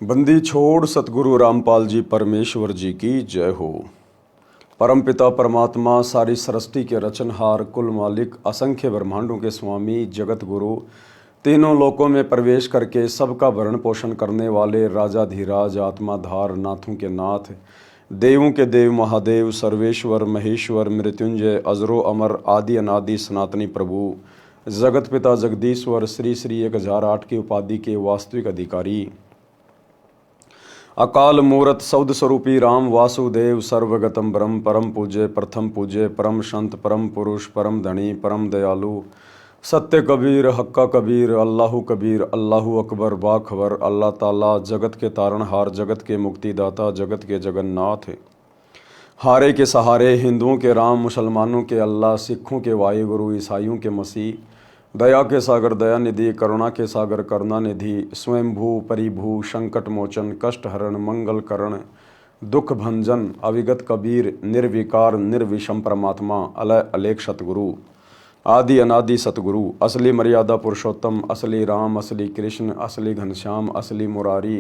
बंदी छोड़ सतगुरु रामपाल जी परमेश्वर जी की जय हो। परमपिता परमात्मा सारी सृष्टि के रचनहार कुल मालिक असंख्य ब्रह्मांडों के स्वामी जगत गुरु तीनों लोकों में प्रवेश करके सबका भरण पोषण करने वाले राजाधिराज आत्माधार नाथों के नाथ देवों के देव महादेव सर्वेश्वर महेश्वर मृत्युंजय अजरो अमर आदि अनादि सनातनी प्रभु जगत पिता जगदीश्वर श्री श्री 1008 की उपाधि के वास्तविक अधिकारी अकाल मूरत सौद स्वरूपी राम वासुदेव सर्वगतम ब्रह्म परम पूज्य प्रथम पूज्य परम संत परम पुरुष परम धनी परम दयालु सत्य कबीर हक्का कबीर अल्लाहु कबीर अल्लाहु अकबर बाखबर अल्लाह ताला जगत के तारणहार जगत के मुक्तिदाता जगत के जगन्नाथ हारे के सहारे हिंदुओं के राम मुसलमानों के अल्लाह सिखों के वाहिगुरु ईसाइयों के मसीह दया के सागर दया निधि करुणा के सागर करुणा निधि स्वयंभू परिभू संकट मोचन कष्ट हरण मंगल करण दुख भंजन अविगत कबीर निर्विकार निर्विषम परमात्मा अलय अलेख सतगुरु आदि अनादि सतगुरु असली मर्यादा पुरुषोत्तम असली राम असली कृष्ण असली घनश्याम असली मुरारी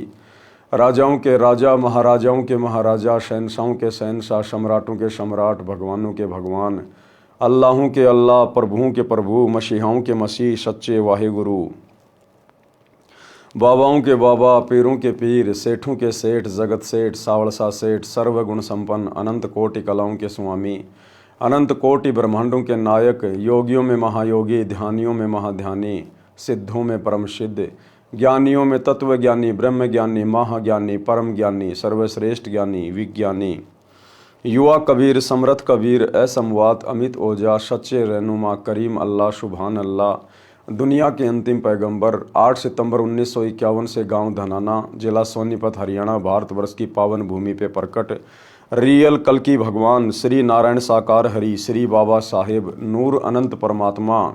राजाओं के राजा महाराजाओं के महाराजा शहनशाहों के शहनशाह सम्राटों के सम्राट भगवानों के भगवान अल्लाहों के अल्लाह प्रभुओं के प्रभु मसीहाओं के मसीह सच्चे वाहिगुरु बाबाओं के बाबा पीरों के पीर सेठों के सेठ जगत सेठ सावड़सा सेठ सर्वगुण संपन्न अनंत कोटि कलाओं के स्वामी अनंत कोटि ब्रह्मांडों के नायक योगियों में महायोगी ध्यानियों में महाध्यानी सिद्धों में परम सिद्ध ज्ञानियों में तत्व ज्ञानी ब्रह्म ज्ञानी महाज्ञानी परम ज्ञानी सर्वश्रेष्ठ ज्ञानी विज्ञानी युवा कबीर समरथ कबीर असमवात अमित ओजा सच्चे रहनुमा करीम अल्लाह सुभान अल्लाह दुनिया के अंतिम पैगंबर 8 सितंबर 1951 से गांव धनाना जिला सोनीपत हरियाणा भारतवर्ष की पावन भूमि पे प्रकट रियल कल की भगवान श्री नारायण साकार हरि श्री बाबा साहेब नूर अनंत परमात्मा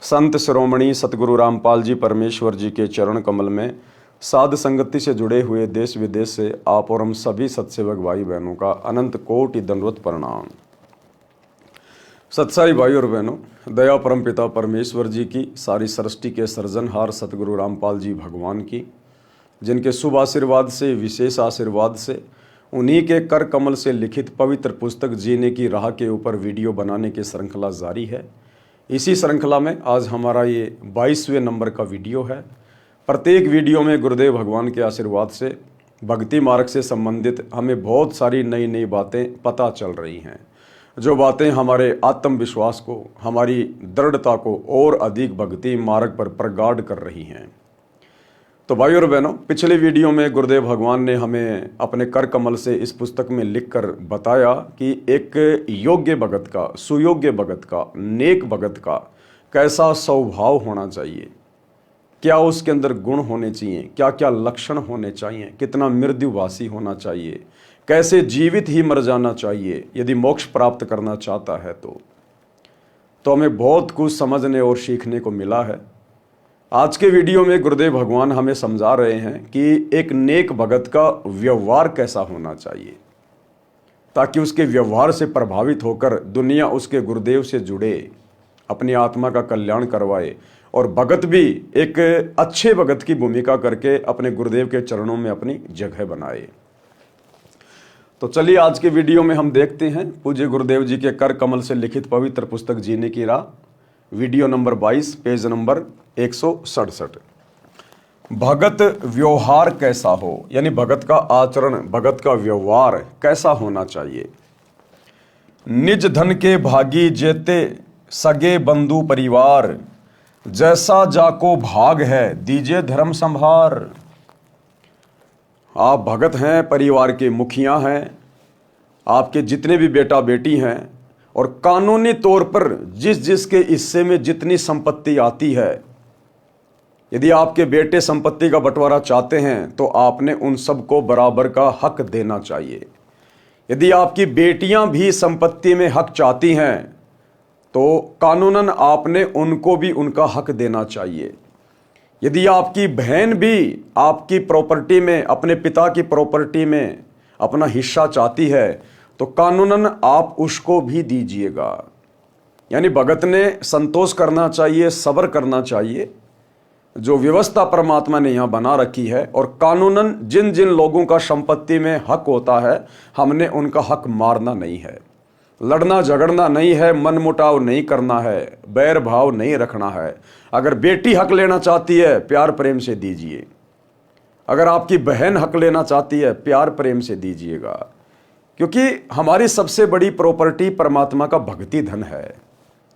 संत शिरोमणि सतगुरु रामपाल जी परमेश्वर जी के चरण कमल में साध संगति से जुड़े हुए देश विदेश से आप और हम सभी सत्सेवक भाई बहनों का अनंत कोटि दंडवत प्रणाम। सत्साई भाई और बहनों, दया परम पिता परमेश्वर जी की सारी सृष्टि के सृजनहार सतगुरु रामपाल जी भगवान की जिनके शुभ आशीर्वाद से विशेष आशीर्वाद से उन्हीं के कर कमल से लिखित पवित्र पुस्तक जीने की राह के ऊपर वीडियो बनाने की श्रृंखला जारी है। इसी श्रृंखला में आज हमारा ये 22वें नंबर का वीडियो है। प्रत्येक वीडियो में गुरुदेव भगवान के आशीर्वाद से भक्ति मार्ग से संबंधित हमें बहुत सारी नई नई बातें पता चल रही हैं, जो बातें हमारे आत्मविश्वास को हमारी दृढ़ता को और अधिक भक्ति मार्ग पर प्रगाढ़ कर रही हैं। तो भाई और बहनों, पिछले वीडियो में गुरुदेव भगवान ने हमें अपने कर कमल से इस पुस्तक में लिखकर बताया कि एक योग्य भगत का सुयोग्य भगत का नेक भगत का कैसा स्वभाव होना चाहिए, क्या उसके अंदर गुण होने चाहिए, क्या क्या लक्षण होने चाहिए, कितना मृत्युभाषी होना चाहिए, कैसे जीवित ही मर जाना चाहिए यदि मोक्ष प्राप्त करना चाहता है। तो हमें बहुत कुछ समझने और सीखने को मिला है। आज के वीडियो में गुरुदेव भगवान हमें समझा रहे हैं कि एक नेक भगत का व्यवहार कैसा होना चाहिए, ताकि उसके व्यवहार से प्रभावित होकर दुनिया उसके गुरुदेव से जुड़े, अपनी आत्मा का कल्याण करवाए और भगत भी एक अच्छे भगत की भूमिका करके अपने गुरुदेव के चरणों में अपनी जगह बनाए। तो चलिए आज के वीडियो में हम देखते हैं पूज्य गुरुदेव जी के कर कमल से लिखित पवित्र पुस्तक जीने की राह, वीडियो नंबर 22 पेज नंबर 167। भगत व्यवहार कैसा हो, यानी भगत का आचरण भगत का व्यवहार कैसा होना चाहिए। निज धन के भागी जेते सगे बंधु परिवार जैसा जाको भाग है दीजिए धर्म संभार। आप भगत हैं, परिवार के मुखिया हैं, आपके जितने भी बेटा बेटी हैं और कानूनी तौर पर जिस जिसके हिस्से में जितनी संपत्ति आती है, यदि आपके बेटे संपत्ति का बंटवारा चाहते हैं तो आपने उन सबको बराबर का हक देना चाहिए। यदि आपकी बेटियां भी संपत्ति में हक चाहती हैं तो कानूनन आपने उनको भी उनका हक देना चाहिए। यदि आपकी बहन भी आपकी प्रॉपर्टी में अपने पिता की प्रॉपर्टी में अपना हिस्सा चाहती है तो कानूनन आप उसको भी दीजिएगा। यानी भगत ने संतोष करना चाहिए, सब्र करना चाहिए जो व्यवस्था परमात्मा ने यहाँ बना रखी है, और कानूनन जिन जिन लोगों का संपत्ति में हक होता है, हमने उनका हक मारना नहीं है, लड़ना झगड़ना नहीं है, मनमुटाव नहीं करना है, बैर भाव नहीं रखना है। अगर बेटी हक लेना चाहती है, प्यार प्रेम से दीजिए। अगर आपकी बहन हक लेना चाहती है, प्यार प्रेम से दीजिएगा, क्योंकि हमारी सबसे बड़ी प्रॉपर्टी परमात्मा का भक्ति धन है।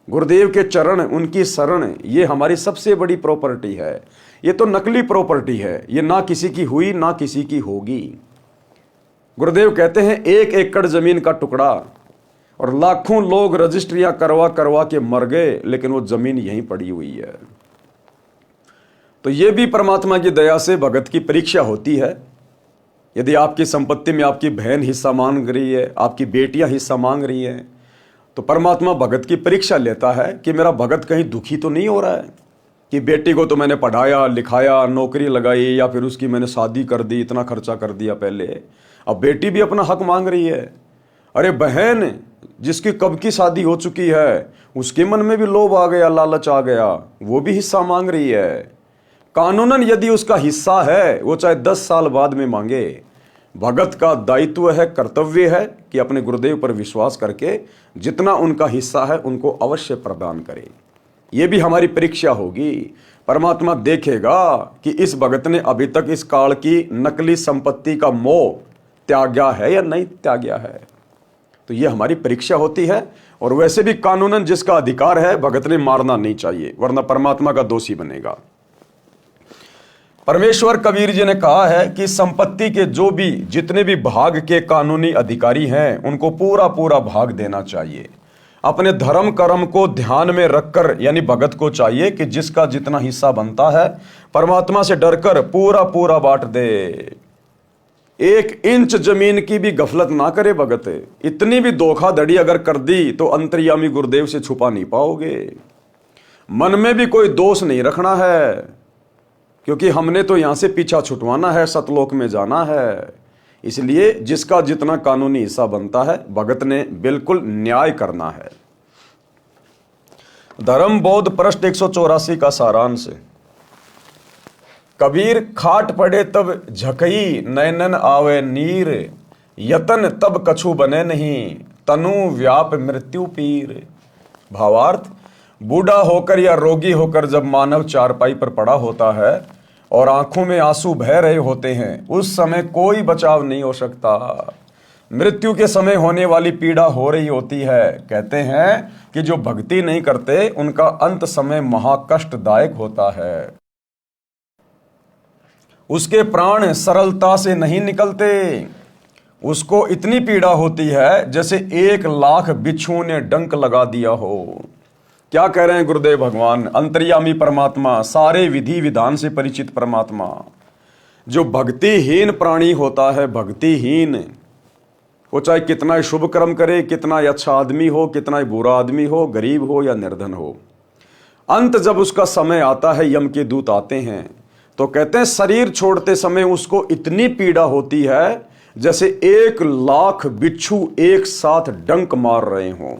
गुरुदेव के चरण, उनकी शरण, ये हमारी सबसे बड़ी प्रॉपर्टी है। ये तो नकली प्रॉपर्टी है, ये ना किसी की हुई ना किसी की होगी। गुरुदेव कहते हैं 1 एकड़ जमीन का टुकड़ा, और लाखों लोग रजिस्ट्रियां करवा करवा के मर गए, लेकिन वो जमीन यहीं पड़ी हुई है। तो ये भी परमात्मा की दया से भगत की परीक्षा होती है। यदि आपकी संपत्ति में आपकी बहन हिस्सा मांग रही है, आपकी बेटियां हिस्सा मांग रही हैं, तो परमात्मा भगत की परीक्षा लेता है कि मेरा भगत कहीं दुखी तो नहीं हो रहा है, कि बेटी को तो मैंने पढ़ाया लिखाया, नौकरी लगाई, या फिर उसकी मैंने शादी कर दी, इतना खर्चा कर दिया पहले, अब बेटी भी अपना हक मांग रही है। अरे बहन जिसकी कब की शादी हो चुकी है, उसके मन में भी लोभ आ गया, लालच आ गया, वो भी हिस्सा मांग रही है। कानूनन यदि उसका हिस्सा है, वो चाहे 10 साल बाद में मांगे। भगत का दायित्व है, कर्तव्य है कि अपने गुरुदेव पर विश्वास करके जितना उनका हिस्सा है उनको अवश्य प्रदान करे। ये भी हमारी परीक्षा होगी। परमात्मा देखेगा कि इस भगत ने अभी तक इस काल की नकली संपत्ति का मोह त्यागा है या नहीं त्यागा है। तो ये हमारी परीक्षा होती है। और वैसे भी कानूनन जिसका अधिकार है, भगत ने मारना नहीं चाहिए, वरना परमात्मा का दोषी बनेगा। परमेश्वर कबीर जी ने कहा है कि संपत्ति के जितने भी भाग के कानूनी अधिकारी हैं, उनको पूरा पूरा भाग देना चाहिए। अपने धर्म कर्म को ध्यान में रखकर, यानी भगत को चाहिए कि जिसका जितना हिस्सा बनता है, परमात्मा से डरकर पूरा पूरा बांट दे। 1 इंच जमीन की भी गफलत ना करे भगत। इतनी भी धोखाधड़ी अगर कर दी तो अंतर्यामी गुरुदेव से छुपा नहीं पाओगे। मन में भी कोई दोष नहीं रखना है, क्योंकि हमने तो यहां से पीछा छुटवाना है, सतलोक में जाना है। इसलिए जिसका जितना कानूनी हिस्सा बनता है, भगत ने बिल्कुल न्याय करना है। धर्म बोध पृष्ठ 184 का सारांश। कबीर खाट पड़े तब झकई, नैनन आवे नीर, यतन तब कछु बने नहीं, तनु व्याप मृत्यु पीर। भावार्थ, बूढ़ा होकर या रोगी होकर जब मानव चारपाई पर पड़ा होता है और आंखों में आंसू बह रहे होते हैं, उस समय कोई बचाव नहीं हो सकता। मृत्यु के समय होने वाली पीड़ा हो रही होती है। कहते हैं कि जो भक्ति नहीं करते, उनका अंत समय महाकष्टदायक होता है। उसके प्राण सरलता से नहीं निकलते। उसको इतनी पीड़ा होती है जैसे 1,00,000 बिच्छुओं ने डंक लगा दिया हो। क्या कह रहे हैं गुरुदेव भगवान? अंतर्यामी परमात्मा, सारे विधि विधान से परिचित परमात्मा। जो भक्तिहीन प्राणी होता है, भक्तिहीन, वो चाहे कितना ही शुभ कर्म करे, कितना ही अच्छा आदमी हो, कितना ही बुरा आदमी हो, गरीब हो या निर्धन हो, अंत जब उसका समय आता है, यम के दूत आते हैं, तो कहते हैं शरीर छोड़ते समय उसको इतनी पीड़ा होती है जैसे 1,00,000 बिच्छू एक साथ डंक मार रहे हों।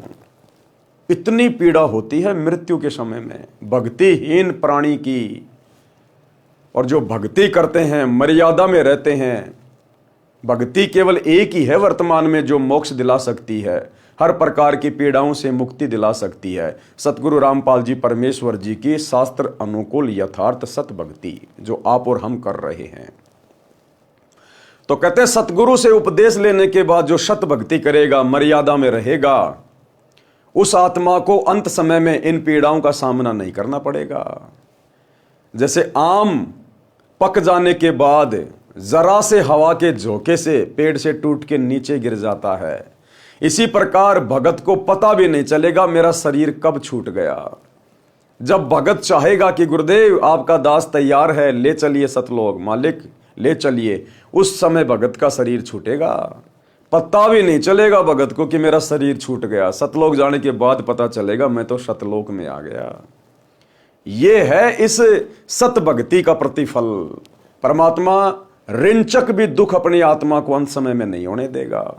इतनी पीड़ा होती है मृत्यु के समय में भक्तिहीन प्राणी की। और जो भक्ति करते हैं, मर्यादा में रहते हैं, भक्ति केवल एक ही है वर्तमान में जो मोक्ष दिला सकती है, हर प्रकार की पीड़ाओं से मुक्ति दिला सकती है। सतगुरु रामपाल जी परमेश्वर जी की शास्त्र अनुकूल यथार्थ सत भक्ति जो आप और हम कर रहे हैं। तो कहते हैं सतगुरु से उपदेश लेने के बाद जो सत भक्ति करेगा, मर्यादा में रहेगा, उस आत्मा को अंत समय में इन पीड़ाओं का सामना नहीं करना पड़ेगा। जैसे आम पक जाने के बाद जरा से हवा के झोंके से पेड़ से टूट के नीचे गिर जाता है, इसी प्रकार भगत को पता भी नहीं चलेगा मेरा शरीर कब छूट गया। जब भगत चाहेगा कि गुरुदेव आपका दास तैयार है, ले चलिए सतलोक, मालिक ले चलिए, उस समय भगत का शरीर छूटेगा। पता भी नहीं चलेगा भगत को कि मेरा शरीर छूट गया। सतलोक जाने के बाद पता चलेगा मैं तो सतलोक में आ गया। ये है इस सत भक्ति का प्रतिफल। परमात्मा ऋणचक भी दुख अपनी आत्मा को अंत समय में नहीं होने देगा।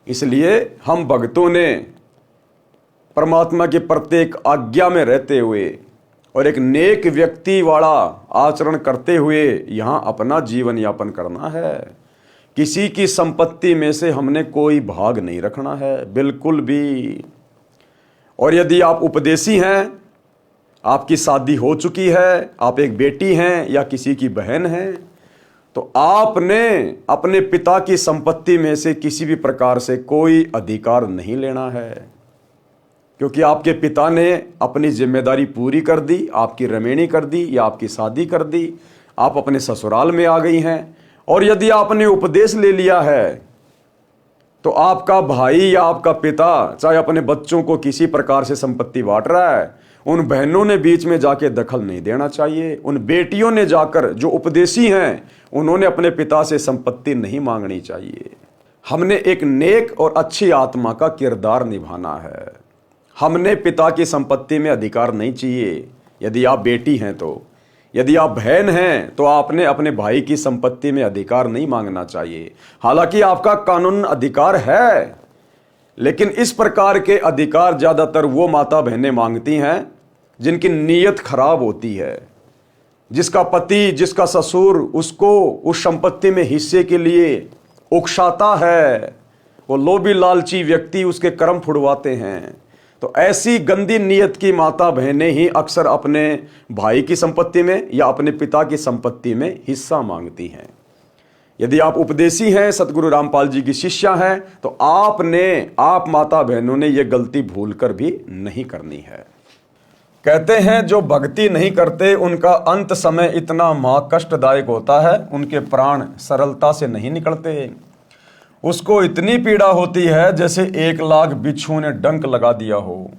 इसलिए हम भक्तों ने परमात्मा की प्रत्येक आज्ञा में रहते हुए और एक नेक व्यक्ति वाला आचरण करते हुए यहाँ अपना जीवन यापन करना है। किसी की संपत्ति में से हमने कोई भाग नहीं रखना है, बिल्कुल भी। और यदि आप उपदेशी हैं, आपकी शादी हो चुकी है, आप एक बेटी हैं या किसी की बहन हैं, तो आपने अपने पिता की संपत्ति में से किसी भी प्रकार से कोई अधिकार नहीं लेना है, क्योंकि आपके पिता ने अपनी जिम्मेदारी पूरी कर दी, आपकी रमेणी कर दी या आपकी शादी कर दी, आप अपने ससुराल में आ गई हैं। और यदि आपने उपदेश ले लिया है तो आपका भाई या आपका पिता चाहे अपने बच्चों को किसी प्रकार से संपत्ति बांट रहा है, उन बहनों ने बीच में जाके दखल नहीं देना चाहिए। उन बेटियों ने जाकर, जो उपदेशी हैं, उन्होंने अपने पिता से संपत्ति नहीं मांगनी चाहिए। हमने एक नेक और अच्छी आत्मा का किरदार निभाना है। हमने पिता की संपत्ति में अधिकार नहीं चाहिए। यदि आप बेटी हैं तो, यदि आप बहन हैं तो आपने अपने भाई की संपत्ति में अधिकार नहीं मांगना चाहिए। हालांकि आपका कानून अधिकार है, लेकिन इस प्रकार के अधिकार ज्यादातर वो माता बहनें मांगती हैं जिनकी नीयत खराब होती है, जिसका पति, जिसका ससुर उसको उस संपत्ति में हिस्से के लिए उकसाता है। वो लोभी लालची व्यक्ति उसके कर्म फुड़वाते हैं। तो ऐसी गंदी नीयत की माता बहनें ही अक्सर अपने भाई की संपत्ति में या अपने पिता की संपत्ति में हिस्सा मांगती हैं। यदि आप उपदेशी हैं, सतगुरु रामपाल जी की शिष्या हैं, तो आप माता बहनों ने यह गलती भूलकर भी नहीं करनी है। कहते हैं जो भक्ति नहीं करते उनका अंत समय इतना महाकष्टदायक होता है, उनके प्राण सरलता से नहीं निकलते। उसको इतनी पीड़ा होती है जैसे 1,00,000 बिच्छू ने डंक लगा दिया हो।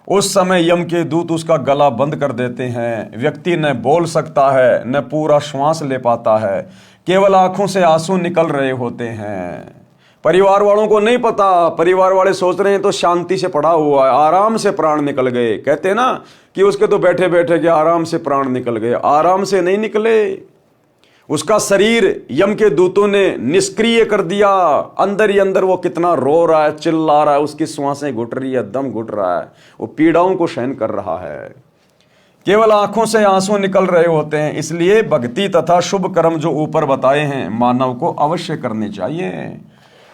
उस समय यम के दूत उसका गला बंद कर देते हैं। व्यक्ति न बोल सकता है, न पूरा श्वास ले पाता है, केवल आंखों से आंसू निकल रहे होते हैं। परिवार वालों को नहीं पता, परिवार वाले सोच रहे हैं तो शांति से पड़ा हुआ है, आराम से प्राण निकल गए। कहते हैं ना कि उसके तो बैठे बैठे के आराम से प्राण निकल गए। आराम से नहीं निकले, उसका शरीर यम के दूतों ने निष्क्रिय कर दिया। अंदर ही अंदर वो कितना रो रहा है, चिल्ला रहा है, उसकी श्वासें घुट रही है, दम घुट रहा है, वो पीड़ाओं को सहन कर रहा है। केवल आंखों से आंसू निकल रहे होते हैं। इसलिए भक्ति तथा शुभ कर्म जो ऊपर बताए हैं मानव को अवश्य करने चाहिए।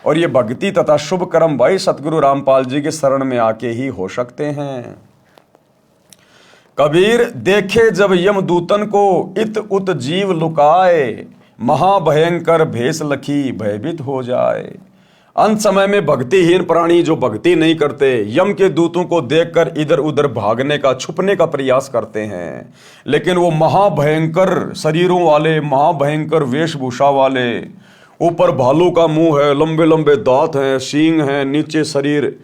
और ये भक्ति तथा शुभ कर्म भाई सतगुरु रामपाल जी के शरण में आके ही हो सकते हैं। कबीर देखे जब यमदूतन को इत उत जीव लुकाए, महाभयंकर भेष लखी भयभीत हो जाए। अंत समय में भक्तिहीन प्राणी जो भक्ति नहीं करते, यम के दूतों को देखकर इधर उधर भागने का, छुपने का प्रयास करते हैं, लेकिन वो महाभयंकर शरीरों वाले, महाभयंकर वेशभूषा वाले, ऊपर भालू का मुंह है, लंबे लंबे दांत हैं, सींग हैं, नीचे शरीर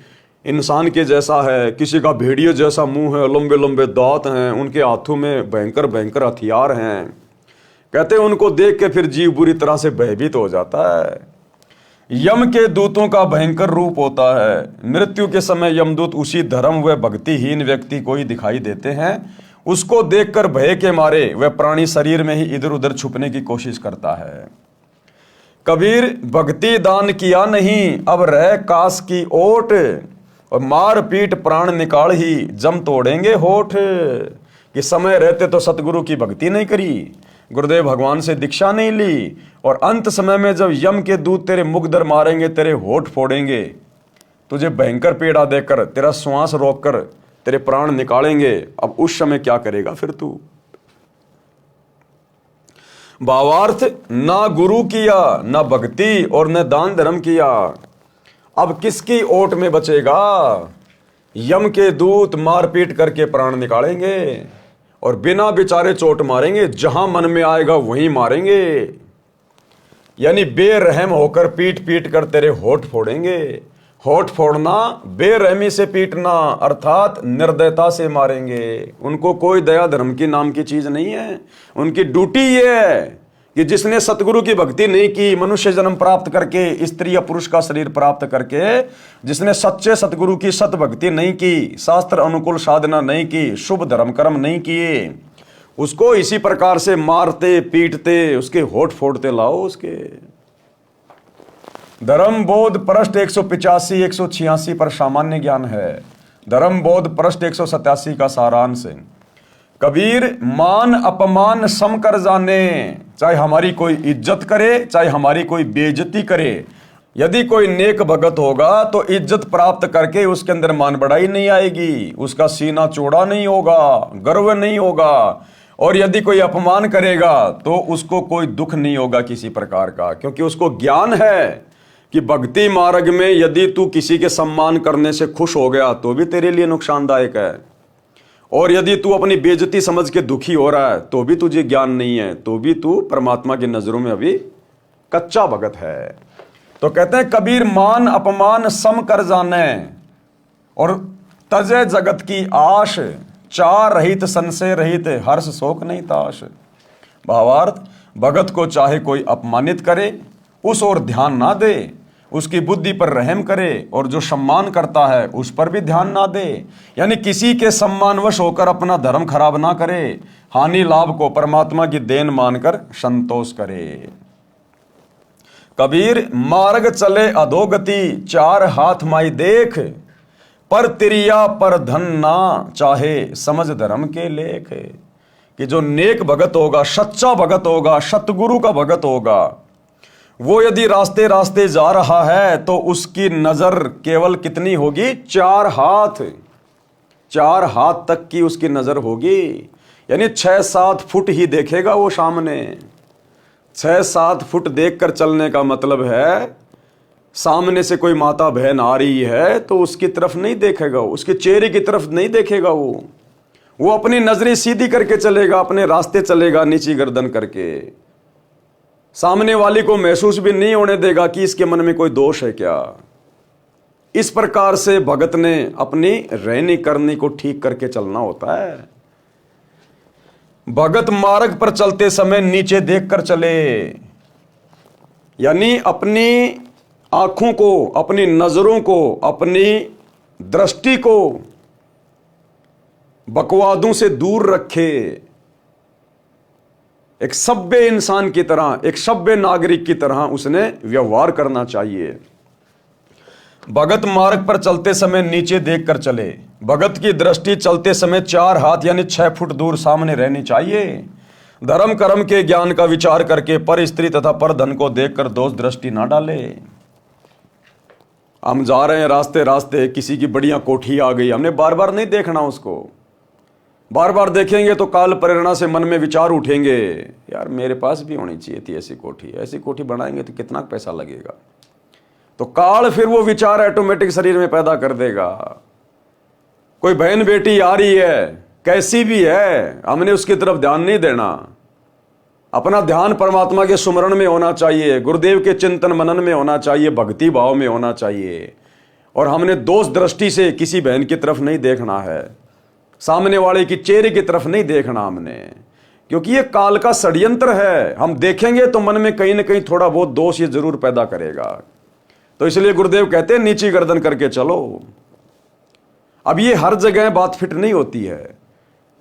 इंसान के जैसा है, किसी का भेड़िए जैसा मुंह है, लंबे लंबे दांत हैं, उनके हाथों में भयंकर भयंकर हथियार हैं। कहते हैं उनको देख के फिर जीव बुरी तरह से भयभीत हो जाता है। यम के दूतों का भयंकर रूप होता है। मृत्यु के समय यमदूत उसी धर्म व भक्तिहीन व्यक्ति को ही दिखाई देते हैं। उसको देखकर भय के मारे वह प्राणी शरीर में ही इधर उधर छुपने की कोशिश करता है। कबीर भक्ति दान किया नहीं, अब रह काश की ओट, और मार पीट प्राण निकाल ही जम तोड़ेंगे होठ। कि समय रहते तो सतगुरु की भक्ति नहीं करी, गुरुदेव भगवान से दीक्षा नहीं ली, और अंत समय में जब यम के दूत तेरे मुखदर मारेंगे, तेरे होठ फोड़ेंगे, तुझे भयंकर पीड़ा देकर, तेरा श्वास रोककर तेरे प्राण निकालेंगे, अब उस समय क्या करेगा फिर तू। भावार्थ, ना गुरु किया, ना भक्ति और न दान धर्म किया, अब किसकी ओट में बचेगा। यम के दूत मारपीट करके प्राण निकालेंगे और बिना बेचारे चोट मारेंगे, जहां मन में आएगा वहीं मारेंगे। यानी बेरहम होकर पीट पीट कर तेरे होठ फोड़ेंगे। होठ फोड़ना, बेरहमी से पीटना, अर्थात निर्दयता से मारेंगे। उनको कोई दया धर्म की नाम की चीज नहीं है। उनकी ड्यूटी ये है कि जिसने सतगुरु की भक्ति नहीं की, मनुष्य जन्म प्राप्त करके, स्त्री या पुरुष का शरीर प्राप्त करके, जिसने सच्चे सतगुरु की सत भक्ति नहीं की, शास्त्र अनुकूल साधना नहीं की, शुभ धर्म कर्म नहीं किए, उसको इसी प्रकार से मारते पीटते, उसके होठ फोड़ते लाओ। उसके धर्म बोध पृष्ठ 185 186 पर सामान्य ज्ञान है। धर्म बोध पृष्ठ 187 का सारांश है। कबीर मान अपमान सम कर जाने, चाहे हमारी कोई इज्जत करे चाहे हमारी कोई बेइज्जती करे। यदि कोई नेक भगत होगा तो इज्जत प्राप्त करके उसके अंदर मान बढ़ाई नहीं आएगी, उसका सीना चौड़ा नहीं होगा, गर्व नहीं होगा। और यदि कोई अपमान करेगा तो उसको कोई दुख नहीं होगा किसी प्रकार का, क्योंकि उसको ज्ञान है कि भक्ति मार्ग में यदि तू किसी के सम्मान करने से खुश हो गया तो भी तेरे लिए नुकसानदायक है, और यदि तू अपनी बेइज्जती समझ के दुखी हो रहा है तो भी तुझे ज्ञान नहीं है, तो भी तू परमात्मा की नजरों में अभी कच्चा भगत है। तो कहते हैं कबीर मान अपमान सम कर जाने, और तजे जगत की आश, चार रहित संशय रहित हर्ष शोक नहीं ताश। भावार्थ, भगत को चाहे कोई अपमानित करे उस ओर ध्यान ना दे, उसकी बुद्धि पर रहम करे, और जो सम्मान करता है उस पर भी ध्यान ना दे। यानी किसी के सम्मानवश होकर अपना धर्म खराब ना करे, हानि लाभ को परमात्मा की देन मानकर संतोष करे। कबीर मार्ग चले अधोगति, चार हाथ माई देख, पर तिरिया पर धन ना चाहे, समझ धर्म के लेख। कि जो नेक भगत होगा, सच्चा भगत होगा, सतगुरु का भगत होगा, वो यदि रास्ते रास्ते जा रहा है तो उसकी नजर केवल कितनी होगी? चार हाथ तक की उसकी नजर होगी। यानी 6-7 फुट ही देखेगा वो सामने। 6-7 फुट देखकर चलने का मतलब है सामने से कोई माता बहन आ रही है तो उसकी तरफ नहीं देखेगा, उसके चेहरे की तरफ नहीं देखेगा। वो अपनी नजरें सीधी करके चलेगा, अपने रास्ते चलेगा नीची गर्दन करके। सामने वाली को महसूस भी नहीं होने देगा कि इसके मन में कोई दोष है क्या। इस प्रकार से भगत ने अपनी रहनी करनी को ठीक करके चलना होता है। भगत मार्ग पर चलते समय नीचे देखकर चले, यानी अपनी आंखों को, अपनी नजरों को, अपनी दृष्टि को बकवादों से दूर रखे। एक सभ्य इंसान की तरह, एक सभ्य नागरिक की तरह उसने व्यवहार करना चाहिए। भगत मार्ग पर चलते समय नीचे देखकर चले। भगत की दृष्टि चलते समय 4 हाथ यानी 6 फुट दूर सामने रहनी चाहिए। धर्म कर्म के ज्ञान का विचार करके पर स्त्री तथा पर धन को देखकर दोष दृष्टि ना डाले। हम जा रहे हैं रास्ते रास्ते, किसी की बढ़िया कोठी आ गई, हमने बार बार नहीं देखना उसको। बार बार देखेंगे तो काल प्रेरणा से मन में विचार उठेंगे, यार मेरे पास भी होनी चाहिए थी ऐसी कोठी, ऐसी कोठी बनाएंगे तो कितना पैसा लगेगा। तो काल फिर वो विचार ऑटोमेटिक शरीर में पैदा कर देगा। कोई बहन बेटी आ रही है, कैसी भी है, हमने उसकी तरफ ध्यान नहीं देना। अपना ध्यान परमात्मा के सुमरण में होना चाहिए, गुरुदेव के चिंतन मनन में होना चाहिए, भक्ति भाव में होना चाहिए। और हमने दोष दृष्टि से किसी बहन की तरफ नहीं देखना है, सामने वाले की चेहरे की तरफ नहीं देखना हमने, क्योंकि ये काल का षड्यंत्र है। हम देखेंगे तो मन में कहीं ना कहीं थोड़ा बहुत दोष ये जरूर पैदा करेगा। तो इसलिए गुरुदेव कहते हैं नीची गर्दन करके चलो। अब ये हर जगह बात फिट नहीं होती है।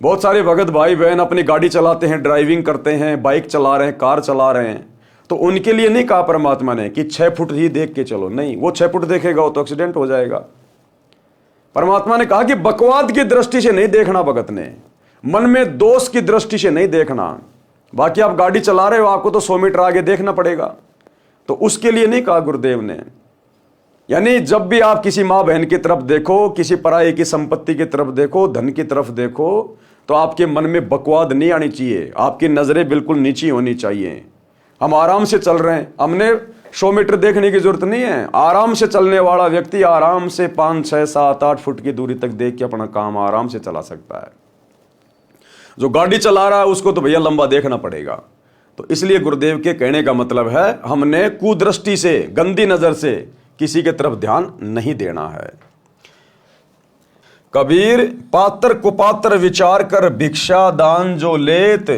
बहुत सारे भगत भाई बहन अपनी गाड़ी चलाते हैं, ड्राइविंग करते हैं, बाइक चला रहे हैं, कार चला रहे हैं, तो उनके लिए नहीं कहा परमात्मा ने कि 6 फुट ही देख के चलो। नहीं, वो 6 फुट देखेगा वो तो एक्सीडेंट हो जाएगा। परमात्मा ने कहा कि बकवाद की दृष्टि से नहीं देखना, भगत ने मन में दोष की दृष्टि से नहीं देखना। बाकी आप गाड़ी चला रहे हो, आपको तो 100 मीटर आगे देखना पड़ेगा, तो उसके लिए नहीं कहा गुरुदेव ने। यानी जब भी आप किसी माँ बहन की तरफ देखो, किसी पराये की संपत्ति की तरफ देखो, धन की तरफ देखो, तो आपके मन में बकवाद नहीं आनी चाहिए, आपकी नजरें बिल्कुल नीची होनी चाहिए। हम आराम से चल रहे हैं, हमने 100 मीटर देखने की जरूरत नहीं है। आराम से चलने वाला व्यक्ति आराम से 5, 6, 7, 8 फुट की दूरी तक देख के अपना काम आराम से चला सकता है। जो गाड़ी चला रहा है उसको तो भैया लंबा देखना पड़ेगा। तो इसलिए गुरुदेव के कहने का मतलब है हमने कुदृष्टि से, गंदी नजर से किसी के तरफ ध्यान नहीं देना है। कबीर पात्र कुपात्र विचार कर भिक्षा दान जो लेत,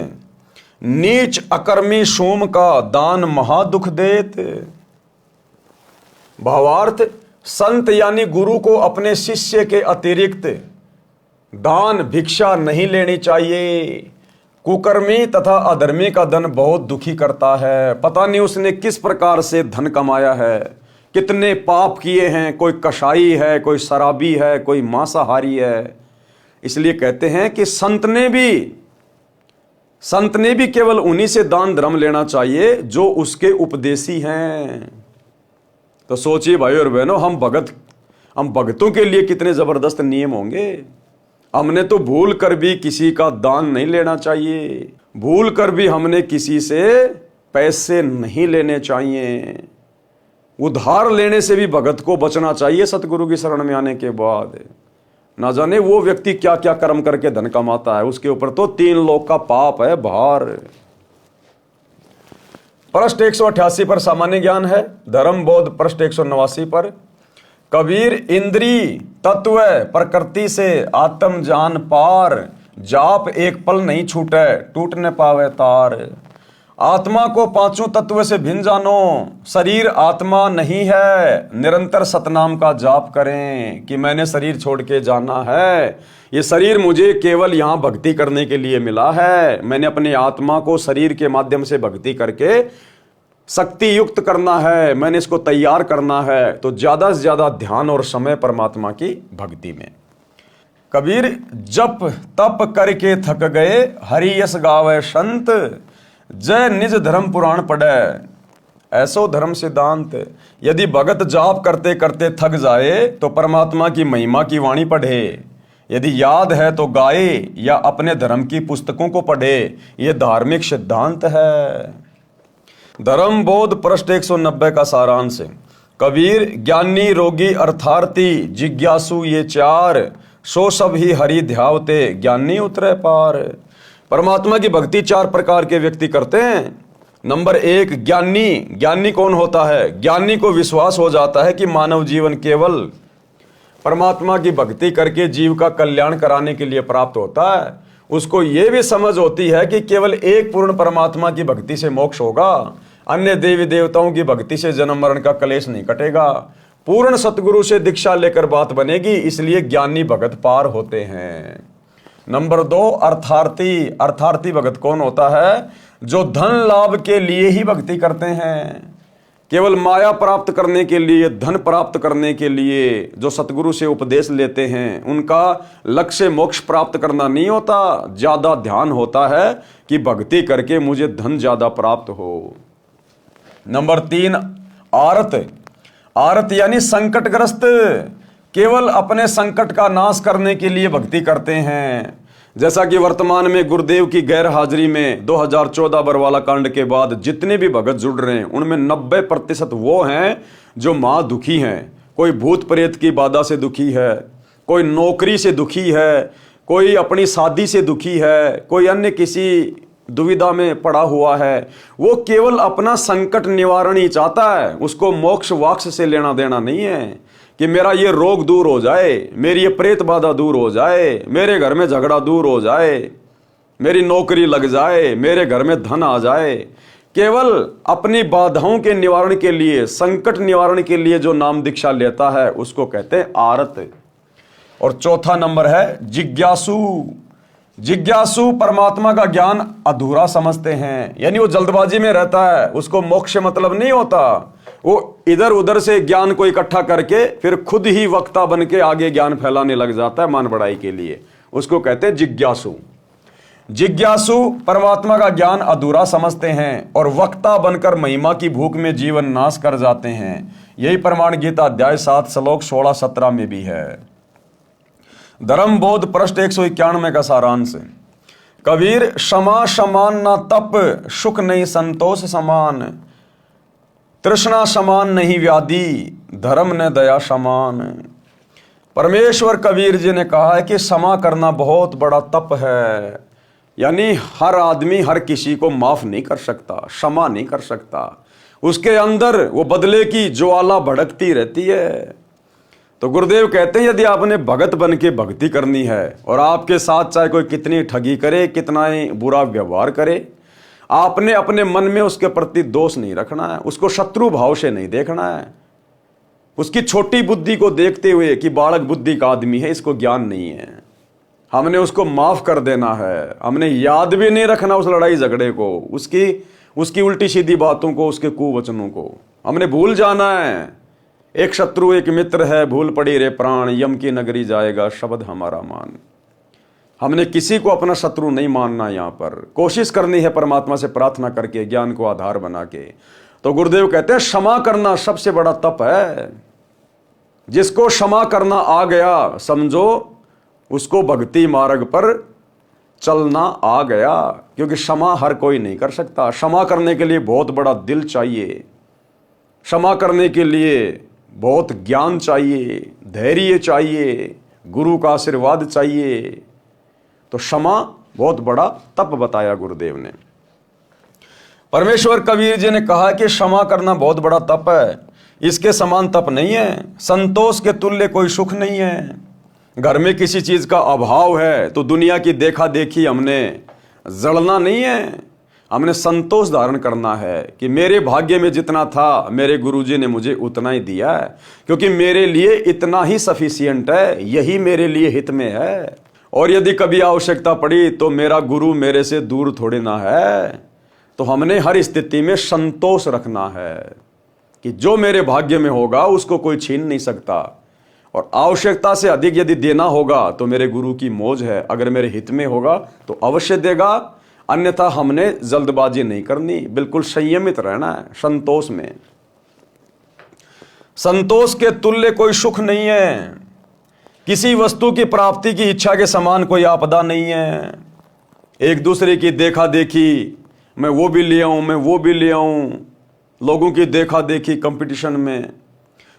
नीच अकर्मी सोम का दान महादुख देत। भावार्थ, संत यानी गुरु को अपने शिष्य के अतिरिक्त दान भिक्षा नहीं लेनी चाहिए। कुकर्मी तथा अधर्मी का धन बहुत दुखी करता है। पता नहीं उसने किस प्रकार से धन कमाया है, कितने पाप किए हैं, कोई कसाई है, कोई शराबी है, कोई मांसाहारी है। इसलिए कहते हैं कि संत ने भी केवल उन्हीं से दान धर्म लेना चाहिए जो उसके उपदेशी हैं। तो सोचिए भाई और बहनों, हम भगतों के लिए कितने जबरदस्त नियम होंगे। हमने तो भूल कर भी किसी का दान नहीं लेना चाहिए, भूल कर भी हमने किसी से पैसे नहीं लेने चाहिए, उधार लेने से भी भगत को बचना चाहिए। सतगुरु की शरण में आने के बाद ना जाने वो व्यक्ति क्या क्या कर्म करके धन कमाता है, उसके ऊपर तो 3 लोक का पाप है भार। पृष्ठ 188 पर सामान्य ज्ञान है। धर्म बोध पृष्ठ 189 पर। कबीर इंद्री तत्व प्रकृति से आत्म जान पार, जाप एक पल नहीं छूटे टूट न पावे तार। आत्मा को 5 तत्व से भिन्न जानो, शरीर आत्मा नहीं है, निरंतर सतनाम का जाप करें कि मैंने शरीर छोड़ के जाना है। ये शरीर मुझे केवल यहाँ भक्ति करने के लिए मिला है। मैंने अपने आत्मा को शरीर के माध्यम से भक्ति करके शक्ति युक्त करना है, मैंने इसको तैयार करना है। तो ज्यादा से ज्यादा ध्यान और समय परमात्मा की भक्ति में। कबीर जप तप करके थक गए, हरि यस गावे संत, जय निज धर्म पुराण पढ़े ऐसो धर्म सिद्धांत। यदि भगत जाप करते करते थक जाए तो परमात्मा की महिमा की वाणी पढ़े, यदि याद है तो गाए या अपने धर्म की पुस्तकों को पढ़े। ये धार्मिक सिद्धांत है। धर्म बोध पृष्ठ 190 का सारांश। कबीर ज्ञानी रोगी अर्थार्थी जिज्ञासु ये 4, सो सब ही हरि ध्यावते ज्ञानी उतरे पार। परमात्मा की भक्ति 4 प्रकार के व्यक्ति करते हैं। नंबर 1 ज्ञानी। ज्ञानी कौन होता है? ज्ञानी को विश्वास हो जाता है कि मानव जीवन केवल परमात्मा की भक्ति करके जीव का कल्याण कराने के लिए प्राप्त होता है। उसको यह भी समझ होती है कि केवल एक पूर्ण परमात्मा की भक्ति से मोक्ष होगा, अन्य देवी देवताओं की भक्ति से जन्म मरण का कलेश नहीं कटेगा। पूर्ण सतगुरु से दीक्षा लेकर बात बनेगी, इसलिए ज्ञानी भगत पार होते हैं। नंबर 2 अर्थार्थी। अर्थार्थी भगत कौन होता है? जो धन लाभ के लिए ही भक्ति करते हैं, केवल माया प्राप्त करने के लिए, धन प्राप्त करने के लिए जो सतगुरु से उपदेश लेते हैं, उनका लक्ष्य मोक्ष प्राप्त करना नहीं होता। ज्यादा ध्यान होता है कि भक्ति करके मुझे धन ज्यादा प्राप्त हो। नंबर 3 आरत। आरत यानी संकटग्रस्त, केवल अपने संकट का नाश करने के लिए भक्ति करते हैं। जैसा कि वर्तमान में गुरुदेव की गैर हाजिरी में 2014 बरवाला कांड के बाद जितने भी भगत जुड़ रहे हैं, उनमें 90% वो हैं जो मां दुखी हैं। कोई भूत प्रेत की बाधा से दुखी है, कोई नौकरी से दुखी है, कोई अपनी शादी से दुखी है, कोई अन्य किसी दुविधा में पड़ा हुआ है। वो केवल अपना संकट निवारण ही चाहता है, उसको मोक्ष वाक्ष से लेना देना नहीं है कि मेरा ये रोग दूर हो जाए, मेरी ये प्रेत बाधा दूर हो जाए, मेरे घर में झगड़ा दूर हो जाए, मेरी नौकरी लग जाए, मेरे घर में धन आ जाए। केवल अपनी बाधाओं के निवारण के लिए, संकट निवारण के लिए जो नाम दीक्षा लेता है उसको कहते हैं आरत। और चौथा नंबर है जिज्ञासु। जिज्ञासु परमात्मा का ज्ञान अधूरा समझते हैं, यानी वो जल्दबाजी में रहता है, उसको मोक्ष से मतलब नहीं होता। वो इधर उधर से ज्ञान को इकट्ठा करके फिर खुद ही वक्ता बन के आगे ज्ञान फैलाने लग जाता है मान बढ़ाई के लिए। उसको कहते हैं जिज्ञासु। जिज्ञासु परमात्मा का ज्ञान अधूरा समझते हैं और वक्ता बनकर महिमा की भूख में जीवन नाश कर जाते हैं। यही प्रमाण गीता अध्याय 7 श्लोक 16-17 में भी है। धर्म बोध पृष्ठ 191 का सारांश। कबीर क्षमा समान ना तप, सुख नहीं संतोष समान, तृष्णा समान नहीं व्याधि, धर्म ने दया समान। परमेश्वर कबीर जी ने कहा है कि क्षमा करना बहुत बड़ा तप है, यानी हर आदमी हर किसी को माफ नहीं कर सकता, क्षमा नहीं कर सकता। उसके अंदर वो बदले की ज्वाला भड़कती रहती है। तो गुरुदेव कहते हैं यदि आपने भगत बन के भक्ति करनी है और आपके साथ चाहे कोई कितनी ठगी करे, कितना ही बुरा व्यवहार करे, आपने अपने मन में उसके प्रति दोष नहीं रखना है, उसको शत्रु भाव से नहीं देखना है। उसकी छोटी बुद्धि को देखते हुए कि बालक बुद्धि का आदमी है, इसको ज्ञान नहीं है, हमने उसको माफ कर देना है। हमने याद भी नहीं रखना उस लड़ाई झगड़े को, उसकी उल्टी सीधी बातों को, उसके कुवचनों को हमने भूल जाना है। एक शत्रु एक मित्र है, भूल पड़ी रे प्राण, यम की नगरी जाएगा शब्द हमारा मान। हमने किसी को अपना शत्रु नहीं मानना, यहाँ पर कोशिश करनी है परमात्मा से प्रार्थना करके, ज्ञान को आधार बना के। तो गुरुदेव कहते हैं क्षमा करना सबसे बड़ा तप है। जिसको क्षमा करना आ गया, समझो उसको भक्ति मार्ग पर चलना आ गया, क्योंकि क्षमा हर कोई नहीं कर सकता। क्षमा करने के लिए बहुत बड़ा दिल चाहिए, क्षमा करने के लिए बहुत ज्ञान चाहिए, धैर्य चाहिए, गुरु का आशीर्वाद चाहिए। तो क्षमा बहुत बड़ा तप बताया गुरुदेव ने। परमेश्वर कबीर जी ने कहा कि क्षमा करना बहुत बड़ा तप है, इसके समान तप नहीं है। संतोष के तुल्य कोई सुख नहीं है। घर में किसी चीज का अभाव है तो दुनिया की देखा देखी हमने जलना नहीं है, हमने संतोष धारण करना है कि मेरे भाग्य में जितना था मेरे गुरुजी ने मुझे उतना ही दिया है, क्योंकि मेरे लिए इतना ही सफिशिएंट है, यही मेरे लिए हित में है। और यदि कभी आवश्यकता पड़ी तो मेरा गुरु मेरे से दूर थोड़े ना है। तो हमने हर स्थिति में संतोष रखना है कि जो मेरे भाग्य में होगा उसको कोई छीन नहीं सकता, और आवश्यकता से अधिक यदि देना होगा तो मेरे गुरु की मौज है। अगर मेरे हित में होगा तो अवश्य देगा, अन्यथा हमने जल्दबाजी नहीं करनी, बिल्कुल संयमित रहना है संतोष में। संतोष के तुल्य कोई सुख नहीं है। किसी वस्तु की प्राप्ति की इच्छा के समान कोई आपदा नहीं है। एक दूसरे की देखा देखी, मैं वो भी ले आऊं, मैं वो भी ले आऊं, लोगों की देखा देखी कंपटीशन में,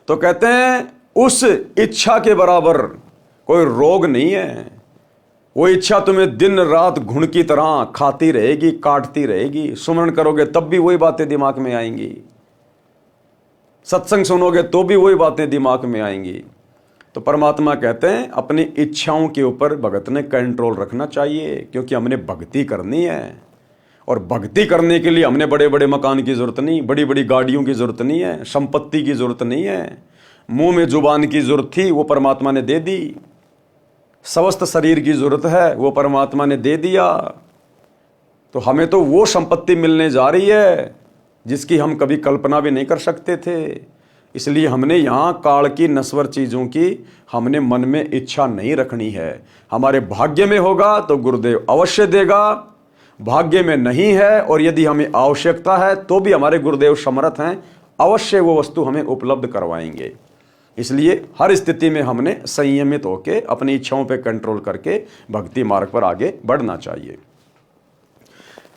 तो कहते हैं उस इच्छा के बराबर कोई रोग नहीं है। वो इच्छा तुम्हें दिन रात घुन की तरह खाती रहेगी, काटती रहेगी। सुमरण करोगे तब भी वही बातें दिमाग में आएंगी, सत्संग सुनोगे तो भी वही बातें दिमाग में आएंगी। तो परमात्मा कहते हैं अपनी इच्छाओं के ऊपर भगत ने कंट्रोल रखना चाहिए, क्योंकि हमने भक्ति करनी है। और भक्ति करने के लिए हमने बड़े बड़े मकान की जरूरत नहीं, बड़ी बड़ी गाड़ियों की जरूरत नहीं है, संपत्ति की जरूरत नहीं है। मुंह में जुबान की जरूरत थी, वो परमात्मा ने दे दी। स्वस्थ शरीर की जरूरत है, वो परमात्मा ने दे दिया। तो हमें तो वो संपत्ति मिलने जा रही है जिसकी हम कभी कल्पना भी नहीं कर सकते थे। इसलिए हमने यहाँ काल की नश्वर चीज़ों की हमने मन में इच्छा नहीं रखनी है। हमारे भाग्य में होगा तो गुरुदेव अवश्य देगा, भाग्य में नहीं है और यदि हमें आवश्यकता है तो भी हमारे गुरुदेव समर्थ हैं, अवश्य वो वस्तु हमें उपलब्ध करवाएंगे। इसलिए हर स्थिति में हमने संयमित होकर अपनी इच्छाओं पर कंट्रोल करके भक्ति मार्ग पर आगे बढ़ना चाहिए।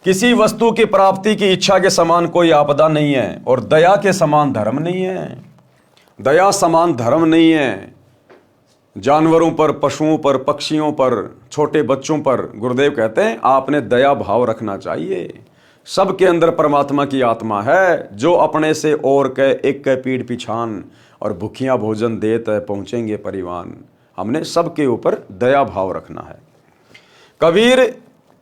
किसी वस्तु की प्राप्ति की इच्छा के समान कोई आपदा नहीं है, और दया के समान धर्म नहीं है। दया समान धर्म नहीं है। जानवरों पर, पशुओं पर, पक्षियों पर, छोटे बच्चों पर गुरुदेव कहते हैं आपने दया भाव रखना चाहिए। सबके अंदर परमात्मा की आत्मा है, जो अपने से और के एक के पीठ पिछान, और भूखियां भोजन देत पहुंचेंगे परिवान। हमने सबके ऊपर दया भाव रखना है। कबीर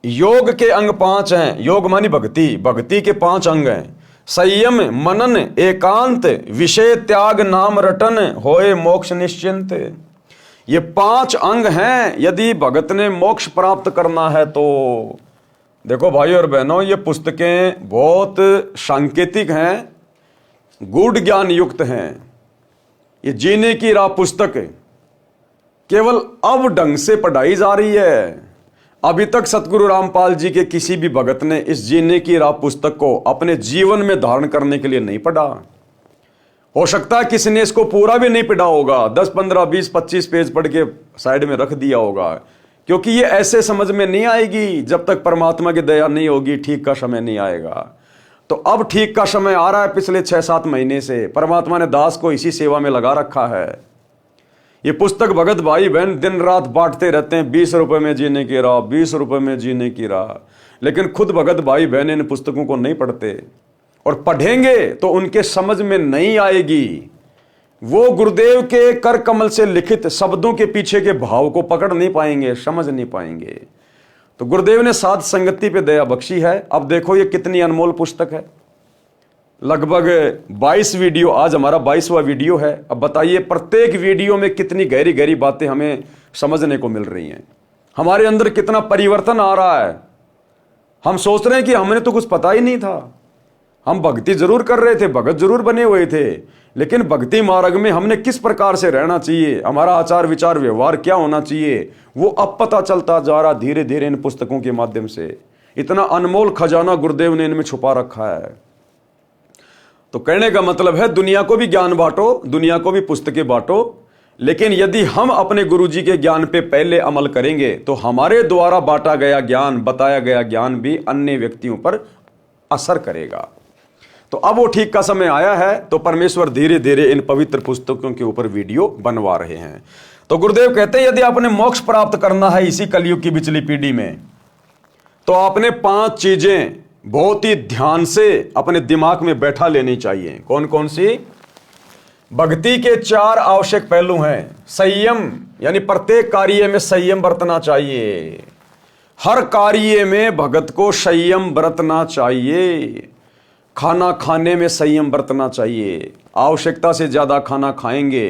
योग के अंग 5 हैं। योग मानी भक्ति, भक्ति के 5 अंग हैं। संयम, मनन, एकांत, विषय त्याग, नाम रटन, होए मोक्ष निश्चिंत। ये 5 अंग हैं। यदि भगत ने मोक्ष प्राप्त करना है तो देखो भाई और बहनों, ये पुस्तकें बहुत सांकेतिक हैं, गूढ़ ज्ञान युक्त हैं। ये जीने की राह पुस्तक केवल अब ढंग से पढ़ाई जा रही है। अभी तक सतगुरु रामपाल जी के किसी भी भगत ने इस जीने की राह पुस्तक को अपने जीवन में धारण करने के लिए नहीं पढ़ा। हो सकता है किसी ने इसको पूरा भी नहीं पढ़ा होगा, 10, 15, 20, 25 पेज पढ़ के साइड में रख दिया होगा, क्योंकि ये ऐसे समझ में नहीं आएगी जब तक परमात्मा की दया नहीं होगी, ठीक का समय नहीं आएगा। तो अब ठीक का समय आ रहा है। पिछले 6-7 महीने से परमात्मा ने दास को इसी सेवा में लगा रखा है। ये पुस्तक भगत भाई बहन दिन रात बांटते रहते हैं, 20 रुपए में जीने की राह, 20 रुपए में जीने की राह, लेकिन खुद भगत भाई बहन इन पुस्तकों को नहीं पढ़ते, और पढ़ेंगे तो उनके समझ में नहीं आएगी। वो गुरुदेव के कर कमल से लिखित शब्दों के पीछे के भाव को पकड़ नहीं पाएंगे, समझ नहीं पाएंगे। तो गुरुदेव ने साध संगति पे दया बख्शी है। अब देखो ये कितनी अनमोल पुस्तक है। लगभग 22 वीडियो, आज हमारा 22वां वीडियो है। अब बताइए प्रत्येक वीडियो में कितनी गहरी गहरी बातें हमें समझने को मिल रही हैं, हमारे अंदर कितना परिवर्तन आ रहा है। हम सोच रहे हैं कि हमने तो कुछ पता ही नहीं था, हम भक्ति जरूर कर रहे थे, भगत जरूर बने हुए थे, लेकिन भक्ति मार्ग में हमने किस प्रकार से रहना चाहिए, हमारा आचार विचार व्यवहार क्या होना चाहिए, वो अब पता चलता जा रहा धीरे धीरे इन पुस्तकों के माध्यम से। इतना अनमोल खजाना गुरुदेव ने इनमें छुपा रखा है। तो कहने का मतलब है दुनिया को भी ज्ञान बांटो, दुनिया को भी पुस्तकें बांटो, लेकिन यदि हम अपने गुरुजी के ज्ञान पे पहले अमल करेंगे तो हमारे द्वारा बांटा गया ज्ञान, बताया गया ज्ञान भी अन्य व्यक्तियों पर असर करेगा। तो अब वो ठीक का समय आया है, तो परमेश्वर धीरे धीरे इन पवित्र पुस्तकों के ऊपर वीडियो बनवा रहे हैं। तो गुरुदेव कहते हैं यदि आपने मोक्ष प्राप्त करना है इसी कलयुग की पिछली पीढ़ी में, तो आपने 5 चीजें बहुत ही ध्यान से अपने दिमाग में बैठा लेनी चाहिए। कौन कौन सी? भक्ति के 4 आवश्यक पहलू हैं। संयम, यानी प्रत्येक कार्य में संयम बरतना चाहिए। हर कार्य में भगत को संयम बरतना चाहिए। खाना खाने में संयम बरतना चाहिए। आवश्यकता से ज्यादा खाना खाएंगे,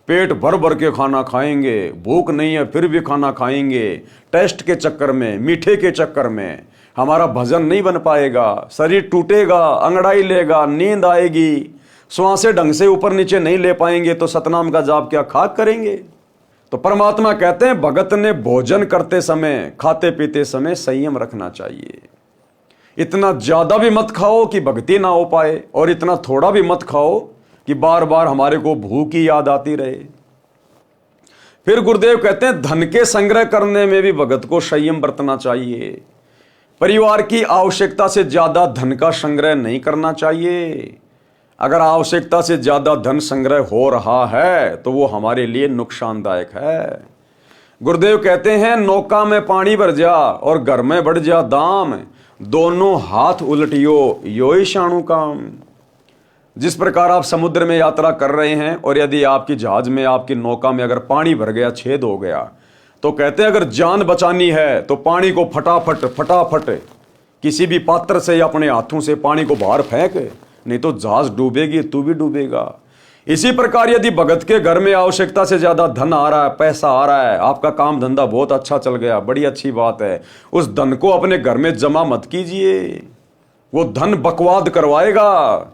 पेट भर भर के खाना खाएंगे, भूख नहीं है फिर भी खाना खाएंगे, टेस्ट के चक्कर में, मीठे के चक्कर में हमारा भजन नहीं बन पाएगा, शरीर टूटेगा, अंगड़ाई लेगा, नींद आएगी, श्वासें ढंग से ऊपर नीचे नहीं ले पाएंगे, तो सतनाम का जाप क्या खाक करेंगे। तो परमात्मा कहते हैं भगत ने भोजन करते समय, खाते पीते समय संयम रखना चाहिए। इतना ज्यादा भी मत खाओ कि भक्ति ना हो पाए, और इतना थोड़ा भी मत खाओ कि बार बार हमारे को भूख की याद आती रहे। फिर गुरुदेव कहते हैं धन के संग्रह करने में भी भगत को संयम बरतना चाहिए। परिवार की आवश्यकता से ज्यादा धन का संग्रह नहीं करना चाहिए। अगर आवश्यकता से ज्यादा धन संग्रह हो रहा है तो वो हमारे लिए नुकसानदायक है। गुरुदेव कहते हैं नौका में पानी भर जा और घर में बढ़ जा दाम, दोनों हाथ उलटियो यो ही शाणु काम। जिस प्रकार आप समुद्र में यात्रा कर रहे हैं और यदि आपकी जहाज में, आपकी नौका में अगर पानी भर गया, छेद हो गया, तो कहते हैं अगर जान बचानी है तो पानी को फटाफट फटाफट किसी भी पात्र से या अपने हाथों से पानी को बाहर फेंक, नहीं तो जहाज डूबेगी, तू भी डूबेगा। इसी प्रकार यदि भगत के घर में आवश्यकता से ज्यादा धन आ रहा है, पैसा आ रहा है, आपका काम धंधा बहुत अच्छा चल गया, बड़ी अच्छी बात है, उस धन को अपने घर में जमा मत कीजिए। वो धन बकवाद करवाएगा,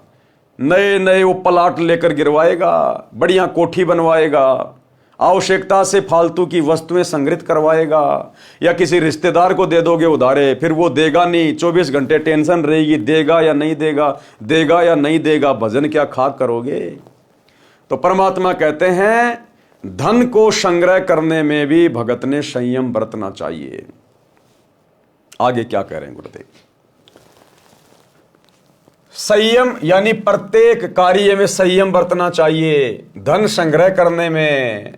नए नए वो प्लाट लेकर गिरवाएगा, बढ़िया कोठी बनवाएगा, आवश्यकता से फालतू की वस्तुएं संग्रहित करवाएगा, या किसी रिश्तेदार को दे दोगे उधारे, फिर वो देगा नहीं, 24 घंटे टेंशन रहेगी, देगा या नहीं देगा, देगा या नहीं देगा, भजन क्या खाक करोगे। तो परमात्मा कहते हैं धन को संग्रह करने में भी भगत ने संयम बरतना चाहिए। आगे क्या कह रहे हैं गुरुदेव? संयम यानी प्रत्येक कार्य में संयम बरतना चाहिए। धन संग्रह करने में,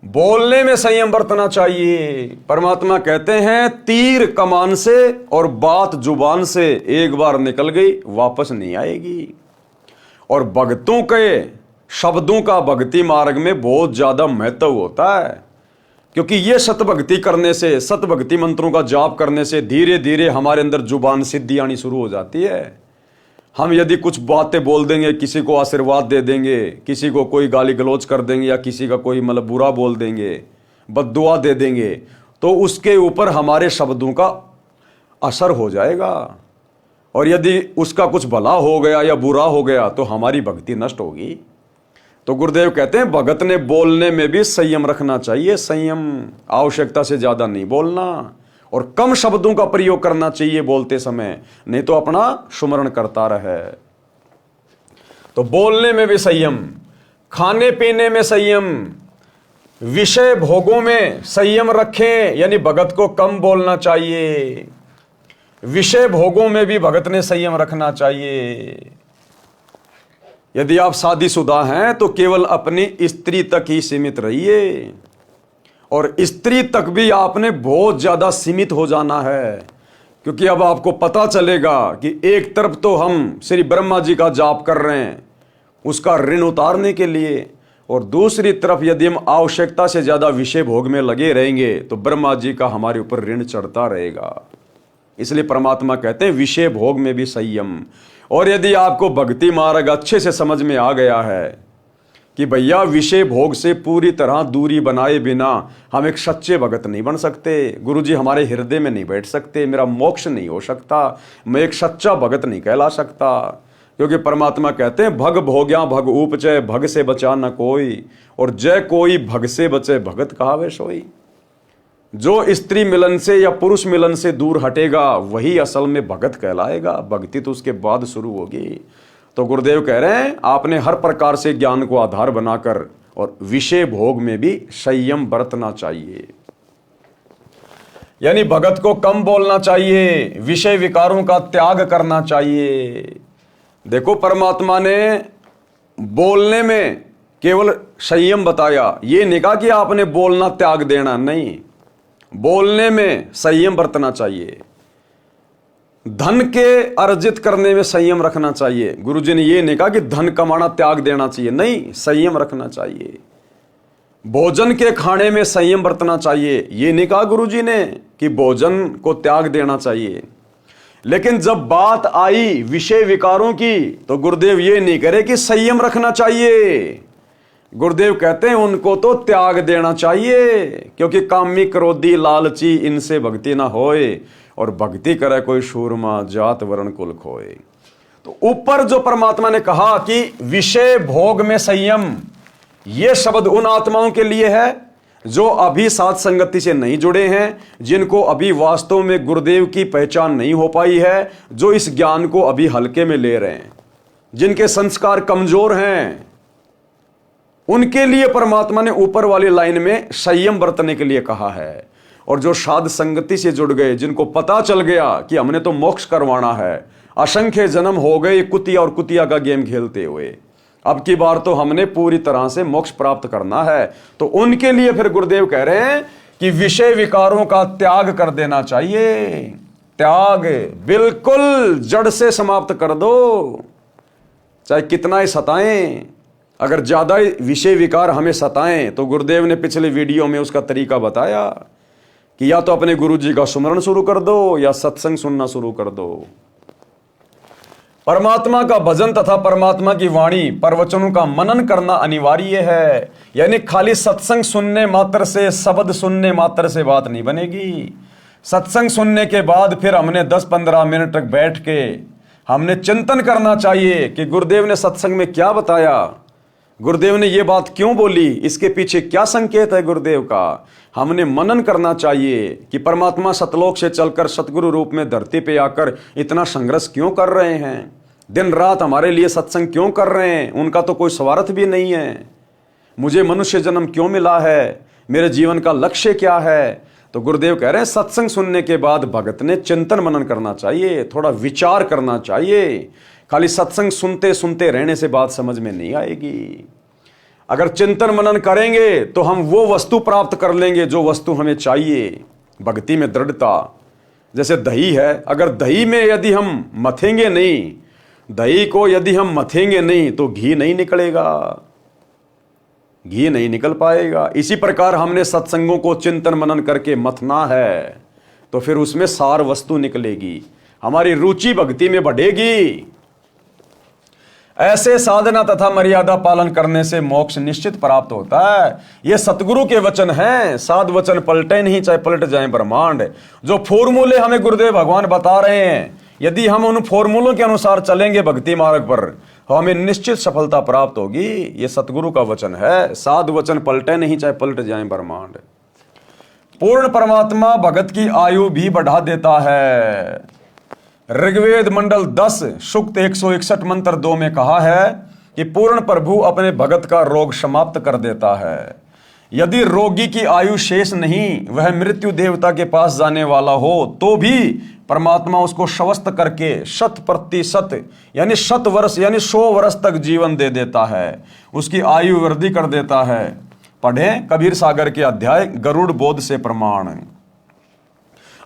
बोलने में संयम बरतना चाहिए। परमात्मा कहते हैं तीर कमान से और बात जुबान से एक बार निकल गई वापस नहीं आएगी। और भक्तों के शब्दों का भक्ति मार्ग में बहुत ज्यादा महत्व होता है, क्योंकि ये सतभक्ति करने से, सतभक्ति मंत्रों का जाप करने से धीरे धीरे हमारे अंदर जुबान सिद्धि आनी शुरू हो जाती है। हम यदि कुछ बातें बोल देंगे, किसी को आशीर्वाद दे देंगे, किसी को कोई गाली गलौज कर देंगे, या किसी का कोई मतलब बुरा बोल देंगे, बद्दुआ दे देंगे, तो उसके ऊपर हमारे शब्दों का असर हो जाएगा। और यदि उसका कुछ भला हो गया या बुरा हो गया तो हमारी भक्ति नष्ट होगी। तो गुरुदेव कहते हैं भगत ने बोलने में भी संयम रखना चाहिए। संयम, आवश्यकता से ज्यादा नहीं बोलना और कम शब्दों का प्रयोग करना चाहिए बोलते समय, नहीं तो अपना सुमरण करता रहे। तो बोलने में भी संयम, खाने पीने में संयम, विषय भोगों में संयम रखें, यानी भगत को कम बोलना चाहिए। विषय भोगों में भी भगत ने संयम रखना चाहिए। यदि आप शादीशुदा हैं तो केवल अपनी स्त्री तक ही सीमित रहिए, और स्त्री तक भी आपने बहुत ज्यादा सीमित हो जाना है, क्योंकि अब आपको पता चलेगा कि एक तरफ तो हम श्री ब्रह्मा जी का जाप कर रहे हैं उसका ऋण उतारने के लिए, और दूसरी तरफ यदि हम आवश्यकता से ज्यादा विषय भोग में लगे रहेंगे तो ब्रह्मा जी का हमारे ऊपर ऋण चढ़ता रहेगा। इसलिए परमात्मा कहते हैं विषय भोग में भी संयम। और यदि आपको भक्ति मार्ग अच्छे से समझ में आ गया है कि भैया विषय भोग से पूरी तरह दूरी बनाए बिना हम एक सच्चे भगत नहीं बन सकते, गुरुजी हमारे हृदय में नहीं बैठ सकते, मेरा मोक्ष नहीं हो सकता, मैं एक सच्चा भगत नहीं कहला सकता, क्योंकि परमात्मा कहते हैं भग भोग्या भग उपचय, भग से बचा न कोई, और जय कोई भग से बचे भगत कहावे सोई। जो स्त्री मिलन से या पुरुष मिलन से दूर हटेगा वही असल में भगत कहलाएगा। भक्ति तो उसके बाद शुरू होगी। तो गुरुदेव कह रहे हैं आपने हर प्रकार से ज्ञान को आधार बनाकर और विषय भोग में भी संयम बरतना चाहिए। यानी भगत को कम बोलना चाहिए, विषय विकारों का त्याग करना चाहिए। देखो परमात्मा ने बोलने में केवल संयम बताया, ये नहीं कहा कि आपने बोलना त्याग देना, नहीं, बोलने में संयम बरतना चाहिए। धन के अर्जित करने में संयम रखना चाहिए। गुरुजी ने ये नहीं कहा कि धन कमाना त्याग देना चाहिए, नहीं, संयम रखना चाहिए। भोजन के खाने में संयम बरतना चाहिए, ये नहीं कहा गुरुजी ने कि भोजन को त्याग देना चाहिए। लेकिन जब बात आई विषय विकारों की तो गुरुदेव ये नहीं करे कि संयम रखना चाहिए। गुरुदेव कहते हैं उनको तो त्याग देना चाहिए, क्योंकि कामी क्रोधी लालची इनसे भक्ति ना होए, और भक्ति करे कोई शूरमा जात वर्ण कुल खोए। तो ऊपर जो परमात्मा ने कहा कि विषय भोग में संयम, यह शब्द उन आत्माओं के लिए है जो अभी साथ संगति से नहीं जुड़े हैं, जिनको अभी वास्तव में गुरुदेव की पहचान नहीं हो पाई है, जो इस ज्ञान को अभी हल्के में ले रहे हैं, जिनके संस्कार कमजोर हैं, उनके लिए परमात्मा ने ऊपर वाली लाइन में संयम बरतने के लिए कहा है। और जो साध संगति से जुड़ गए, जिनको पता चल गया कि हमने तो मोक्ष करवाना है, असंख्य जन्म हो गए कुतिया और कुतिया का गेम खेलते हुए, अब की बार तो हमने पूरी तरह से मोक्ष प्राप्त करना है, तो उनके लिए फिर गुरुदेव कह रहे हैं कि विषय विकारों का त्याग कर देना चाहिए। त्याग बिल्कुल जड़ से समाप्त कर दो, चाहे कितना ही सताएं। अगर ज्यादा विषय विकार हमें सताएं तो गुरुदेव ने पिछले वीडियो में उसका तरीका बताया कि या तो अपने गुरुजी का सुमरण शुरू कर दो या सत्संग सुनना शुरू कर दो। परमात्मा का भजन तथा परमात्मा की वाणी प्रवचनों का मनन करना अनिवार्य है। यानी खाली सत्संग सुनने मात्र से, शब्द सुनने मात्र से बात नहीं बनेगी। सत्संग सुनने के बाद फिर हमने 10-15 मिनट तक बैठ के हमने चिंतन करना चाहिए कि गुरुदेव ने सत्संग में क्या बताया, गुरुदेव ने ये बात क्यों बोली, इसके पीछे क्या संकेत है गुरुदेव का। हमने मनन करना चाहिए कि परमात्मा सतलोक से चलकर सतगुरु रूप में धरती पे आकर इतना संघर्ष क्यों कर रहे हैं, दिन रात हमारे लिए सत्संग क्यों कर रहे हैं। उनका तो कोई स्वार्थ भी नहीं है। मुझे मनुष्य जन्म क्यों मिला है, मेरे जीवन का लक्ष्य क्या है। तो गुरुदेव कह रहे हैं सत्संग सुनने के बाद भगत ने चिंतन मनन करना चाहिए, थोड़ा विचार करना चाहिए। खाली सत्संग सुनते सुनते रहने से बात समझ में नहीं आएगी। अगर चिंतन मनन करेंगे तो हम वो वस्तु प्राप्त कर लेंगे जो वस्तु हमें चाहिए। भक्ति में दृढ़ता, जैसे दही है, अगर दही में यदि हम मथेंगे नहीं, दही को यदि हम मथेंगे नहीं तो घी नहीं निकलेगा, घी नहीं निकल पाएगा। इसी प्रकार हमने सत्संगों को चिंतन मनन करके मथना है तो फिर उसमें सार वस्तु निकलेगी, हमारी रुचि भक्ति में बढ़ेगी। ऐसे साधना तथा मर्यादा पालन करने से मोक्ष निश्चित प्राप्त होता है। ये सतगुरु के वचन हैं, साध वचन पलटे नहीं चाहे पलट जाए ब्रह्मांड। जो फॉर्मूले हमें गुरुदेव भगवान बता रहे हैं, यदि हम उन फॉर्मूलों के अनुसार चलेंगे भक्ति मार्ग पर, हमें निश्चित सफलता प्राप्त होगी। ये सतगुरु का वचन है, साध वचन पलटे नहीं चाहे पलट जाए ब्रह्मांड। पूर्ण परमात्मा भगत की आयु भी बढ़ा देता है। ऋग्वेद मंडल 10 सूक्त 161 मंत्र 2 में कहा है कि पूर्ण प्रभु अपने भगत का रोग समाप्त कर देता है। यदि रोगी की आयु शेष नहीं, वह मृत्यु देवता के पास जाने वाला हो, तो भी परमात्मा उसको स्वस्थ करके 100% यानी 100 वर्ष यानी 100 वर्ष तक जीवन दे देता है, उसकी आयु वृद्धि कर देता है। पढ़ें कबीर सागर के अध्याय गरुड़ बोध से प्रमाण।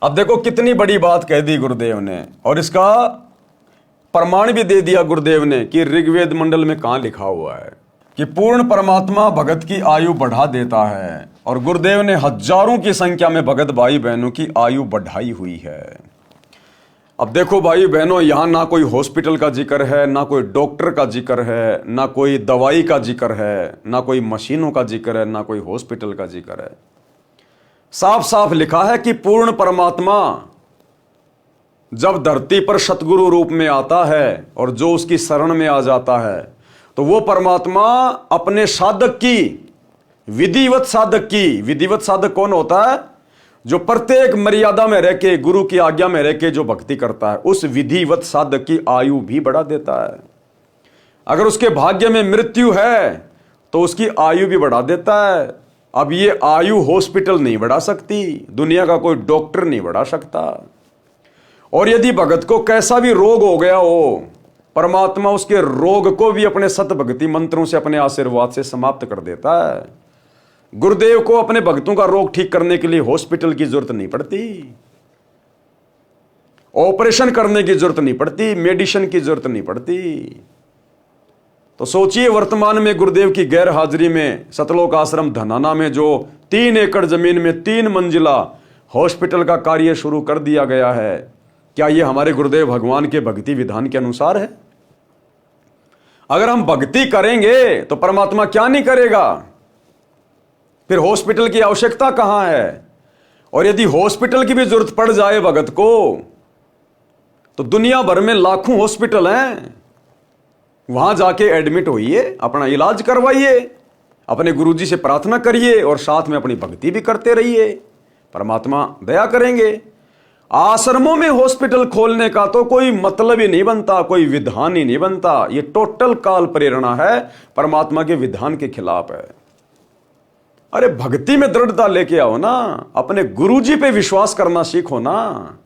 अब देखो कितनी बड़ी बात कह दी गुरुदेव ने, और इसका प्रमाण भी दे दिया गुरुदेव ने कि ऋग्वेद मंडल में कहां लिखा हुआ है कि पूर्ण परमात्मा भगत की आयु बढ़ा देता है। और गुरुदेव ने हजारों की संख्या में भगत भाई बहनों की आयु बढ़ाई हुई है। अब देखो भाई बहनों, यहां ना कोई हॉस्पिटल का जिक्र है, ना कोई डॉक्टर का जिक्र है, ना कोई दवाई का जिक्र है, ना कोई मशीनों का जिक्र है, ना कोई हॉस्पिटल का जिक्र है। साफ साफ लिखा है कि पूर्ण परमात्मा जब धरती पर सतगुरु रूप में आता है और जो उसकी शरण में आ जाता है, तो वो परमात्मा अपने साधक की, विधिवत साधक कौन होता है? जो प्रत्येक मर्यादा में रह के, गुरु की आज्ञा में रह के जो भक्ति करता है, उस विधिवत साधक की आयु भी बढ़ा देता है। अगर उसके भाग्य में मृत्यु है तो उसकी आयु भी बढ़ा देता है। अब ये आयु हॉस्पिटल नहीं बढ़ा सकती, दुनिया का कोई डॉक्टर नहीं बढ़ा सकता। और यदि भगत को कैसा भी रोग हो गया हो, परमात्मा उसके रोग को भी अपने सत भक्ति मंत्रों से, अपने आशीर्वाद से समाप्त कर देता है। गुरुदेव को अपने भक्तों का रोग ठीक करने के लिए हॉस्पिटल की जरूरत नहीं पड़ती, ऑपरेशन करने की जरूरत नहीं पड़ती, मेडिसिन की जरूरत नहीं पड़ती। तो सोचिए, वर्तमान में गुरुदेव की गैर हाजिरी में सतलोक आश्रम धनाना में जो 3 एकड़ जमीन में 3 मंजिला हॉस्पिटल का कार्य शुरू कर दिया गया है, क्या यह हमारे गुरुदेव भगवान के भक्ति विधान के अनुसार है? अगर हम भक्ति करेंगे तो परमात्मा क्या नहीं करेगा? फिर हॉस्पिटल की आवश्यकता कहां है? और यदि हॉस्पिटल की भी जरूरत पड़ जाए भगत को, तो दुनिया भर में लाखों हॉस्पिटल हैं, वहां जाके एडमिट होइए, अपना इलाज करवाइए, अपने गुरुजी से प्रार्थना करिए और साथ में अपनी भक्ति भी करते रहिए, परमात्मा दया करेंगे। आश्रमों में हॉस्पिटल खोलने का तो कोई मतलब ही नहीं बनता, कोई विधान ही नहीं बनता। ये टोटल काल प्रेरणा है, परमात्मा के विधान के खिलाफ है। अरे भक्ति में दृढ़ता लेके आओ ना, अपने गुरुजी पे विश्वास करना सीखो ना।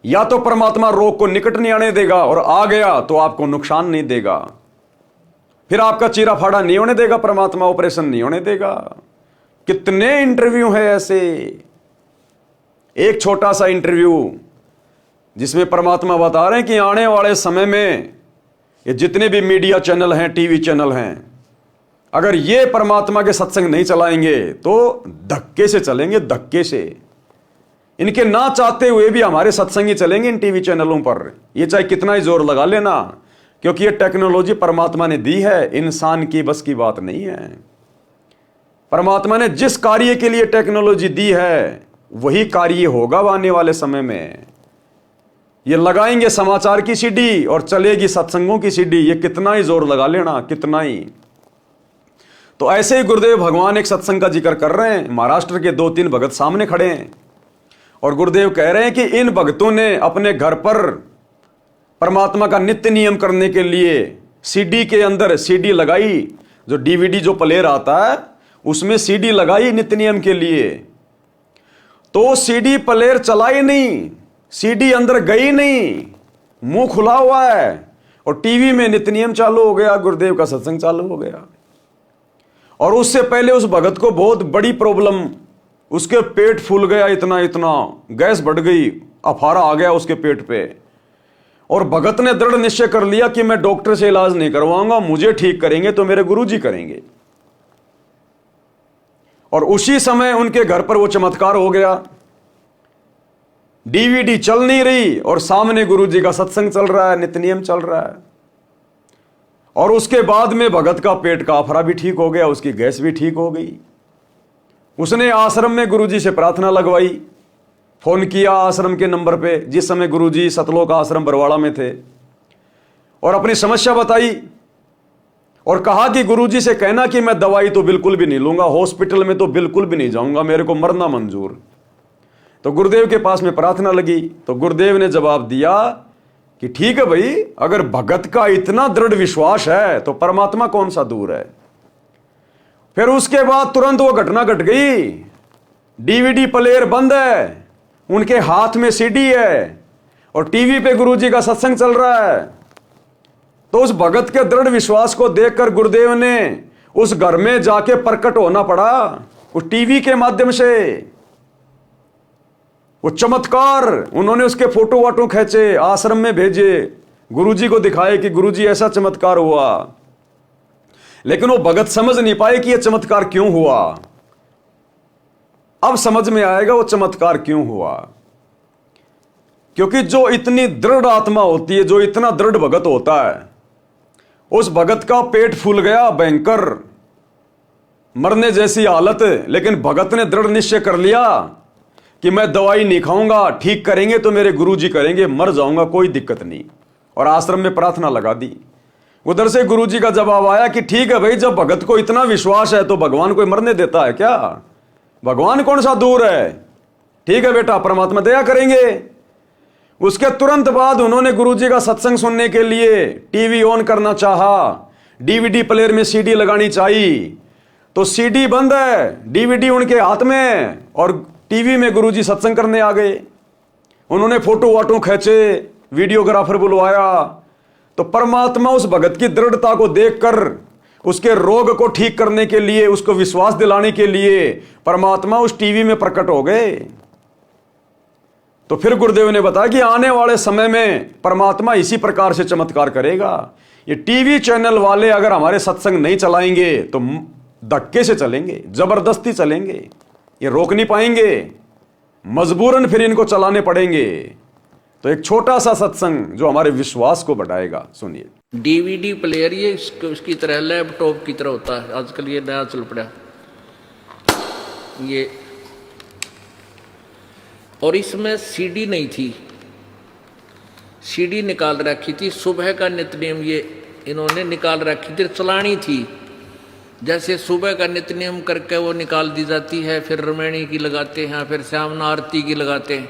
या तो परमात्मा रोग को निकट नहीं आने देगा, और आ गया तो आपको नुकसान नहीं देगा, फिर आपका चीरा फाड़ा नहीं होने देगा परमात्मा, ऑपरेशन नहीं होने देगा। कितने इंटरव्यू है ऐसे। एक छोटा सा इंटरव्यू जिसमें परमात्मा बता रहे हैं कि आने वाले समय में ये जितने भी मीडिया चैनल हैं, टीवी चैनल हैं, अगर ये परमात्मा के सत्संग नहीं चलाएंगे तो धक्के से चलेंगे, धक्के से। इनके ना चाहते हुए भी हमारे सत्संगी चलेंगे इन टीवी चैनलों पर, ये चाहे कितना ही जोर लगा लेना, क्योंकि ये टेक्नोलॉजी परमात्मा ने दी है, इंसान की बस की बात नहीं है। परमात्मा ने जिस कार्य के लिए टेक्नोलॉजी दी है वही कार्य होगा आने वाले समय में। ये लगाएंगे समाचार की सीडी और चलेगी सत्संगों की सीडी, ये कितना ही जोर लगा लेना, कितना ही। तो ऐसे ही गुरुदेव भगवान एक सत्संग का जिक्र कर रहे हैं, महाराष्ट्र के 2-3 भगत सामने खड़े हैं और गुरुदेव कह रहे हैं कि इन भक्तों ने अपने घर पर परमात्मा का नित्य नियम करने के लिए सीडी के अंदर सीडी लगाई, जो डीवीडी जो प्लेयर आता है उसमें सीडी लगाई नित्य नियम के लिए। तो सीडी प्लेयर चला ही नहीं, सीडी अंदर गई नहीं, मुंह खुला हुआ है, और टीवी में नित्य नियम चालू हो गया, गुरुदेव का सत्संग चालू हो गया। और उससे पहले उस भगत को बहुत बड़ी प्रॉब्लम, उसके पेट फूल गया, इतना इतना गैस बढ़ गई, अफारा आ गया उसके पेट पे, और भगत ने दृढ़ निश्चय कर लिया कि मैं डॉक्टर से इलाज नहीं करवाऊंगा, मुझे ठीक करेंगे तो मेरे गुरुजी करेंगे। और उसी समय उनके घर पर वो चमत्कार हो गया, डीवीडी चल नहीं रही और सामने गुरुजी का सत्संग चल रहा है, नित्य नियम चल रहा है। और उसके बाद में भगत का पेट का अफरा भी ठीक हो गया, उसकी गैस भी ठीक हो गई। उसने आश्रम में गुरुजी से प्रार्थना लगवाई, फोन किया आश्रम के नंबर पे, जिस समय गुरुजी सतलोक आश्रम बरवाड़ा में थे, और अपनी समस्या बताई और कहा कि गुरुजी से कहना कि मैं दवाई तो बिल्कुल भी नहीं लूंगा, हॉस्पिटल में तो बिल्कुल भी नहीं जाऊंगा, मेरे को मरना मंजूर। तो गुरुदेव के पास में प्रार्थना लगी, तो गुरुदेव ने जवाब दिया कि ठीक है भाई, अगर भगत का इतना दृढ़ विश्वास है तो परमात्मा कौन सा दूर है। फिर उसके बाद तुरंत वो घटना घट गई, डीवीडी प्लेयर बंद है, उनके हाथ में सीडी है और टीवी पे गुरुजी का सत्संग चल रहा है। तो उस भगत के दृढ़ विश्वास को देखकर गुरुदेव ने उस घर में जाके प्रकट होना पड़ा, उस टीवी के माध्यम से। वो चमत्कार, उन्होंने उसके फोटो वाटो खींचे, आश्रम में भेजे, गुरुजी को दिखाए कि गुरुजी ऐसा चमत्कार हुआ। लेकिन वो भगत समझ नहीं पाए कि यह चमत्कार क्यों हुआ। अब समझ में आएगा वो चमत्कार क्यों हुआ। क्योंकि जो इतनी दृढ़ आत्मा होती है, जो इतना दृढ़ भगत होता है, उस भगत का पेट फूल गया, भयंकर मरने जैसी हालत, लेकिन भगत ने दृढ़ निश्चय कर लिया कि मैं दवाई नहीं खाऊंगा, ठीक करेंगे तो मेरे गुरुजी करेंगे, मर जाऊंगा कोई दिक्कत नहीं। और आश्रम में प्रार्थना लगा दी। उधर से गुरुजी का जवाब आया कि ठीक है भाई, जब भगत को इतना विश्वास है तो भगवान कोई मरने देता है क्या? भगवान कौन सा दूर है? ठीक है बेटा, परमात्मा दया करेंगे। उसके तुरंत बाद उन्होंने गुरुजी का सत्संग सुनने के लिए टीवी ऑन करना चाहा, डीवीडी प्लेयर में सीडी लगानी चाहिए, तो सीडी बंद है, डीवीडी उनके हाथ में, और टीवी में गुरुजी सत्संग करने आ गए। उन्होंने फोटो वाटो खींचे, वीडियोग्राफर बुलवाया, तो परमात्मा उस भगत की दृढ़ता को देखकर उसके रोग को ठीक करने के लिए, उसको विश्वास दिलाने के लिए परमात्मा उस टीवी में प्रकट हो गए। तो फिर गुरुदेव ने बताया कि आने वाले समय में परमात्मा इसी प्रकार से चमत्कार करेगा। ये टीवी चैनल वाले अगर हमारे सत्संग नहीं चलाएंगे तो धक्के से चलेंगे, जबरदस्ती चलेंगे, ये रोक नहीं पाएंगे, मजबूरन फिर इनको चलाने पड़ेंगे। तो एक छोटा सा सत्संग जो हमारे विश्वास को बढ़ाएगा, सुनिए। डीवीडी प्लेयर ये उसकी तरह लैपटॉप की तरह होता है, आजकल ये नया चल पड़ा ये, और इसमें सीडी नहीं थी, सीडी निकाल रखी थी। सुबह का नित्यनेम ये इन्होंने निकाल रखी थी, चलानी थी। जैसे सुबह का नित्यनेम करके वो निकाल दी जाती है, फिर रमैणी की लगाते हैं, फिर श्यामना आरती की लगाते हैं,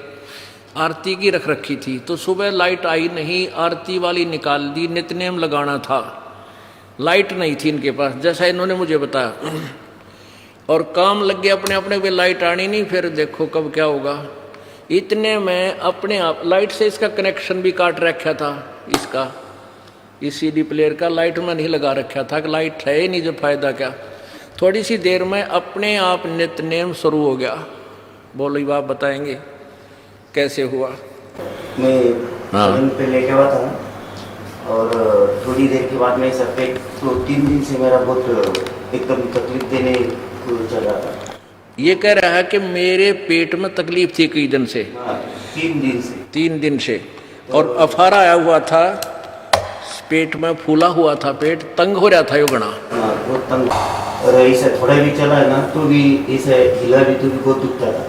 आरती की रख रखी थी। तो सुबह लाइट आई नहीं, आरती वाली निकाल दी, नित्यनेम लगाना था, लाइट नहीं थी इनके पास, जैसा इन्होंने मुझे बताया। और काम लग गया अपने अपने पे, लाइट आनी नहीं, फिर देखो कब क्या होगा। इतने में अपने आप लाइट से इसका कनेक्शन भी काट रखा था, इसका इस सीडी प्लेयर का लाइट में नहीं लगा रखा था कि लाइट है ही नहीं, जो फायदा क्या। थोड़ी सी देर में अपने आप नित्यनेम शुरू हो गया। बोलो बाप बताएंगे कैसे हुआ? मैं पे लेके हुआ था और थोड़ी देर के बाद में सब तो 3 दिन से मेरा बहुत एकदम तकलीफ देने को चल रहा था। ये कह रहा है कि मेरे पेट में तकलीफ थी कई दिन से। 3 दिन से और अफारा आया हुआ था, पेट में फूला हुआ था, पेट तंग हो रहा था यो गणा। हाँ, बहुत तंग, और ऐसा थोड़ा भी चला है ना तो भी ऐसा हिला भी तो भी बहुत दुखता था।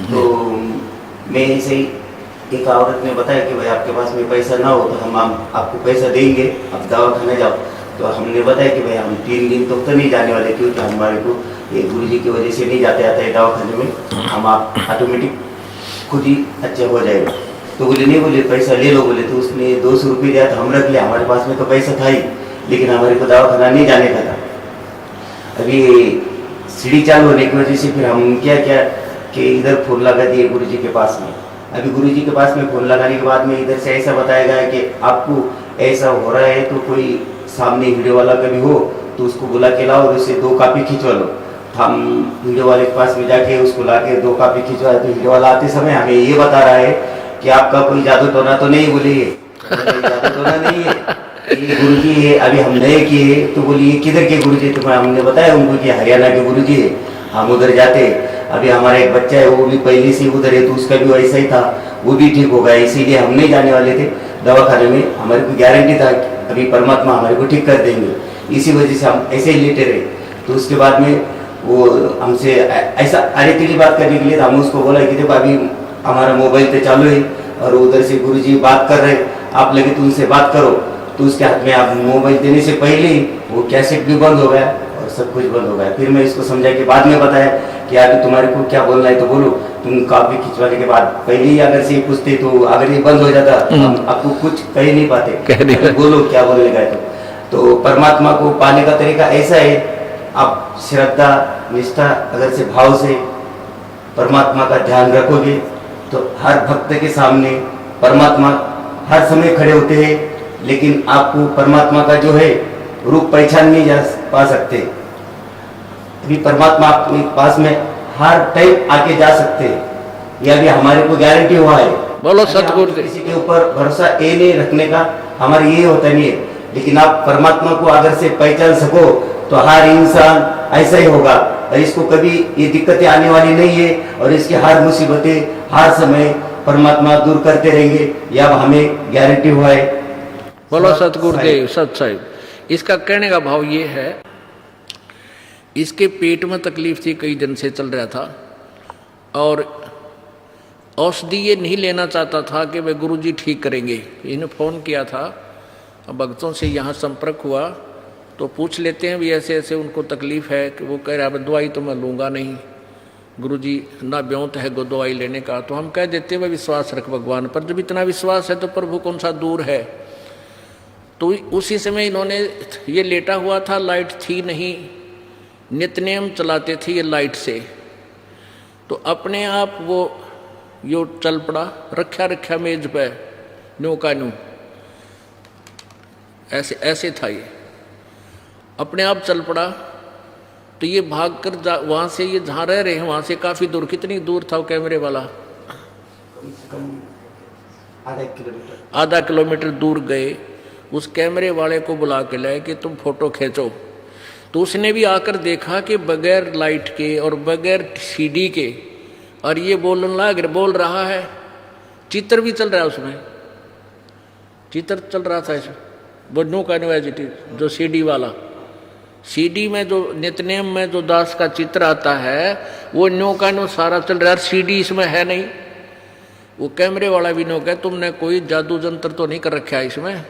तो मैं ऐसे ही एक औरत ने बताया कि भाई आपके पास में पैसा ना हो तो हम आपको पैसा देंगे, आप दवा खाने जाओ। तो हमने बताया कि भाई हम 3 दिन तक तो नहीं जाने वाले, क्योंकि हमारे को ये गुरुजी की वजह से नहीं जाते आता है दवाखाने में, हम आप ऑटोमेटिक खुद ही अच्छे हो जाएगा। तो बोले नहीं, बोले पैसा ले लो, बोले। तो उसने 200 रुपये दिया तो हम रख लिया, हमारे पास में तो पैसा था ही, लेकिन हमारे को दवाखाना नहीं जाने का था। अभी सीढ़ी चालू होने की वजह से फिर हम क्या किया कि इधर फोन लगा दिए गुरुजी के पास में। अभी गुरुजी के पास में फोन लगाने के बाद में इधर से ऐसा बताया गया कि आपको ऐसा हो रहा है तो कोई सामने वीडियो वाला कभी हो तो उसको बुला के लाओ और उससे 2 कॉपी खिंचवा लो। हम वीडियो वाले के पास में जाके उसको ला के 2 कॉपी खिंचवाए। तो वीडियो वाला आते समय हमें ये बता रहा है कि आपका कोई जादू टोना तो नहीं? बोले ये जादू टोना नहीं है, ये गुरुजी है, अभी हम नए किए। तो बोलिए किधर के गुरुजी? तो हमने बताया उनको कि हरियाणा के गुरुजी है, हम उधर जाते। अभी हमारा एक बच्चा है वो भी पहले से उधर है, तो उसका भी वैसा ही था, वो भी ठीक हो गया। इसीलिए हम नहीं जाने वाले थे दवाखाने में, हमारे को गारंटी था कि अभी परमात्मा हमारे को ठीक कर देंगे। इसी वजह से हम ऐसे ही लेटे रहे। तो उसके बाद में वो हमसे ऐसा अरे बात करने के लिए हम उसको बोला कि देखो अभी हमारा मोबाइल तो चालू है और उधर से गुरुजी बात कर रहे, आप लगे तो उनसे बात करो। तो उसके हाथ में आप मोबाइल देने से पहले ही वो कैसेट भी बंद हो गया और सब कुछ बंद हो गया। फिर मैं इसको समझा के बाद में बताया कि अभी तुम्हारे को क्या बोलना है तो बोलो। तुम कॉपी खिंचवाने के बाद पहले ही अगर से पूछते तो अगर ये बंद हो जाता हम आपको कुछ कह नहीं पाते, बोलो क्या बोलने का है। तो परमात्मा को पाने का तरीका ऐसा है, आप श्रद्धा निष्ठा अगर से भाव से परमात्मा का ध्यान रखोगे तो हर भक्त के सामने परमात्मा हर समय खड़े होते हैं, लेकिन आपको परमात्मा का जो है रूप पहचान नहीं जा पा सकते। अभी परमात्मा आपके पास में हर टाइम आके जा सकते हैं, यह भी हमारे को गारंटी हुआ है। बोलो सतगुरु। किसी के ऊपर भरोसा ये नहीं रखने का हमारे ये होता नहीं है, लेकिन आप परमात्मा को अगर से पहचान सको तो हर इंसान ऐसा ही होगा और इसको कभी ये दिक्कतें आने वाली नहीं है और इसकी हर मुसीबतें हर समय परमात्मा दूर करते रहेंगे, यह हमें गारंटी हुआ है। बोलो सतगुरुदेव सत साहिब। इसका कहने का भाव ये है, इसके पेट में तकलीफ थी, कई दिन से चल रहा था और औषधि ये नहीं लेना चाहता था कि वे गुरुजी ठीक करेंगे। इन्हें फ़ोन किया था, अब भक्तों से यहाँ संपर्क हुआ तो पूछ लेते हैं भी ऐसे ऐसे उनको तकलीफ़ है कि वो कह रहा है दवाई तो मैं लूँगा नहीं, गुरुजी ना ब्योंत है गो दवाई लेने का। तो हम कह देते हैं भाई विश्वास रख भगवान पर, जब इतना विश्वास है तो प्रभु कौन सा दूर है। तो उसी समय इन्होंने, ये लेटा हुआ था, लाइट थी नहीं, नित्यनेम चलाते थे ये लाइट से, तो अपने आप वो यो चल पड़ा, रखा मेज पे न्यू का न्यू, ऐसे ऐसे था ये, अपने आप चल पड़ा। तो ये भाग कर वहाँ से, ये जहाँ रह रहे हैं वहाँ से काफ़ी दूर, कितनी दूर था वो कैमरे वाला? कम से कम आधा किलोमीटर दूर गए। उस कैमरे वाले को बुला के लाए कि तुम फोटो खींचो। तो उसने भी आकर देखा कि बगैर लाइट के और बगैर सीडी के, और ये बोल रहा है, चित्र भी चल रहा है उसमें, चित्र चल रहा था इसमें, वो न्यू का न्यूजिटी जो सीडी वाला, सीडी में जो नित्यनेम में जो दास का चित्र आता है वो न्यू का न्यू सारा चल रहा है, सीडी इसमें है नहीं। वो कैमरे वाला भी न्यू कहे तुमने कोई जादू जंत्र तो नहीं कर रखा है इसमें।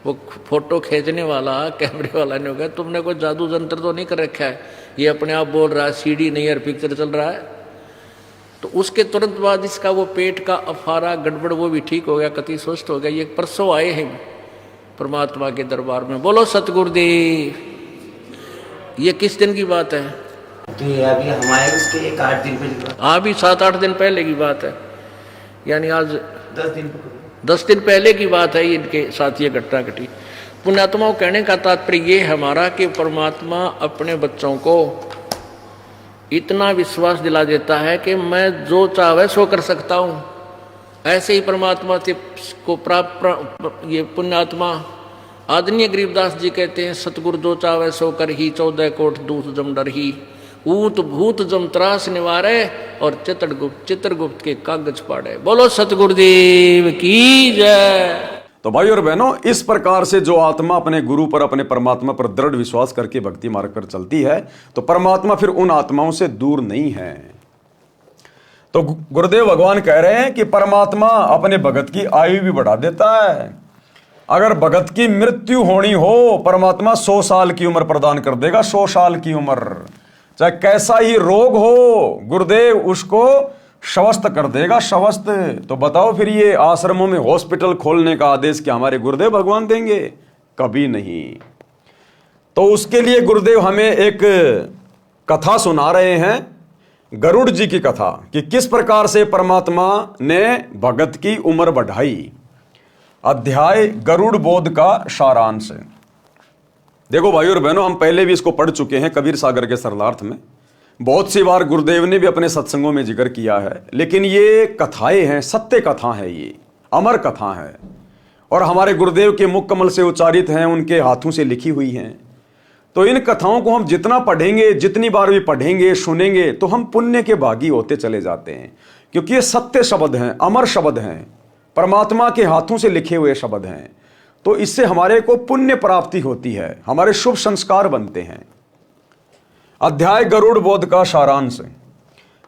वो फोटो खींचने वाला कैमरे वाला न्यू कहे तुमने कोई जादू जंत्र तो नहीं कर रखा है, ये अपने आप बोल रहा है सीडी नहीं है, पिक्चर चल रहा है। तो उसके तुरंत बाद इसका वो पेट का अफारा गड़बड़ वो भी ठीक हो गया, कति स्वस्थ हो गया। ये परसों आए हैं परमात्मा के दरबार में। बोलो सतगुरुदेव। ये किस दिन की बात है? तो ये अभी हमारे उसके 8 दिन पहले की बात। हाँ, अभी 7-8 दिन पहले की बात है, यानी आज 10 दिन पहले की बात है इनके साथ ये घटना घटी। पुण्यात्माओं, कहने का तात्पर्य ये है हमारा कि परमात्मा अपने बच्चों को इतना विश्वास दिला देता है कि मैं जो चाहे सो कर सकता हूँ। ऐसे ही परमात्मा से को प्राप्त ये पुण्यात्मा आदरणीय गरीबदास जी कहते हैं, सतगुरु जो चावे सो कर ही, 14 कोट दूत जम डर ही, ऊत भूत जम त्रास निवारे, और चित्रगुप्त के कागज पाड़े। बोलो सतगुरुदेव की जय। तो भाई और बहनों, इस प्रकार से जो आत्मा अपने गुरु पर, अपने परमात्मा पर दृढ़ विश्वास करके भक्ति मार्ग पर चलती है, तो परमात्मा फिर उन आत्माओं से दूर नहीं है। तो गुरुदेव भगवान कह रहे हैं कि परमात्मा अपने भगत की आयु भी बढ़ा देता है। अगर भगत की मृत्यु होनी हो, परमात्मा 100 साल की उम्र प्रदान कर देगा, 100 साल की उम्र, चाहे कैसा ही रोग हो, गुरुदेव उसको स्वस्थ कर देगा, स्वस्थ। तो बताओ फिर ये आश्रमों में हॉस्पिटल खोलने का आदेश क्या हमारे गुरुदेव भगवान देंगे? कभी नहीं। तो उसके लिए गुरुदेव हमें एक कथा सुना रहे हैं, गरुड़ जी की कथा, कि किस प्रकार से परमात्मा ने भगत की उम्र बढ़ाई। अध्याय गरुड़ बोध का सारांश। देखो भाई और बहनों, हम पहले भी इसको पढ़ चुके हैं कबीर सागर के सरलार्थ में, बहुत सी बार गुरुदेव ने भी अपने सत्संगों में जिक्र किया है। लेकिन ये कथाएं हैं, सत्य कथा है, ये अमर कथा है, और हमारे गुरुदेव के मुख कमल से उच्चारित हैं, उनके हाथों से लिखी हुई हैं। तो इन कथाओं को हम जितना पढ़ेंगे, जितनी बार भी पढ़ेंगे, सुनेंगे, तो हम पुण्य के भागी होते चले जाते हैं, क्योंकि ये सत्य शब्द हैं, अमर शब्द हैं, परमात्मा के हाथों से लिखे हुए शब्द हैं। तो इससे हमारे को पुण्य प्राप्ति होती है, हमारे शुभ संस्कार बनते हैं। अध्याय गरुड़ बोध का सारांश।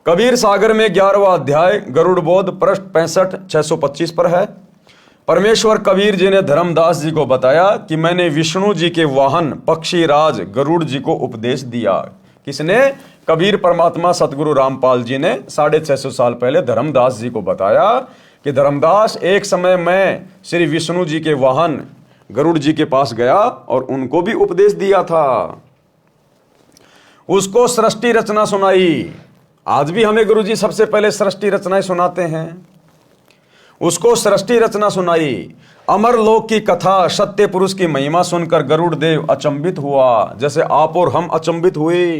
कबीर सागर में 11वां अध्याय गरुड़ बोध पृष्ठ 65-625 पर है। परमेश्वर कबीर जी ने धर्मदास जी को बताया कि मैंने विष्णु जी के वाहन पक्षी राज गरुड़ जी को उपदेश दिया। किसने? कबीर परमात्मा सतगुरु रामपाल जी ने 650 साल पहले धर्मदास जी को बताया कि धर्मदास, एक समय मैं श्री विष्णु जी के वाहन गरुड़ जी के पास गया और उनको भी उपदेश दिया था, उसको सृष्टि रचना सुनाई। आज भी हमें गुरु जी सबसे पहले सृष्टि रचनाएं सुनाते हैं। उसको सृष्टि रचना सुनाई। अमर लोक की कथा, सत्य पुरुष की महिमा सुनकर गरुड़ देव अचंभित हुआ, जैसे आप और हम अचंभित हुए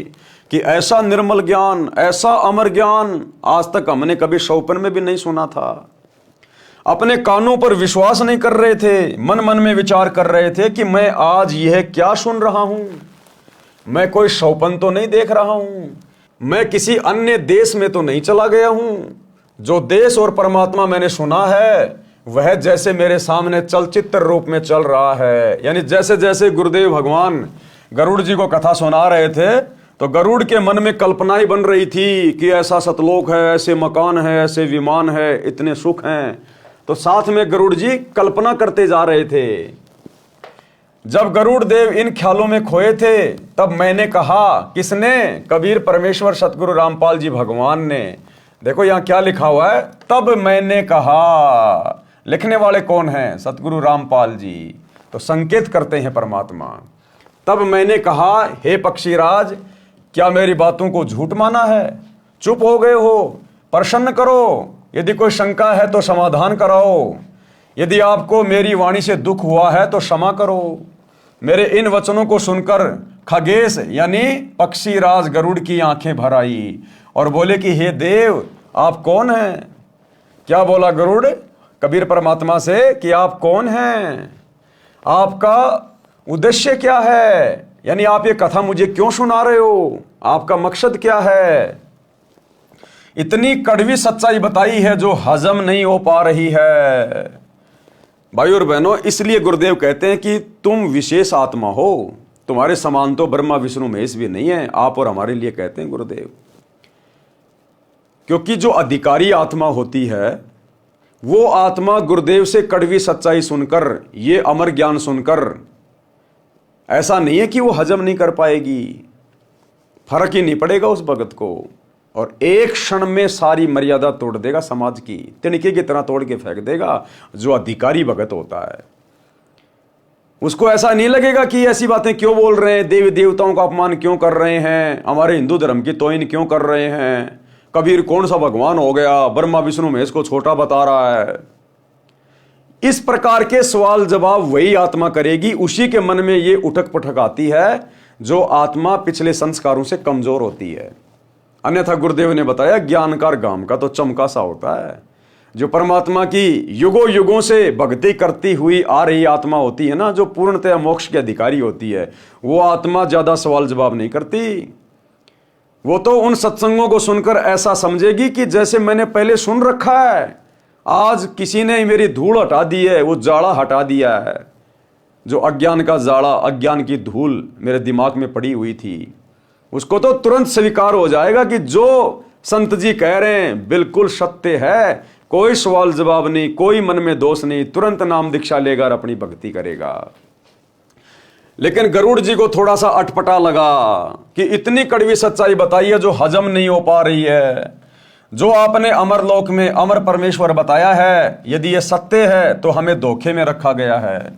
कि ऐसा निर्मल ज्ञान, ऐसा अमर ज्ञान आज तक हमने कभी स्वप्न में भी नहीं सुना था। अपने कानों पर विश्वास नहीं कर रहे थे, मन मन में विचार कर रहे थे कि मैं आज यह क्या सुन रहा हूं, मैं कोई स्वप्न तो नहीं देख रहा हूं, मैं किसी अन्य देश में तो नहीं चला गया हूं। जो देश और परमात्मा मैंने सुना है वह जैसे मेरे सामने चलचित्र रूप में चल रहा है। यानी जैसे जैसे गुरुदेव भगवान गरुड़ जी को कथा सुना रहे थे, तो गरुड़ के मन में कल्पनाएं बन रही थी कि ऐसा सतलोक है, ऐसे मकान है, ऐसे विमान है, इतने सुख हैं। तो साथ में गरुड़ जी कल्पना करते जा रहे थे। जब गरुड़ देव इन ख्यालों में खोए थे तब मैंने कहा, किसने? कबीर परमेश्वर सतगुरु रामपाल जी भगवान ने। देखो यहां क्या लिखा हुआ है, तब मैंने कहा। लिखने वाले कौन हैं? सतगुरु रामपाल जी। तो संकेत करते हैं परमात्मा। तब मैंने कहा, हे पक्षीराज, क्या मेरी बातों को झूठ माना है? चुप हो गए हो? प्रसन्न करो। यदि कोई शंका है तो समाधान कराओ। यदि आपको मेरी वाणी से दुख हुआ है तो क्षमा करो। मेरे इन वचनों को सुनकर खगेश यानी पक्षीराज गरुड़ की आंखें भर आई और बोले कि हे देव, आप कौन हैं? क्या बोला गरुड़ कबीर परमात्मा से कि आप कौन हैं? आपका उद्देश्य क्या है? यानी आप ये कथा मुझे क्यों सुना रहे हो? आपका मकसद क्या है? इतनी कड़वी सच्चाई बताई है जो हजम नहीं हो पा रही है। भाई और बहनों, इसलिए गुरुदेव कहते हैं कि तुम विशेष आत्मा हो, तुम्हारे समान तो ब्रह्मा विष्णु महेश भी नहीं है। आप और हमारे लिए कहते हैं गुरुदेव, क्योंकि जो अधिकारी आत्मा होती है वो आत्मा गुरुदेव से कड़वी सच्चाई सुनकर, ये अमर ज्ञान सुनकर, ऐसा नहीं है कि वो हजम नहीं कर पाएगी, फर्क ही नहीं पड़ेगा उस भगत को, और एक क्षण में सारी मर्यादा तोड़ देगा समाज की, तिनके की तरह तोड़ के फेंक देगा। जो अधिकारी भगत होता है उसको ऐसा नहीं लगेगा कि ऐसी बातें क्यों बोल रहे हैं, देवी देवताओं का अपमान क्यों कर रहे हैं, हमारे हिंदू धर्म की तोहिन क्यों कर रहे हैं, कबीर कौन सा भगवान हो गया, ब्रह्मा विष्णु महेश को छोटा बता रहा है। इस प्रकार के सवाल जवाब वही आत्मा करेगी, उसी के मन में ये उठक पटक आती है जो आत्मा पिछले संस्कारों से कमजोर होती है। अन्यथा गुरुदेव ने बताया, ज्ञानकार गाम का तो चमका सा होता है। जो परमात्मा की युगों युगों से भक्ति करती हुई आ रही आत्मा होती है ना, जो पूर्णतः मोक्ष की अधिकारी होती है, वो आत्मा ज्यादा सवाल जवाब नहीं करती। वो तो उन सत्संगों को सुनकर ऐसा समझेगी कि जैसे मैंने पहले सुन रखा है, आज किसी ने मेरी धूल हटा दी है, वो जाड़ा हटा दिया है। जो अज्ञान का जाड़ा, अज्ञान की धूल मेरे दिमाग में पड़ी हुई थी, उसको तो तुरंत स्वीकार हो जाएगा कि जो संत जी कह रहे हैं बिल्कुल सत्य है। कोई सवाल जवाब नहीं, कोई मन में दोष नहीं, तुरंत नाम दीक्षा लेगा और अपनी भक्ति करेगा। लेकिन गरुड़ जी को थोड़ा सा अटपटा लगा कि इतनी कड़वी सच्चाई बताई है जो हजम नहीं हो पा रही है। जो आपने अमरलोक में अमर परमेश्वर बताया है, यदि ये सत्य है तो हमें धोखे में रखा गया है।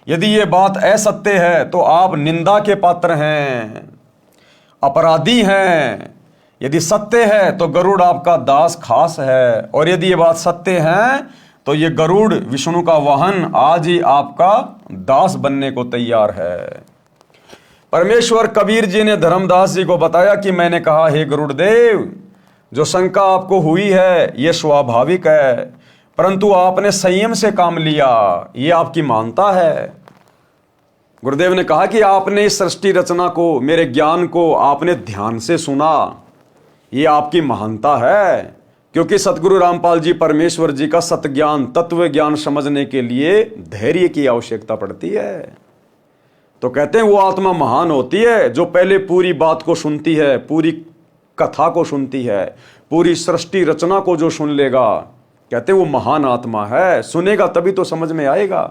यदि ये बात असत्य है तो आप निंदा के पात्र हैं, अपराधी हैं। यदि सत्य है तो गरुड़ आपका दास खास है, और यदि ये बात सत्य है तो ये गरुड़ विष्णु का वाहन आज ही आपका दास बनने को तैयार है। परमेश्वर कबीर जी ने धर्मदास जी को बताया कि मैंने कहा, हे गरुड़ देव, जो शंका आपको हुई है ये स्वाभाविक है, परंतु आपने संयम से काम लिया, ये आपकी मानता है। गुरुदेव ने कहा कि आपने इस सृष्टि रचना को, मेरे ज्ञान को आपने ध्यान से सुना, ये आपकी महानता है। क्योंकि सतगुरु रामपाल जी परमेश्वर जी का सतज्ञान, तत्व ज्ञान समझने के लिए धैर्य की आवश्यकता पड़ती है। तो कहते हैं वो आत्मा महान होती है जो पहले पूरी बात को सुनती है, पूरी कथा को सुनती है, पूरी सृष्टि रचना को जो सुन लेगा, कहते हैं वो महान आत्मा है। सुनेगा तभी तो समझ में आएगा।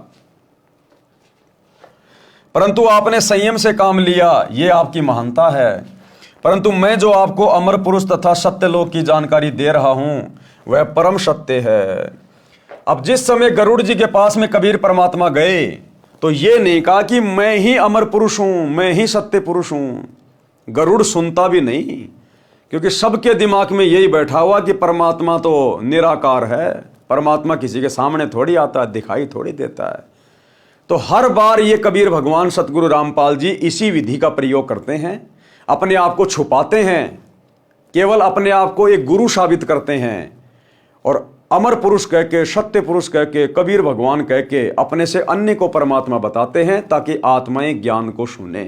परंतु आपने संयम से काम लिया, ये आपकी महानता है। परंतु मैं जो आपको अमर पुरुष तथा सत्यलोक की जानकारी दे रहा हूं वह परम सत्य है। अब जिस समय गरुड़ जी के पास में कबीर परमात्मा गए तो ये नहीं कहा कि मैं ही अमर पुरुष हूं, मैं ही सत्य पुरुष हूं। गरुड़ सुनता भी नहीं, क्योंकि सबके दिमाग में यही बैठा हुआ कि परमात्मा तो निराकार है, परमात्मा किसी के सामने थोड़ी आता है, दिखाई थोड़ी देता है। तो हर बार ये कबीर भगवान सतगुरु रामपाल जी इसी विधि का प्रयोग करते हैं, अपने आप को छुपाते हैं, केवल अपने आप को एक गुरु साबित करते हैं, और अमर पुरुष कह के, सत्य पुरुष कह के, कबीर भगवान कह के अपने से अन्य को परमात्मा बताते हैं ताकि आत्माएं ज्ञान को सुने।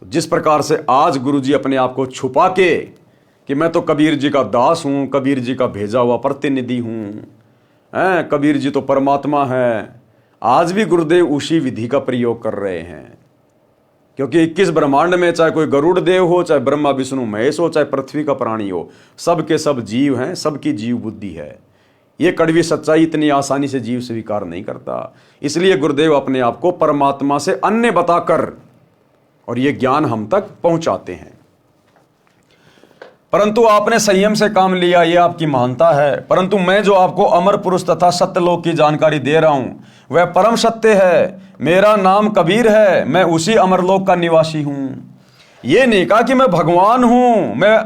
तो जिस प्रकार से आज गुरु जी अपने आप को छुपा के कि मैं तो कबीर जी का दास हूं, कबीर जी का भेजा हुआ प्रतिनिधि हूं, कबीर जी तो परमात्मा है, आज भी गुरुदेव उसी विधि का प्रयोग कर रहे हैं। क्योंकि 21 ब्रह्मांड में चाहे कोई गरुड़ देव हो, चाहे ब्रह्मा विष्णु महेश हो, चाहे पृथ्वी का प्राणी हो, सब के सब जीव हैं, सबकी जीव बुद्धि है। ये कड़वी सच्चाई इतनी आसानी से जीव स्वीकार नहीं करता। इसलिए गुरुदेव अपने आप को परमात्मा से अन्य बताकर और ये ज्ञान हम तक पहुंचाते हैं। परंतु आपने संयम से काम लिया, ये आपकी महानता है। परंतु मैं जो आपको अमर पुरुष तथा सत्यलोक की जानकारी दे रहा हूं वह परम सत्य है। मेरा नाम कबीर है, मैं उसी अमरलोक का निवासी हूं। ये नहीं कहा कि मैं भगवान हूं, मैं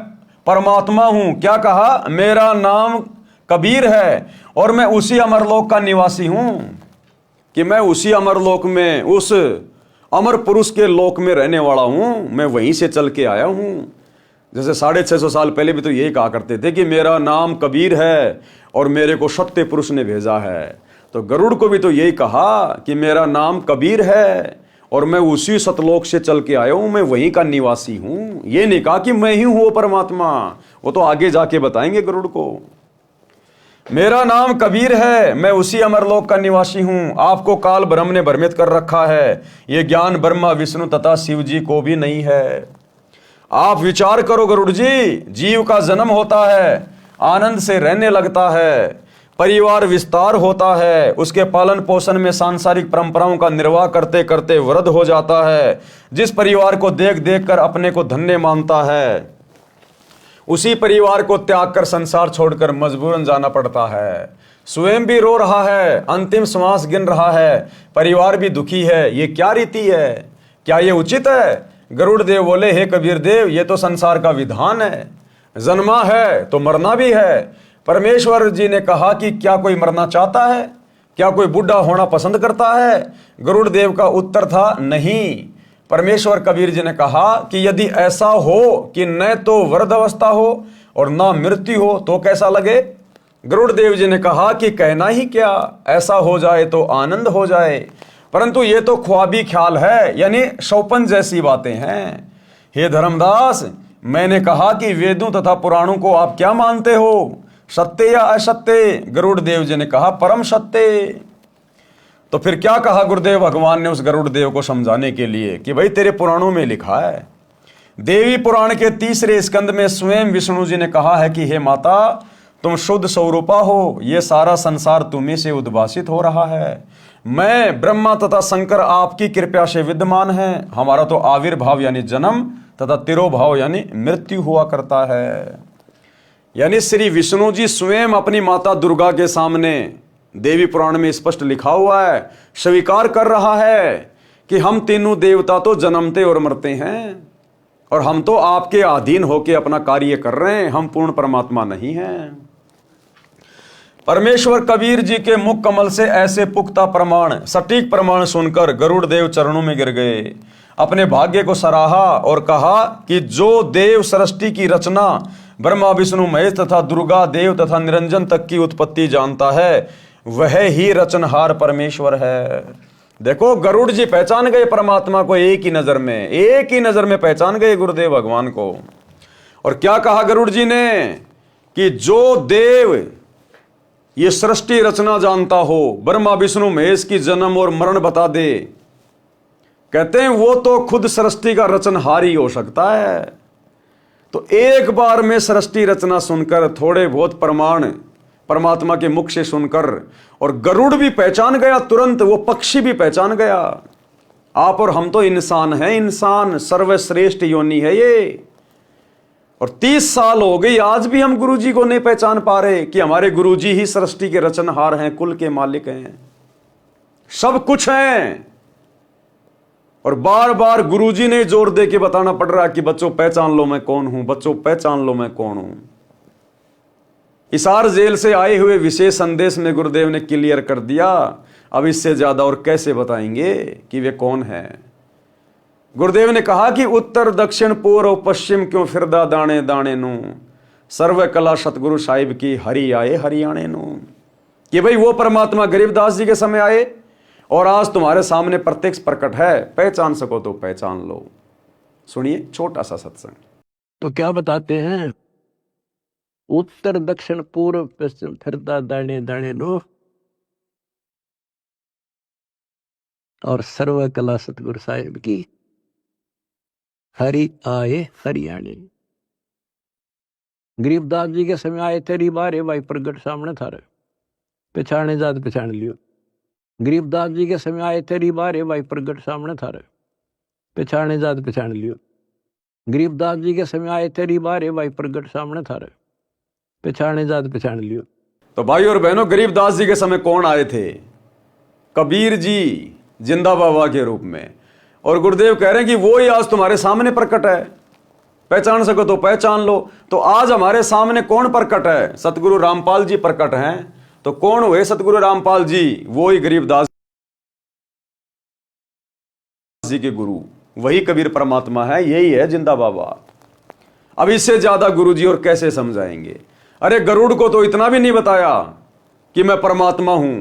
परमात्मा हूं। क्या कहा? मेरा नाम कबीर है और मैं उसी अमरलोक का निवासी हूं, कि मैं उसी अमरलोक में, उस अमर पुरुष के लोक में रहने वाला हूं। मैं वहीं से चल के आया हूं। जैसे 650 साल पहले भी तो यही कहा करते थे कि मेरा नाम कबीर है और मेरे को सत्य पुरुष ने भेजा है। तो गरुड़ को भी तो यही कहा कि मेरा नाम कबीर है और मैं उसी सतलोक से चल के आया हूं, मैं वहीं का निवासी हूं। ये नहीं कहा कि मैं ही हूं वो परमात्मा, वो तो आगे जाके बताएंगे गरुड़ को। मेरा नाम कबीर है, मैं उसी अमरलोक का निवासी हूं। आपको काल ब्रह्म ने भ्रमित कर रखा है। यह ज्ञान ब्रह्मा विष्णु तथा शिव जी को भी नहीं है। आप विचार करो गरुड़ जी, जीव का जन्म होता है, आनंद से रहने लगता है, परिवार विस्तार होता है, उसके पालन पोषण में सांसारिक परंपराओं का निर्वाह करते करते वृद्ध हो जाता है। जिस परिवार को देख देख कर अपने को धन्य मानता है, उसी परिवार को त्याग कर संसार छोड़कर मजबूरन जाना पड़ता है। स्वयं भी रो रहा है, अंतिम श्वास गिन रहा है, परिवार भी दुखी है। ये क्या रीति है? क्या ये उचित है? गरुड़ देव बोले, हे कबीर देव, ये तो संसार का विधान है। जन्मा है तो मरना भी है। परमेश्वर जी ने कहा कि क्या कोई मरना चाहता है? क्या कोई बूढ़ा होना पसंद करता है? गरुड़ देव का उत्तर था, नहीं। परमेश्वर कबीर जी ने कहा कि यदि ऐसा हो कि न तो वृद्ध अवस्था हो और ना मृत्यु हो तो कैसा लगे? गरुड़ देव जी ने कहा कि कहना ही क्या, ऐसा हो जाए तो आनंद हो जाए। परंतु ये तो ख्वाबी ख्याल है, यानी शौपन जैसी बातें हैं। हे धर्मदास, मैंने कहा कि वेदों तथा पुराणों को आप क्या मानते हो, सत्य या असत्य? गरुड़ देव जी ने कहा, परम सत्य। तो फिर क्या कहा गुरुदेव भगवान ने उस गरुड़ देव को समझाने के लिए कि भाई तेरे पुराणों में लिखा है। देवी पुराण के 3 स्कंद में स्वयं विष्णु जी ने कहा है कि हे माता, तुम शुद्ध स्वरूपा हो, ये सारा संसार तुम्हें से उद्भासित हो रहा है। मैं ब्रह्मा तथा शंकर आपकी कृपा से विद्यमान है। हमारा तो आविर्भाव यानी जन्म तथा तिरोभाव यानी मृत्यु हुआ करता है। यानी श्री विष्णु जी स्वयं अपनी माता दुर्गा के सामने, देवी पुराण में स्पष्ट लिखा हुआ है, स्वीकार कर रहा है कि हम तीनों देवता तो जन्मते और मरते हैं और हम तो आपके अधीन होकर अपना कार्य कर रहे हैं, हम पूर्ण परमात्मा नहीं हैं। परमेश्वर कबीर जी के मुख कमल से ऐसे पुख्ता प्रमाण, सटीक प्रमाण सुनकर गरुड़ देव चरणों में गिर गए, अपने भाग्य को सराहा और कहा कि जो देव सृष्टि की रचना ब्रह्मा विष्णु महेश तथा दुर्गा देव तथा निरंजन तक की उत्पत्ति जानता है, वह ही रचनहार परमेश्वर है। देखो, गरुड़ जी पहचान गए परमात्मा को एक ही नजर में पहचान गए गुरुदेव भगवान को। और क्या कहा गरुड़ जी ने कि जो देव ये सृष्टि रचना जानता हो, ब्रह्मा विष्णु महेश की जन्म और मरण बता दे, कहते हैं वो तो खुद सृष्टि का रचनहार ही हो सकता है। तो एक बार में सृष्टि रचना सुनकर, थोड़े बहुत प्रमाण परमात्मा के मुख से सुनकर, और गरुड़ भी पहचान गया तुरंत, वो पक्षी भी पहचान गया, आप और हम तो इंसान हैं, इंसान सर्वश्रेष्ठ योनि है ये। और 30 साल हो गई, आज भी हम गुरुजी को नहीं पहचान पा रहे कि हमारे गुरुजी ही सृष्टि के रचनहार हैं, कुल के मालिक हैं, सब कुछ हैं। और बार बार गुरुजी ने जोर दे के बताना पड़ रहा है कि बच्चों पहचान लो मैं कौन हूं, बच्चों पहचान लो मैं कौन हूं। हिसार जेल से आए हुए विशेष संदेश में गुरुदेव ने क्लियर कर दिया। अब इससे ज्यादा और कैसे बताएंगे कि वे कौन है। गुरुदेव ने कहा कि उत्तर दक्षिण पूर्व पश्चिम क्यों फिरदा दाने दाने नू, सर्व कला सतगुरु साहिब की हरि आए हरियाणे नू। कि भाई वो परमात्मा गरीबदास जी के समय आए और आज तुम्हारे सामने प्रत्यक्ष प्रकट है, पहचान सको तो पहचान लो। सुनिए छोटा सा सत्संग। तो क्या बताते हैं, उत्तर दक्षिण पूर्व पश्चिम फिरता दाने दाने नो, और सर्व कला सतगुरु साहिब की हरि आए हरियाणे। गरीबदास जी के समय आए तेरी बारे भाई प्रगट सामने थारे, पहचाने जात पहचान लियो। गरीबदास जी के समय आए तेरी बारे भाई प्रगट सामने थारे, पहचाने जात पहचान लियो। गरीबदास जी के समय आए तेरी बारे भाई प्रगट सामने थारे, पहचाने जात पहचान लियो। तो भाई और बहनों, गरीबदास जी के समय कौन आए थे? कबीर जी जिंदा बाबा के रूप में। और गुरुदेव कह रहे हैं कि वो ही आज तुम्हारे सामने प्रकट है, पहचान सको तो पहचान लो। तो आज हमारे सामने कौन प्रकट है? सतगुरु रामपाल जी प्रकट हैं। तो कौन हुए सतगुरु रामपाल जी? वो ही गरीबदास जी के गुरु, वही कबीर परमात्मा है, यही है जिंदा बाबा। अब इससे ज्यादा गुरु जी और कैसे समझाएंगे? अरे गरुड़ को तो इतना भी नहीं बताया कि मैं परमात्मा हूं।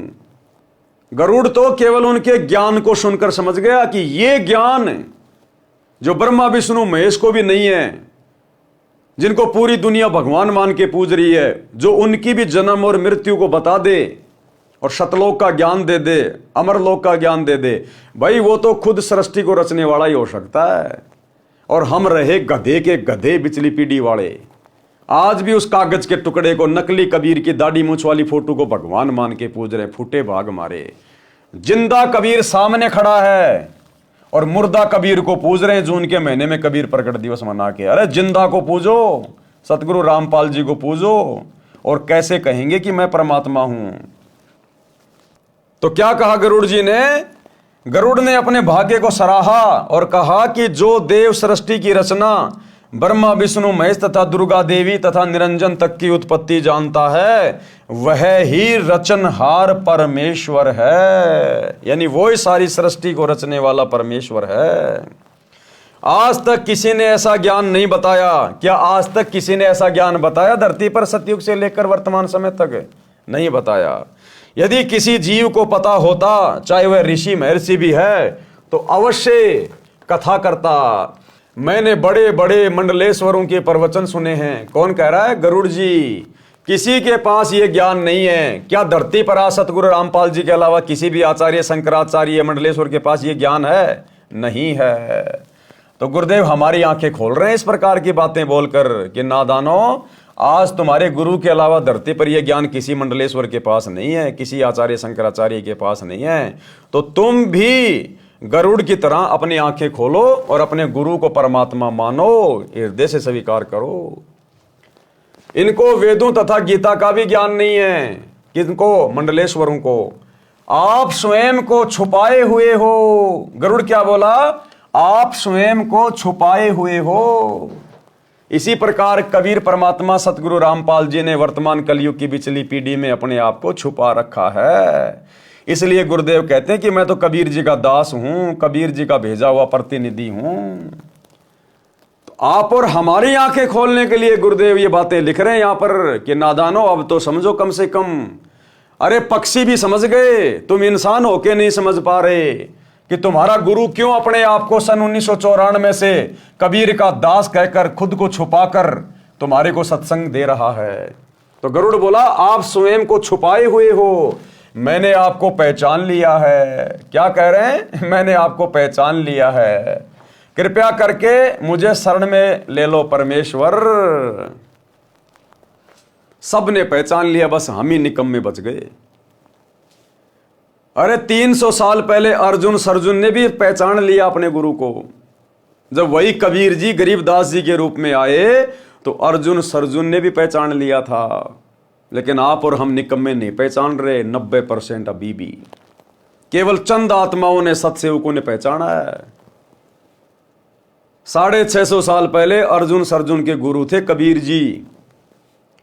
गरुड़ तो केवल उनके ज्ञान को सुनकर समझ गया कि ये ज्ञान जो ब्रह्मा विष्णु महेश को भी नहीं है, जिनको पूरी दुनिया भगवान मान के पूज रही है, जो उनकी भी जन्म और मृत्यु को बता दे और सतलोक का ज्ञान दे दे, अमरलोक का ज्ञान दे दे, भाई वो तो खुद सृष्टि को रचने वाला ही हो सकता है। और हम रहे गधे के गधे, बिचली पीढ़ी वाले। आज भी उस कागज के टुकड़े को, नकली कबीर की दाढ़ी मूंछ वाली फोटो को भगवान मान के पूज रहे। फूटे भाग मारे। जिंदा कबीर सामने खड़ा है और मुर्दा कबीर को पूज रहे हैं। जून के महीने में कबीर प्रकट दिवस मना के। अरे जिंदा को पूजो, सतगुरु रामपाल जी को पूजो, और कैसे कहेंगे कि मैं परमात्मा हूं? तो क्या कहा गरुड़ जी ने? गरुड़ ने अपने भाग्य को सराहा और कहा कि जो देव सृष्टि की रचना ब्रह्मा विष्णु महेश तथा दुर्गा देवी तथा निरंजन तक की उत्पत्ति जानता है, वह ही रचनहार परमेश्वर है। यानी वो ही सारी सृष्टि को रचने वाला परमेश्वर है। आज तक किसी ने ऐसा ज्ञान नहीं बताया। क्या आज तक किसी ने ऐसा ज्ञान बताया धरती पर? सतयुग से लेकर वर्तमान समय तक नहीं बताया। यदि किसी जीव को पता होता, चाहे वह ऋषि महर्षि भी है, तो अवश्य कथा करता। मैंने बड़े बड़े मंडलेश्वरों के प्रवचन सुने हैं। कौन कह रहा है? गरुड़ जी। किसी के पास ये ज्ञान नहीं है। क्या धरती पर आज सतगुरु रामपाल जी के अलावा किसी भी आचार्य, शंकराचार्य, मंडलेश्वर के पास ये ज्ञान है? नहीं है। तो गुरुदेव हमारी आंखें खोल रहे हैं इस प्रकार की बातें बोलकर कि नादानो, आज तुम्हारे गुरु के अलावा धरती पर यह ज्ञान किसी मंडलेश्वर के पास नहीं है, किसी आचार्य शंकराचार्य के पास नहीं है। तो तुम भी गरुड़ की तरह अपनी आंखें खोलो और अपने गुरु को परमात्मा मानो, हृदय से स्वीकार करो। इनको वेदों तथा गीता का भी ज्ञान नहीं है। किनको? मंडलेश्वरों को। आप स्वयं को छुपाए हुए हो। गरुड़ क्या बोला? आप स्वयं को छुपाए हुए हो। इसी प्रकार कबीर परमात्मा सतगुरु रामपाल जी ने वर्तमान कलयुग की पिछली पीढ़ी में अपने आप को छुपा रखा है। इसलिए गुरुदेव कहते हैं कि मैं तो कबीर जी का दास हूं, कबीर जी का भेजा हुआ प्रतिनिधि हूं। तो आप और हमारी आंखें खोलने के लिए गुरुदेव ये बातें लिख रहे हैं यहां पर कि नादानो, अब तो समझो कम से कम। अरे पक्षी भी समझ गए, तुम इंसान होके नहीं समझ पा रहे कि तुम्हारा गुरु क्यों अपने आप को सन 1994 से कबीर का दास कहकर खुद को छुपाकर तुम्हारे को सत्संग दे रहा है। तो गरुड़ बोला, आप स्वयं को छुपाए हुए हो, मैंने आपको पहचान लिया है। क्या कह रहे हैं? मैंने आपको पहचान लिया है, कृपया करके मुझे शरण में ले लो परमेश्वर। सब ने पहचान लिया, बस हम ही निकम्मे बच गए। अरे 300 साल पहले अर्जुन सरजुन ने भी पहचान लिया अपने गुरु को। जब वही कबीर जी गरीबदास जी के रूप में आए तो अर्जुन सरजुन ने भी पहचान लिया था। लेकिन आप और हम निकम्मे नहीं पहचान रहे। 90% अभी भी केवल चंद आत्माओं ने, सत्सेवकों ने पहचाना है। 650 साल पहले अर्जुन सरजुन के गुरु थे कबीर जी,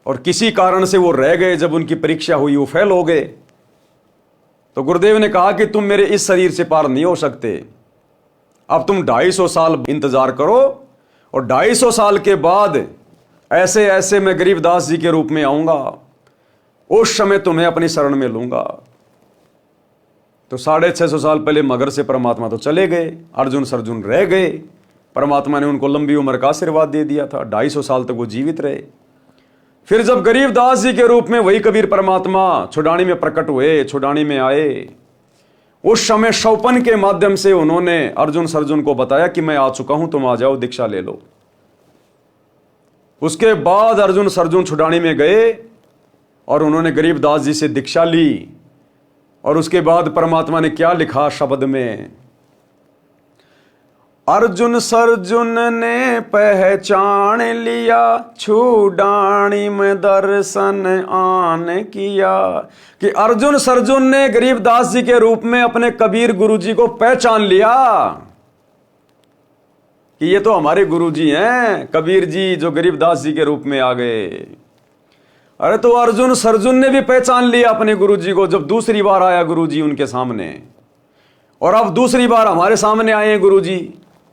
और किसी कारण से वो रह गए। जब उनकी परीक्षा हुई वो फेल हो गए। तो गुरुदेव ने कहा कि तुम मेरे इस शरीर से पार नहीं हो सकते, अब तुम 250 साल इंतजार करो, और 250 साल के बाद ऐसे ऐसे मैं गरीबदास जी के रूप में आऊंगा, उस समय तुम्हें अपनी शरण में लूंगा। तो 650 साल पहले मगर से परमात्मा तो चले गए, अर्जुन सरजुन रह गए। परमात्मा ने उनको लंबी उम्र का आशीर्वाद दे दिया था, 250 साल तक वो जीवित रहे। फिर जब गरीबदास जी के रूप में वही कबीर परमात्मा छुड़ानी में प्रकट हुए, छुड़ानी में आए, उस समय शौपन के माध्यम से उन्होंने अर्जुन सर्जुन को बताया कि मैं आ चुका हूं, तुम आ जाओ, दीक्षा ले लो। उसके बाद अर्जुन सर्जुन छुड़ानी में गए और उन्होंने गरीबदास जी से दीक्षा ली। और उसके बाद परमात्मा ने क्या लिखा शब्द में, अर्जुन सर्जुन ने पहचान लिया, छुड़ानी में दर्शन आन किया। कि अर्जुन सर्जुन ने गरीबदास जी के रूप में अपने कबीर गुरु जी को पहचान लिया कि ये तो हमारे गुरु जी हैं, कबीर जी जो गरीबदास जी के रूप में आ गए। अरे तो अर्जुन सर्जुन ने भी पहचान लिया अपने गुरु जी को जब दूसरी बार आया गुरु जी उनके सामने। और अब दूसरी बार हमारे सामने आए हैं गुरु जी,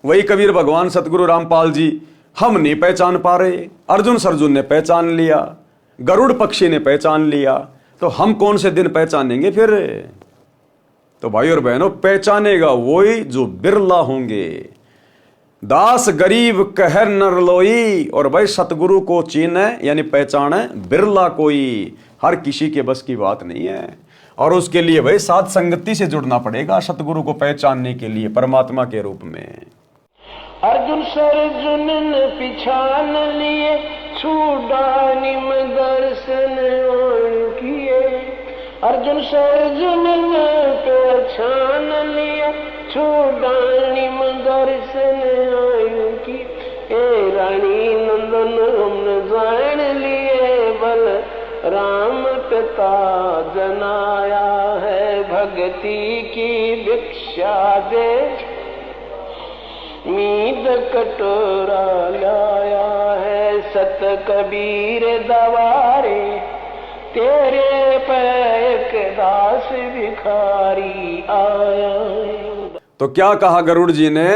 वही कबीर भगवान सतगुरु रामपाल जी। हम नहीं पहचान पा रहे, अर्जुन सर्जुन ने पहचान लिया, गरुड़ पक्षी ने पहचान लिया, तो हम कौन से दिन पहचानेंगे फिर? तो भाई और बहनों, पहचानेगा वही जो बिरला होंगे। दास गरीब कहर नर लोई, और भाई सतगुरु को चीने यानी पहचाने बिरला कोई। हर किसी के बस की बात नहीं है, और उसके लिए भाई साध संगति से जुड़ना पड़ेगा सतगुरु को पहचानने के लिए परमात्मा के रूप में। अर्जुन सर्जुन ने पिछान लिए, छुड़ानी में दर्शन किए। अर्जुन सर्जुन ने पहचान लिया, छुड़ानी में दर्शन किए। ए रानी नंदन हमने जान लिए, बल राम पिता जनाया है, भक्ति की भिक्षा दे मीद कटोरा लाया है। सत कबीर दवारे तेरे पैक दास भिखारी आया। तो क्या कहा गरुड़ जी ने,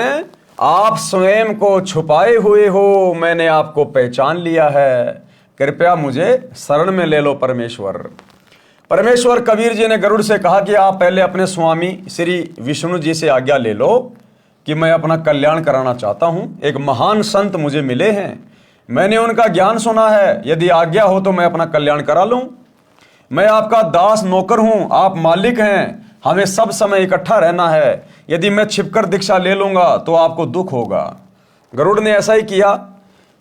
आप स्वयं को छुपाए हुए हो, मैंने आपको पहचान लिया है, कृपया मुझे शरण में ले लो परमेश्वर। परमेश्वर कबीर जी ने गरुड़ से कहा कि आप पहले अपने स्वामी श्री विष्णु जी से आज्ञा ले लो कि मैं अपना कल्याण कराना चाहता हूं। एक महान संत मुझे मिले हैं, मैंने उनका ज्ञान सुना है, यदि आज्ञा हो तो मैं अपना कल्याण करा लूं। मैं आपका दास नौकर हूं, आप मालिक हैं, हमें सब समय इकट्ठा रहना है। यदि मैं छिपकर दीक्षा ले लूंगा तो आपको दुख होगा। गरुड़ ने ऐसा ही किया,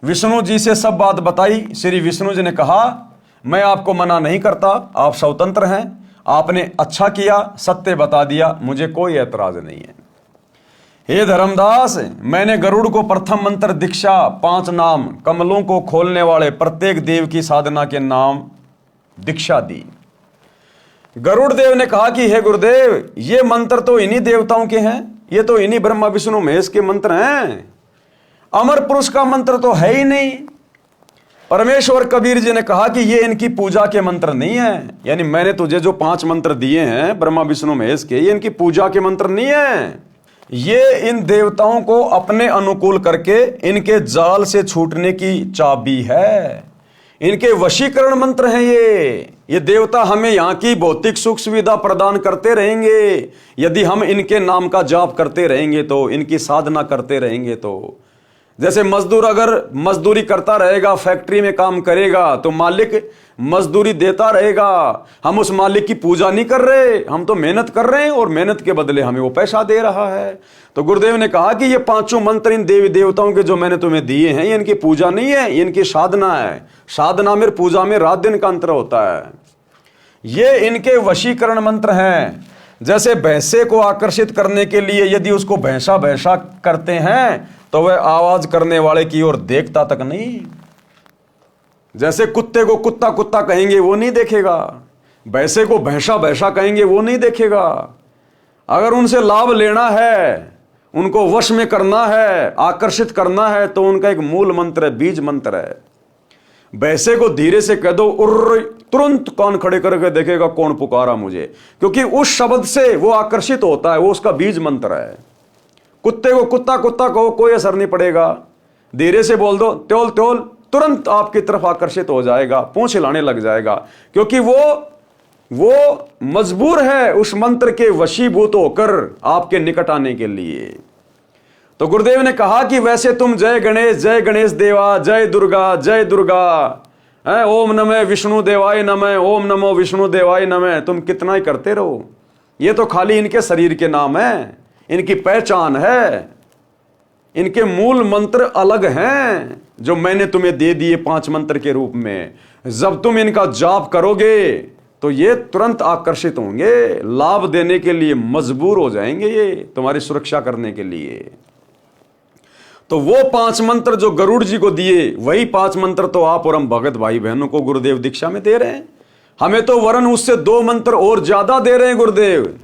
विष्णु जी से सब बात बताई। श्री विष्णु जी ने कहा, मैं आपको मना नहीं करता, आप स्वतंत्र हैं, आपने अच्छा किया, सत्य बता दिया, मुझे कोई ऐतराज नहीं है। हे धर्मदास, मैंने गरुड़ को प्रथम मंत्र दीक्षा 5 नाम कमलों को खोलने वाले प्रत्येक देव की साधना के नाम दीक्षा दी। गरुड़ देव ने कहा कि हे गुरुदेव, ये मंत्र तो इन्हीं देवताओं के हैं, ये तो इन्हीं ब्रह्मा विष्णु महेश के मंत्र हैं, अमर पुरुष का मंत्र तो है ही नहीं। परमेश्वर कबीर जी ने कहा कि ये इनकी पूजा के मंत्र नहीं है, यानी मैंने तुझे जो 5 मंत्र दिए हैं ब्रह्मा विष्णु महेश के, ये इनकी पूजा के मंत्र नहीं है। ये इन देवताओं को अपने अनुकूल करके इनके जाल से छूटने की चाबी है, इनके वशीकरण मंत्र हैं ये देवता हमें यहाँ की भौतिक सुख सुविधा प्रदान करते रहेंगे यदि हम इनके नाम का जाप करते रहेंगे, तो इनकी साधना करते रहेंगे। तो जैसे मजदूर अगर मजदूरी करता रहेगा, फैक्ट्री में काम करेगा, तो मालिक मजदूरी देता रहेगा। हम उस मालिक की पूजा नहीं कर रहे, हम तो मेहनत कर रहे हैं और मेहनत के बदले हमें वो पैसा दे रहा है। तो गुरुदेव ने कहा कि ये 5 मंत्र इन देवी देवताओं के जो मैंने तुम्हें दिए हैं, ये इनकी पूजा नहीं है, ये इनकी साधना है। साधना में पूजा में रात दिन का अंतर होता है। ये इनके वशीकरण मंत्र हैं। जैसे भैंसे को आकर्षित करने के लिए यदि उसको भैंसा भैंसा करते हैं तो वह आवाज करने वाले की ओर देखता तक नहीं। जैसे कुत्ते को कुत्ता कुत्ता कहेंगे वो नहीं देखेगा, भैंसे को भैंसा भैंसा कहेंगे वो नहीं देखेगा। अगर उनसे लाभ लेना है, उनको वश में करना है, आकर्षित करना है, तो उनका एक मूल मंत्र है, बीज मंत्र है। भैंसे को धीरे से कह दो उर्र, तुरंत कान खड़े करके देखेगा कौन पुकारा मुझे, क्योंकि उस शब्द से वो आकर्षित होता है, वो उसका बीज मंत्र है। कुत्ते को कुत्ता कुत्ता कहो, कोई असर नहीं पड़ेगा। धीरे से बोल दो त्योल त्योल, तुरंत आपकी तरफ आकर्षित हो जाएगा, पूंछ हिलाने लग जाएगा, क्योंकि वो मजबूर है उस मंत्र के वशीभूत होकर आपके निकट आने के लिए। तो गुरुदेव ने कहा कि वैसे तुम जय गणेश देवा, जय दुर्गा, ओम नमः विष्णु देवाय नमः, ओम नमो विष्णु देवाय नमः, तुम कितना ही करते रहो, ये तो खाली इनके शरीर के नाम है, इनकी पहचान है, इनके मूल मंत्र अलग हैं जो मैंने तुम्हें दे दिए 5 मंत्र के रूप में। जब तुम इनका जाप करोगे तो ये तुरंत आकर्षित होंगे, लाभ देने के लिए मजबूर हो जाएंगे, ये तुम्हारी सुरक्षा करने के लिए। तो वो 5 मंत्र जो गरुड़ जी को दिए, वही 5 मंत्र तो आप और हम भगत भाई बहनों को गुरुदेव दीक्षा में दे रहे हैं। हमें तो वरन उससे 2 मंत्र और ज्यादा दे रहे हैं गुरुदेव,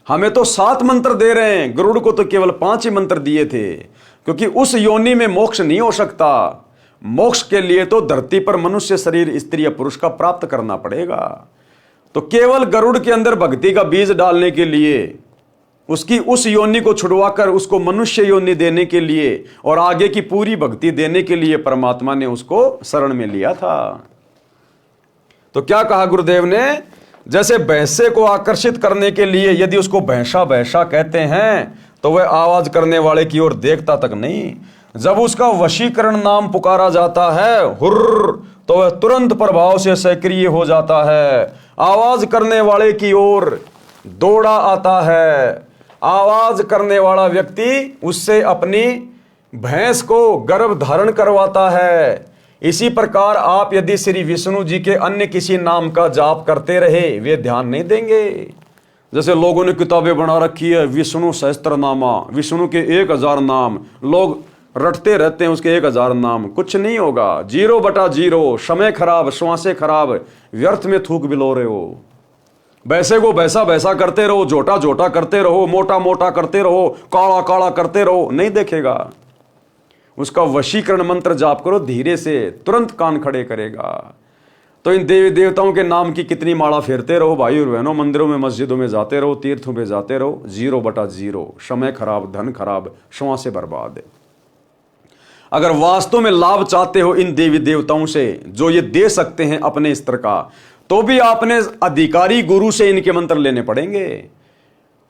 हमें तो 7 मंत्र दे रहे हैं। गरुड़ को तो केवल 5 ही मंत्र दिए थे, क्योंकि उस योनि में मोक्ष नहीं हो सकता। मोक्ष के लिए तो धरती पर मनुष्य शरीर स्त्री या पुरुष का प्राप्त करना पड़ेगा। तो केवल गरुड़ के अंदर भक्ति का बीज डालने के लिए, उसकी उस योनि को छुड़वाकर उसको मनुष्य योनि देने के लिए और आगे की पूरी भक्ति देने के लिए परमात्मा ने उसको शरण में लिया था। तो क्या कहा गुरुदेव ने, जैसे भैंसे को आकर्षित करने के लिए यदि उसको भैंसा भैंसा कहते हैं तो वह आवाज करने वाले की ओर देखता तक नहीं। जब उसका वशीकरण नाम पुकारा जाता है हुर्र, तो वह तुरंत प्रभाव से सक्रिय हो जाता है, आवाज करने वाले की ओर दौड़ा आता है। आवाज करने वाला व्यक्ति उससे अपनी भैंस को गर्भ धारण करवाता है। इसी प्रकार आप यदि श्री विष्णु जी के अन्य किसी नाम का जाप करते रहे, वे ध्यान नहीं देंगे। जैसे लोगों ने किताबें बना रखी है, विष्णु सहस्त्रनामा, विष्णु के 1000 नाम, लोग रटते रहते हैं उसके 1000 नाम, कुछ नहीं होगा। 0/0, समय खराब, श्वासें खराब, व्यर्थ में थूक बिलो रहे हो। वैसे को वैसा वैसा करते रहो, जोटा जोटा करते रहो, मोटा मोटा करते रहो, काला काला करते रहो, नहीं देखेगा। उसका वशीकरण मंत्र जाप करो, धीरे से तुरंत कान खड़े करेगा। तो इन देवी देवताओं के नाम की कितनी माला फेरते रहो भाई और बहनों, मंदिरों में मस्जिदों में जाते रहो, तीर्थों पे जाते रहो। 0/0, समय खराब, धन खराब, श्वासें बर्बाद। अगर वास्तव में लाभ चाहते हो इन देवी देवताओं से जो ये दे सकते हैं अपने स्तर का, तो भी आपने अधिकारी गुरु से इनके मंत्र लेने पड़ेंगे।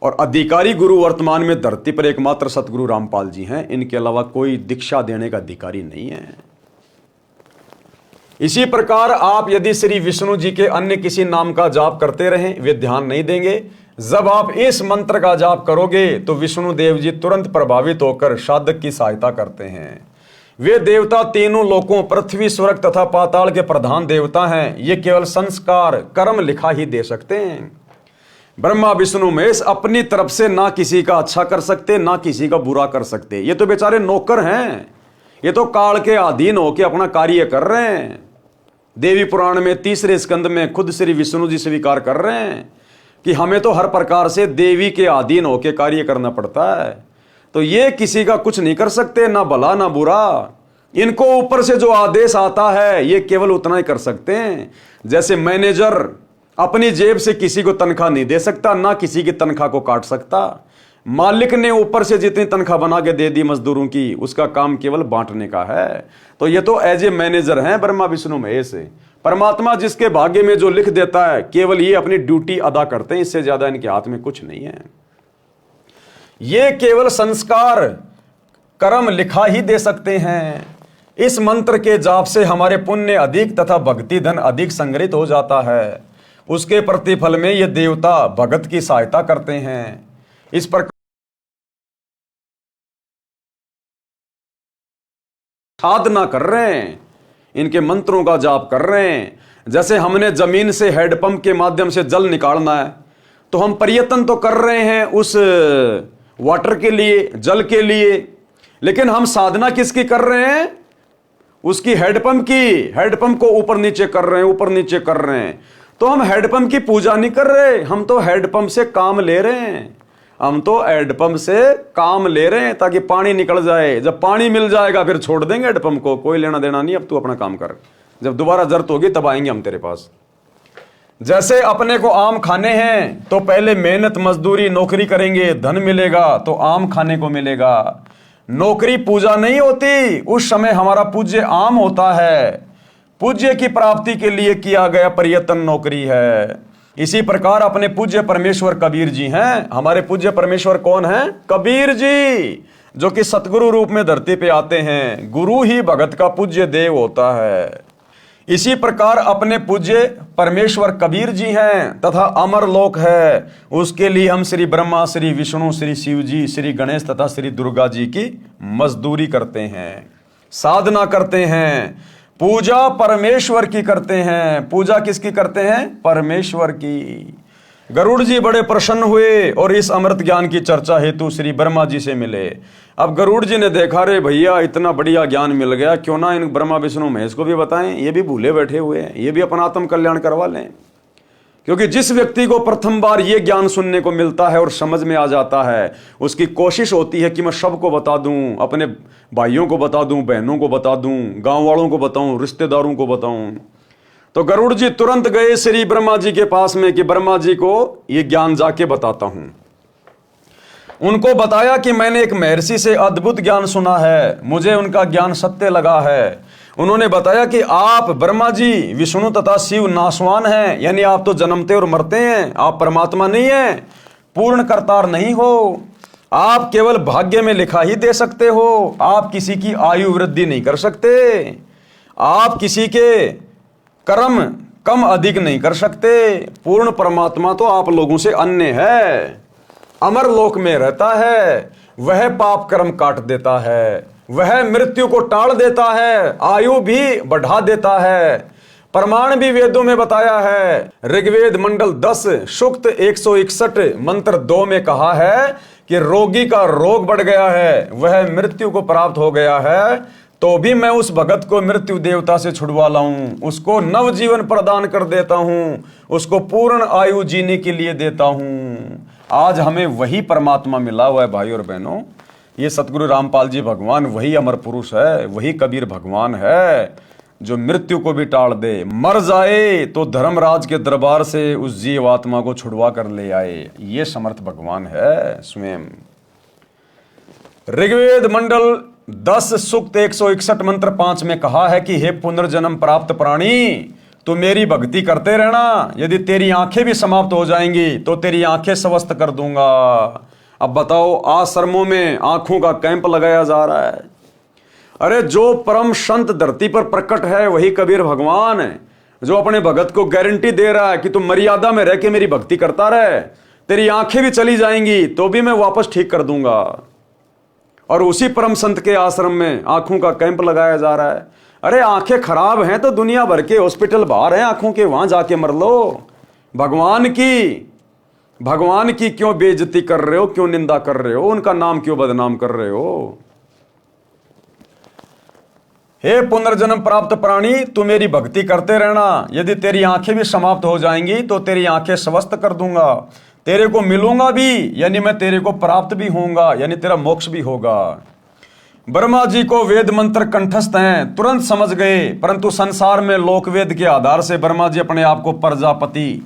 और अधिकारी गुरु वर्तमान में धरती पर एकमात्र सतगुरु रामपाल जी हैं, इनके अलावा कोई दीक्षा देने का अधिकारी नहीं है। इसी प्रकार आप यदि श्री विष्णु जी के अन्य किसी नाम का जाप करते रहें, वे ध्यान नहीं देंगे। जब आप इस मंत्र का जाप करोगे तो विष्णु देव जी तुरंत प्रभावित होकर साधक की सहायता करते हैं। वे देवता तीनों लोकों पृथ्वी, स्वर्ग तथा पाताल के प्रधान देवता हैं। ये केवल संस्कार कर्म लिखा ही दे सकते हैं। ब्रह्मा विष्णु महेश अपनी तरफ से ना किसी का अच्छा कर सकते, ना किसी का बुरा कर सकते। ये तो बेचारे नौकर हैं, ये तो काल के अधीन होकर अपना कार्य कर रहे हैं। देवी पुराण में 3रे स्कंद में खुद श्री विष्णु जी स्वीकार कर रहे हैं कि हमें तो हर प्रकार से देवी के अधीन होकर कार्य करना पड़ता है। तो ये किसी का कुछ नहीं कर सकते, ना भला ना बुरा। इनको ऊपर से जो आदेश आता है ये केवल उतना ही कर सकते हैं। जैसे मैनेजर अपनी जेब से किसी को तनख्वाह नहीं दे सकता, ना किसी की तनख्वाह को काट सकता। मालिक ने ऊपर से जितनी तनख्वाह बना के दे दी मजदूरों की, उसका काम केवल बांटने का है। तो ये तो एज ए मैनेजर हैं ब्रह्मा विष्णु महेश। परमात्मा जिसके भाग्य में जो लिख देता है, केवल ये अपनी ड्यूटी अदा करते हैं, इससे ज्यादा इनके हाथ में कुछ नहीं है। ये केवल संस्कार कर्म लिखा ही दे सकते हैं। इस मंत्र के जाप से हमारे पुण्य अधिक तथा भक्ति धन अधिक संग्रहित हो जाता है। उसके प्रतिफल में ये देवता भगत की सहायता करते हैं। इस प्रकार साधना कर रहे हैं, इनके मंत्रों का जाप कर रहे हैं। जैसे हमने जमीन से हैंडपंप के माध्यम से जल निकालना है, तो हम प्रयत्न तो कर रहे हैं उस वाटर के लिए, जल के लिए, लेकिन हम साधना किसकी कर रहे हैं? उसकी हैंडपंप की। हैंडपंप को ऊपर नीचे कर रहे हैं, ऊपर नीचे कर रहे हैं। तो हम हैंडपंप की पूजा नहीं कर रहे, हम तो हैंडपंप से काम ले रहे हैं। हम तो हैंडपंप से काम ले रहे हैं ताकि पानी निकल जाए। जब पानी मिल जाएगा फिर छोड़ देंगे हैंडपंप को, कोई लेना देना नहीं, अब तू अपना काम कर। जब दोबारा जरूरत होगी तब आएंगे हम तेरे पास। जैसे अपने को आम खाने हैं तो पहले मेहनत मजदूरी नौकरी करेंगे, धन मिलेगा तो आम खाने को मिलेगा। नौकरी पूजा नहीं होती, उस समय हमारा पूज्य आम होता है। पूज्य की प्राप्ति के लिए किया गया प्रयत्न नौकरी है। इसी प्रकार अपने पूज्य परमेश्वर कबीर जी हैं। हमारे पूज्य परमेश्वर कौन हैं? कबीर जी, जो कि सतगुरु रूप में धरती पे आते हैं। गुरु ही भगत का पूज्य देव होता है। इसी प्रकार अपने पूज्य परमेश्वर कबीर जी हैं तथा अमर लोक है, उसके लिए हम श्री ब्रह्मा, श्री विष्णु, श्री शिव जी, श्री गणेश तथा श्री दुर्गा जी की मजदूरी करते हैं, साधना करते हैं, पूजा परमेश्वर की करते हैं। पूजा किसकी करते हैं? परमेश्वर की। गरुड़ जी बड़े प्रसन्न हुए और इस अमृत ज्ञान की चर्चा हेतु श्री ब्रह्मा जी से मिले। अब गरुड़ जी ने देखा, रे भैया इतना बढ़िया ज्ञान मिल गया, क्यों ना इन ब्रह्मा विष्णु महेश को भी बताएं, ये भी भूले बैठे हुए हैं, ये भी अपना आत्म कल्याण करवा लें। क्योंकि जिस व्यक्ति को प्रथम बार ये ज्ञान सुनने को मिलता है और समझ में आ जाता है, उसकी कोशिश होती है कि मैं सबको बता दूं, अपने भाइयों को बता दूं, बहनों को बता दूं, गांव वालों को बताऊं, रिश्तेदारों को बताऊं। तो गरुड़ जी तुरंत गए श्री ब्रह्मा जी के पास में कि ब्रह्मा जी को ये ज्ञान जाके बताता हूं। उनको बताया कि मैंने एक महर्षि से अद्भुत ज्ञान सुना है, मुझे उनका ज्ञान सत्य लगा है। उन्होंने बताया कि आप ब्रह्मा जी, विष्णु तथा शिव नाशवान हैं, यानी आप तो जन्मते और मरते हैं, आप परमात्मा नहीं हैं, पूर्ण करतार नहीं हो, आप केवल भाग्य में लिखा ही दे सकते हो, आप किसी की आयु वृद्धि नहीं कर सकते, आप किसी के कर्म कम अधिक नहीं कर सकते। पूर्ण परमात्मा तो आप लोगों से अन्य है, अमर लोक में रहता है, वह पाप कर्म काट देता है, वह मृत्यु को टाल देता है, आयु भी बढ़ा देता है। प्रमाण भी वेदों में बताया है। ऋग्वेद मंडल 10 सूक्त 161 मंत्र 2 में कहा है कि रोगी का रोग बढ़ गया है, वह मृत्यु को प्राप्त हो गया है, तो भी मैं उस भगत को मृत्यु देवता से छुड़वा लाऊं, उसको नव जीवन प्रदान कर देता हूं, उसको पूर्ण आयु जीने के लिए देता हूं। आज हमें वही परमात्मा मिला हुआ है भाई और बहनों। ये सतगुरु रामपाल जी भगवान वही अमर पुरुष है, वही कबीर भगवान है जो मृत्यु को भी टाल दे, मर जाए तो धर्मराज के दरबार से उस जीव आत्मा को छुड़वा कर ले आए। ये समर्थ भगवान है स्वयं। ऋग्वेद मंडल 10 सूक्त 161 मंत्र 5 में कहा है कि हे पुनर्जन्म प्राप्त प्राणी, तू मेरी भक्ति करते रहना, यदि तेरी आंखें भी समाप्त हो जाएंगी तो तेरी आंखें स्वस्थ कर दूंगा। अब बताओ, आश्रमों में आंखों का कैंप लगाया जा रहा है। अरे जो परम संत धरती पर प्रकट है वही कबीर भगवान है, जो अपने भगत को गारंटी दे रहा है कि तू मर्यादा में रह के मेरी भक्ति करता रहे, तेरी आंखें भी चली जाएंगी तो भी मैं वापस ठीक कर दूंगा। और उसी परम संत के आश्रम में आंखों का कैंप लगाया जा रहा है। अरे आंखें खराब हैं तो दुनिया भर के हॉस्पिटल बाहर हैं आंखों के, वहां जाके मर लो। भगवान की क्यों बेइज्जती कर रहे हो, क्यों निंदा कर रहे हो, उनका नाम क्यों बदनाम कर रहे हो? हे पुनर्जन्म प्राप्त प्राणी, तू मेरी भक्ति करते रहना, यदि तेरी आंखें भी समाप्त हो जाएंगी तो तेरी आंखें स्वस्थ कर दूंगा, तेरे को मिलूंगा भी, यानी मैं तेरे को प्राप्त भी होऊंगा, यानी तेरा मोक्ष भी होगा। ब्रह्मा जी को वेद मंत्र कंठस्थ हैं, तुरंत समझ गए, परंतु संसार में लोकवेद के आधार से ब्रह्मा जी अपने आप को प्रजापति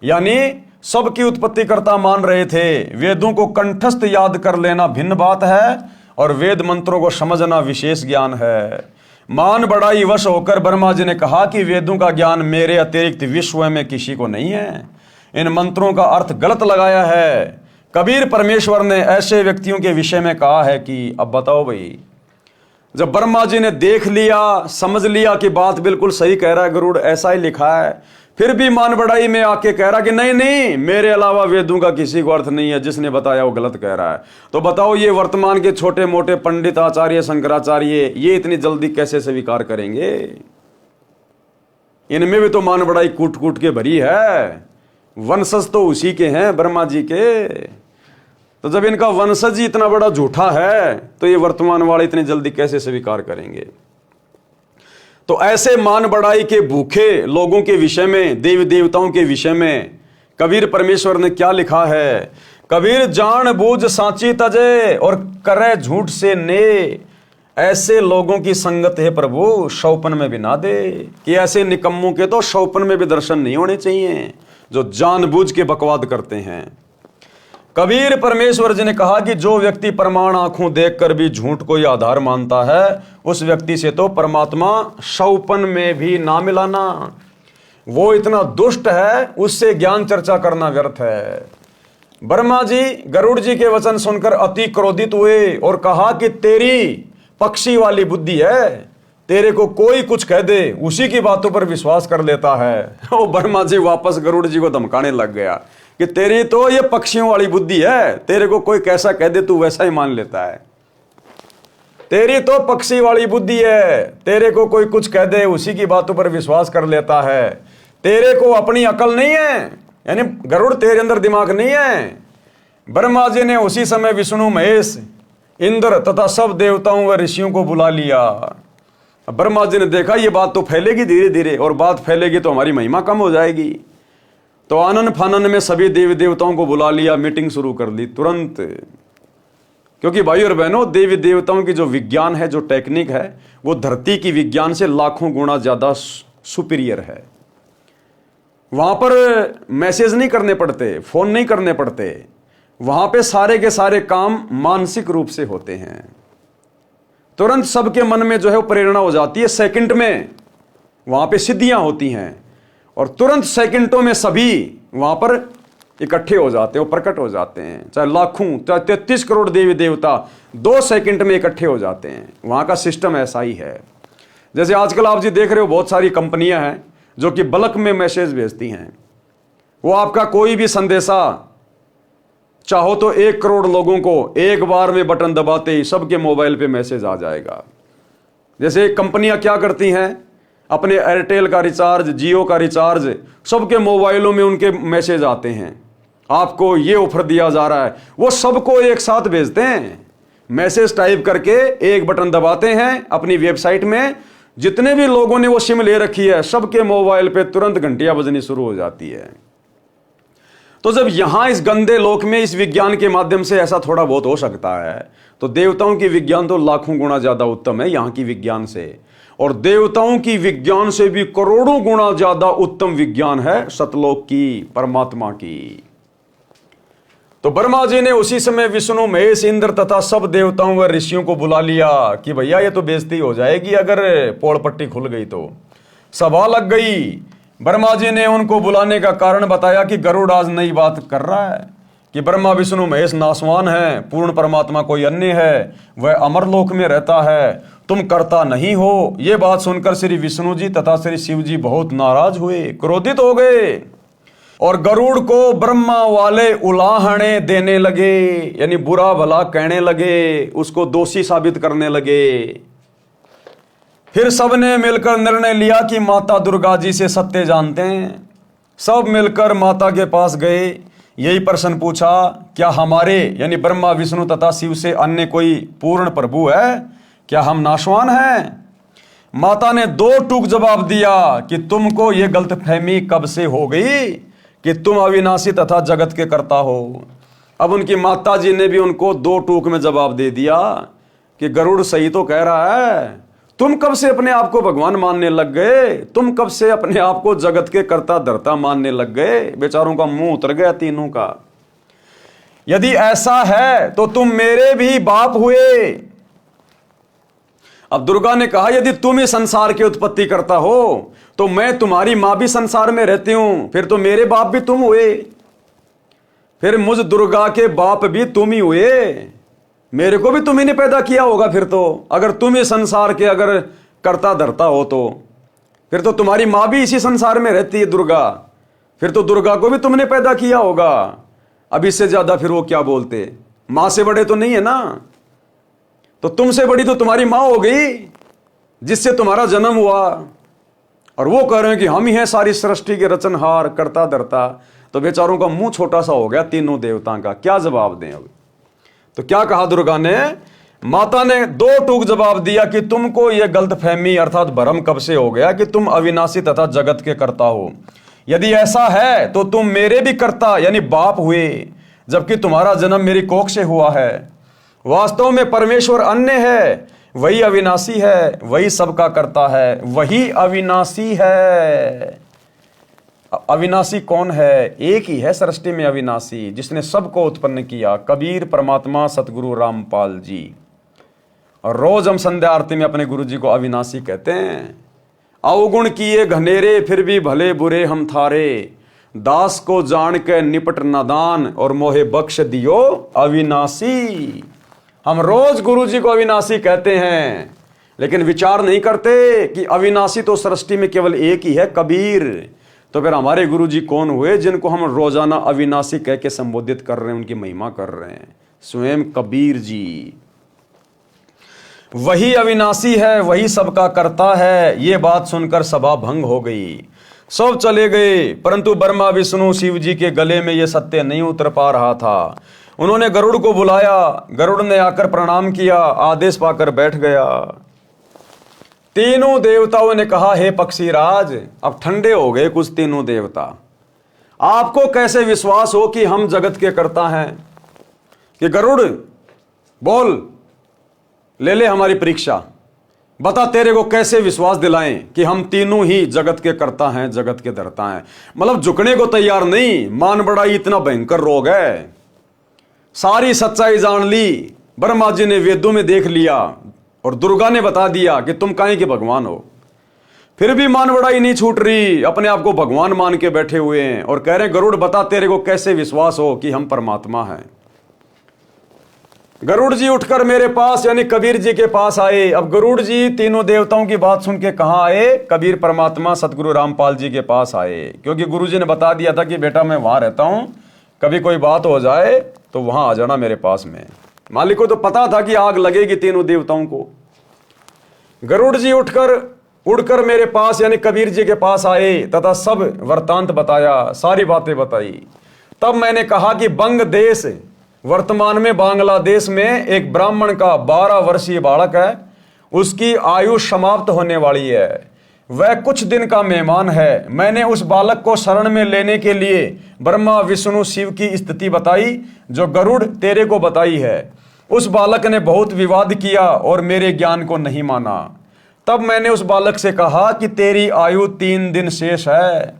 यानी सबकी उत्पत्ति करता मान रहे थे। वेदों को कंठस्थ याद कर लेना भिन्न बात है और वेद मंत्रों को समझना विशेष ज्ञान है। मान बढ़ाई वश होकर ब्रह्मा जी ने कहा कि वेदों का ज्ञान मेरे अतिरिक्त विश्व में किसी को नहीं है, इन मंत्रों का अर्थ गलत लगाया है। कबीर परमेश्वर ने ऐसे व्यक्तियों के विषय में कहा है कि अब बताओ भाई, जब ब्रह्मा जी ने देख लिया, समझ लिया कि बात बिल्कुल सही कह रहा है गरुड़, ऐसा ही लिखा है, फिर भी मान बढ़ाई में आके कह रहा कि नहीं नहीं, मेरे अलावा वेदों का किसी को अर्थ नहीं है, जिसने बताया वो गलत कह रहा है। तो बताओ ये वर्तमान के छोटे मोटे पंडित, आचार्य, शंकराचार्य, ये इतनी जल्दी कैसे स्वीकार करेंगे? इनमें भी तो मान बढ़ाई कूट कूट के भरी है, वंशज तो उसी के हैं ब्रह्मा जी के। तो जब इनका वंशज ही इतना बड़ा झूठा है तो ये वर्तमान वाले इतनी जल्दी कैसे स्वीकार करेंगे? तो ऐसे मान बढ़ाई के भूखे लोगों के विषय में, देवी देवताओं के विषय में कबीर परमेश्वर ने क्या लिखा है? कबीर जान बूझ सांची तजे और करे झूठ से ने, ऐसे लोगों की संगत है प्रभु शौपन में भी ना दे। कि ऐसे निकम्मों के तो शौपन में भी दर्शन नहीं होने चाहिए जो जानबूझ के बकवाद करते हैं। कबीर परमेश्वर जी ने कहा कि जो व्यक्ति प्रमाण आंखों देखकर भी झूठ को ही आधार मानता है, उस व्यक्ति से तो परमात्मा शौपन में भी ना मिलाना। वो इतना दुष्ट है, उससे ज्ञान चर्चा करना व्यर्थ है। ब्रह्मा जी गरुड़ जी के वचन सुनकर अति क्रोधित हुए और कहा कि तेरी पक्षी वाली बुद्धि है, तेरे को कोई कुछ कह दे उसी की बातों पर विश्वास कर लेता है। वो ब्रह्मा जी वापस गरुड़ जी को धमकाने लग गया कि तेरी तो ये पक्षियों वाली बुद्धि है, तेरे को कोई कैसा कह दे तू वैसा ही मान लेता है। तेरी तो पक्षी वाली बुद्धि है, तेरे को कोई कुछ कह दे उसी की बातों पर विश्वास कर लेता है। तेरे को अपनी अकल नहीं है, यानी गरुड़ तेरे अंदर दिमाग नहीं है। ब्रह्मा जी ने उसी समय विष्णु, महेश, इंद्र तथा सब देवताओं व ऋषियों को बुला लिया। ब्रह्मा जी ने देखा ये बात तो फैलेगी धीरे धीरे, और बात फैलेगी तो हमारी महिमा कम हो जाएगी। तो आनन फानन में सभी देवी देवताओं को बुला लिया, मीटिंग शुरू कर दी तुरंत। क्योंकि भाई और बहनों, देवी देवताओं की जो विज्ञान है, जो टेक्निक है, वो धरती की विज्ञान से लाखों गुना ज्यादा सुपीरियर है। वहां पर मैसेज नहीं करने पड़ते, फोन नहीं करने पड़ते, वहां पे सारे के सारे काम मानसिक रूप से होते हैं। तुरंत सबके मन में जो है वो प्रेरणा हो जाती है, सेकंड में वहां पे सिद्धियां होती हैं, और तुरंत सेकंडों में सभी वहां पर इकट्ठे हो जाते हैं, वो प्रकट हो जाते हैं। चाहे लाखों, चाहे 33 करोड़ देवी देवता 2 सेकंड में इकट्ठे हो जाते हैं। वहां का सिस्टम ऐसा ही है। जैसे आजकल आप जी देख रहे हो, बहुत सारी कंपनियां हैं जो कि बल्क में मैसेज भेजती हैं। वो आपका कोई भी संदेशा चाहो तो 1 करोड़ लोगों को एक बार में बटन दबाते ही सबके मोबाइल पे मैसेज आ जाएगा। जैसे कंपनियां क्या करती हैं, अपने एयरटेल का रिचार्ज, जियो का रिचार्ज, सबके मोबाइलों में उनके मैसेज आते हैं, आपको ये ऑफर दिया जा रहा है। वो सबको एक साथ भेजते हैं, मैसेज टाइप करके एक बटन दबाते हैं अपनी वेबसाइट में। जितने भी लोगों ने वो सिम ले रखी है, सबके मोबाइल पे तुरंत घंटियां बजनी शुरू हो जाती है। तो जब यहां इस गंदे लोक में इस विज्ञान के माध्यम से ऐसा थोड़ा बहुत हो सकता है, तो देवताओं की विज्ञान तो लाखों गुना ज्यादा उत्तम है यहां की विज्ञान से। और देवताओं की विज्ञान से भी करोड़ों गुना ज्यादा उत्तम विज्ञान है सतलोक की, परमात्मा की। तो ब्रह्मा जी ने उसी समय विष्णु, महेश, इंद्र तथा सब देवताओं व ऋषियों को बुला लिया कि भैया ये तो बेइज्जती हो जाएगी अगर पोड़ पट्टी खुल गई तो। सभा लग गई। ब्रह्मा जी ने उनको बुलाने का कारण बताया कि गरुड़ आज नई बात कर रहा है कि ब्रह्मा, विष्णु, महेश नासवान है, पूर्ण परमात्मा कोई अन्य है, वह अमरलोक में रहता है, तुम करता नहीं हो। ये बात सुनकर श्री विष्णु जी तथा श्री शिव जी बहुत नाराज हुए, क्रोधित हो गए, और गरुड़ को ब्रह्मा वाले उलाहने देने लगे, यानी बुरा भला कहने लगे, उसको दोषी साबित करने लगे। फिर सबने मिलकर निर्णय लिया कि माता दुर्गा जी से सत्य जानते हैं। सब मिलकर माता के पास गए, यही प्रश्न पूछा, क्या हमारे यानी ब्रह्मा, विष्णु तथा शिव से अन्य कोई पूर्ण प्रभु है? क्या हम नाशवान हैं? माता ने 2 टूक जवाब दिया कि तुमको ये गलतफहमी कब से हो गई कि तुम अविनाशी तथा जगत के कर्ता हो। अब उनकी माता जी ने भी उनको 2 टूक में जवाब दे दिया कि गरुड़ सही तो कह रहा है, तुम कब से अपने आप को भगवान मानने लग गए? तुम कब से अपने आप को जगत के कर्ता धर्ता मानने लग गए? बेचारों का मुंह उतर गया तीनों का। यदि ऐसा है तो तुम मेरे भी बाप हुए। अब दुर्गा ने कहा, यदि तुम इस संसार की उत्पत्ति करता हो तो मैं तुम्हारी मां भी संसार में रहती हूं, फिर तो मेरे बाप भी तुम हुए, फिर मुझ दुर्गा के बाप भी तुम ही हुए, मेरे को भी तुम ही ने पैदा किया होगा। फिर तो अगर तुम इस संसार के अगर कर्ता धरता हो तो फिर तो तुम्हारी मां भी इसी संसार में रहती है दुर्गा, फिर तो दुर्गा को भी तुमने पैदा किया होगा। अब इससे ज्यादा फिर वो क्या बोलते? मां से बड़े तो नहीं है ना, तो तुमसे बड़ी तो तुम्हारी मां हो गई जिससे तुम्हारा जन्म हुआ, और वो कह रहे हैं कि हम ही हैं सारी सृष्टि के रचनहार, कर्ता धर्ता। तो बेचारों का मुंह छोटा सा हो गया तीनों देवताओं का, क्या जवाब दें अब? तो क्या कहा दुर्गा ने? माता ने 2 टूक जवाब दिया कि तुमको यह गलतफहमी अर्थात भ्रम कब से हो गया कि तुम अविनाशी तथा जगत के कर्ता हो। यदि ऐसा है तो तुम मेरे भी कर्ता यानी बाप हुए, जबकि तुम्हारा जन्म मेरी कोख से हुआ है। वास्तव में परमेश्वर अन्य है, वही अविनाशी है, वही सबका करता है, वही अविनाशी है। अविनाशी कौन है? एक ही है सृष्टि में अविनाशी, जिसने सबको उत्पन्न किया, कबीर परमात्मा सतगुरु रामपाल जी। और रोज हम संध्या आरती में अपने गुरु जी को अविनाशी कहते हैं। अवगुण किए घनेरे फिर भी भले बुरे हम थारे, दास को जान के निपट नादान और मोहे बख्श दियो अविनाशी। हम रोज गुरु जी को अविनाशी कहते हैं। लेकिन विचार नहीं करते कि अविनाशी तो सृष्टि में केवल एक ही है, कबीर। तो फिर हमारे गुरु जी कौन हुए जिनको हम रोजाना अविनाशी कह के संबोधित कर रहे हैं, उनकी महिमा कर रहे हैं? स्वयं कबीर जी। वही अविनाशी है, वही सबका करता है। ये बात सुनकर सभा भंग हो गई, सब चले गए, परंतु ब्रह्मा विष्णु शिव जी के गले में यह सत्य नहीं उतर पा रहा था। उन्होंने गरुड़ को बुलाया, गरुड़ ने आकर प्रणाम किया, आदेश पाकर बैठ गया। तीनों देवताओं ने कहा, हे पक्षीराज, अब ठंडे हो गए कुछ तीनों देवता, आपको कैसे विश्वास हो कि हम जगत के कर्ता हैं? कि गरुड़ बोल, ले ले हमारी परीक्षा, बता तेरे को कैसे विश्वास दिलाएं कि हम तीनों ही जगत के कर्ता हैं, जगत के धर्ता हैं। मतलब झुकने को तैयार नहीं, मान बड़ाई इतना भयंकर रोग है। सारी सच्चाई जान ली, ब्रह्मा जी ने वेदों में देख लिया और दुर्गा ने बता दिया कि तुम काहे के भगवान हो। फिर भी मान बड़ाई नहीं छूट रही, अपने आप को भगवान मान के बैठे हुए हैं और कह रहे हैं, गरुड़ बता तेरे को कैसे विश्वास हो कि हम परमात्मा हैं। गरुड़ जी उठकर मेरे पास यानी कबीर जी के पास आए। अब गरुड़ जी तीनों देवताओं की बात सुन के कहां आए? कबीर परमात्मा सतगुरु रामपाल जी के पास आए, क्योंकि गुरु जी ने बता दिया था कि बेटा मैं वहां रहता हूं, कभी कोई बात हो जाए तो वहां आ जाना मेरे पास में। मालिक को तो पता था कि आग लगेगी तीनों देवताओं को। गरुड़ जी उड़कर मेरे पास यानी कबीर जी के पास आए तथा सब वृत्तांत बताया, सारी बातें बताई। तब मैंने कहा कि बंग देश, वर्तमान में बांग्लादेश में एक ब्राह्मण का 12 वर्षीय बालक है, उसकी आयु समाप्त होने वाली है, वह कुछ दिन का मेहमान है। मैंने उस बालक को शरण में लेने के लिए ब्रह्मा विष्णु शिव की स्थिति बताई, जो गरुड़ तेरे को बताई है। उस बालक ने बहुत विवाद किया और मेरे ज्ञान को नहीं माना। तब मैंने उस बालक से कहा कि तेरी आयु 3 दिन शेष है,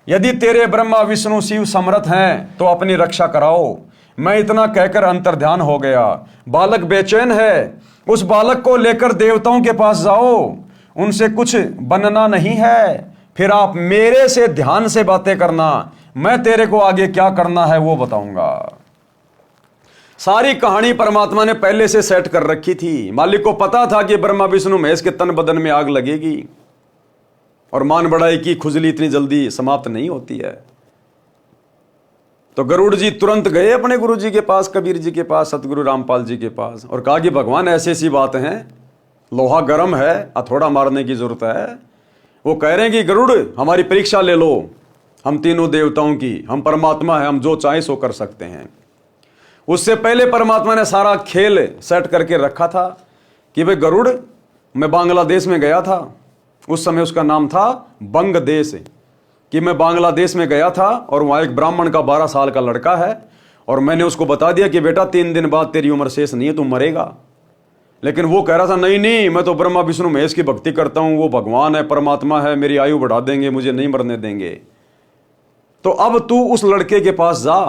यदि तेरे ब्रह्मा विष्णु शिव समर्थ हैं तो अपनी रक्षा कराओ। मैं इतना कहकर अंतर्ध्यान हो गया। बालक बेचैन है, उस बालक को लेकर देवताओं के पास जाओ, उनसे कुछ बनना नहीं है, फिर आप मेरे से ध्यान से बातें करना, मैं तेरे को आगे क्या करना है वो बताऊंगा। सारी कहानी परमात्मा ने पहले से सेट कर रखी थी। मालिक को पता था कि ब्रह्मा विष्णु महेश के तन बदन में आग लगेगी और मान बढ़ाई की खुजली इतनी जल्दी समाप्त नहीं होती है। तो गरुड़ जी तुरंत गए अपने गुरु जी के पास, कबीर जी के पास, सतगुरु रामपाल जी के पास, और कहा कि भगवान ऐसी ऐसी बात हैं, लोहा गर्म है, हथौड़ा मारने की जरूरत है। वो कह रहे हैं कि गरुड़ हमारी परीक्षा ले लो, हम तीनों देवताओं की, हम परमात्मा है, हम जो चाहे सो कर सकते हैं। उससे पहले परमात्मा ने सारा खेल सेट करके रखा था कि भाई गरुड़, मैं बांग्लादेश में गया था, उस समय उसका नाम था बंग देश, कि मैं बांग्लादेश में गया था और वहाँ एक ब्राह्मण का 12 साल का लड़का है, और मैंने उसको बता दिया कि बेटा 3 दिन बाद तेरी उम्र शेष नहीं है, तू मरेगा। लेकिन वो कह रहा था नहीं नहीं, मैं तो ब्रह्मा विष्णु महेश की भक्ति करता हूँ, वो भगवान है, परमात्मा है, मेरी आयु बढ़ा देंगे, मुझे नहीं मरने देंगे। तो अब तू उस लड़के के पास जा।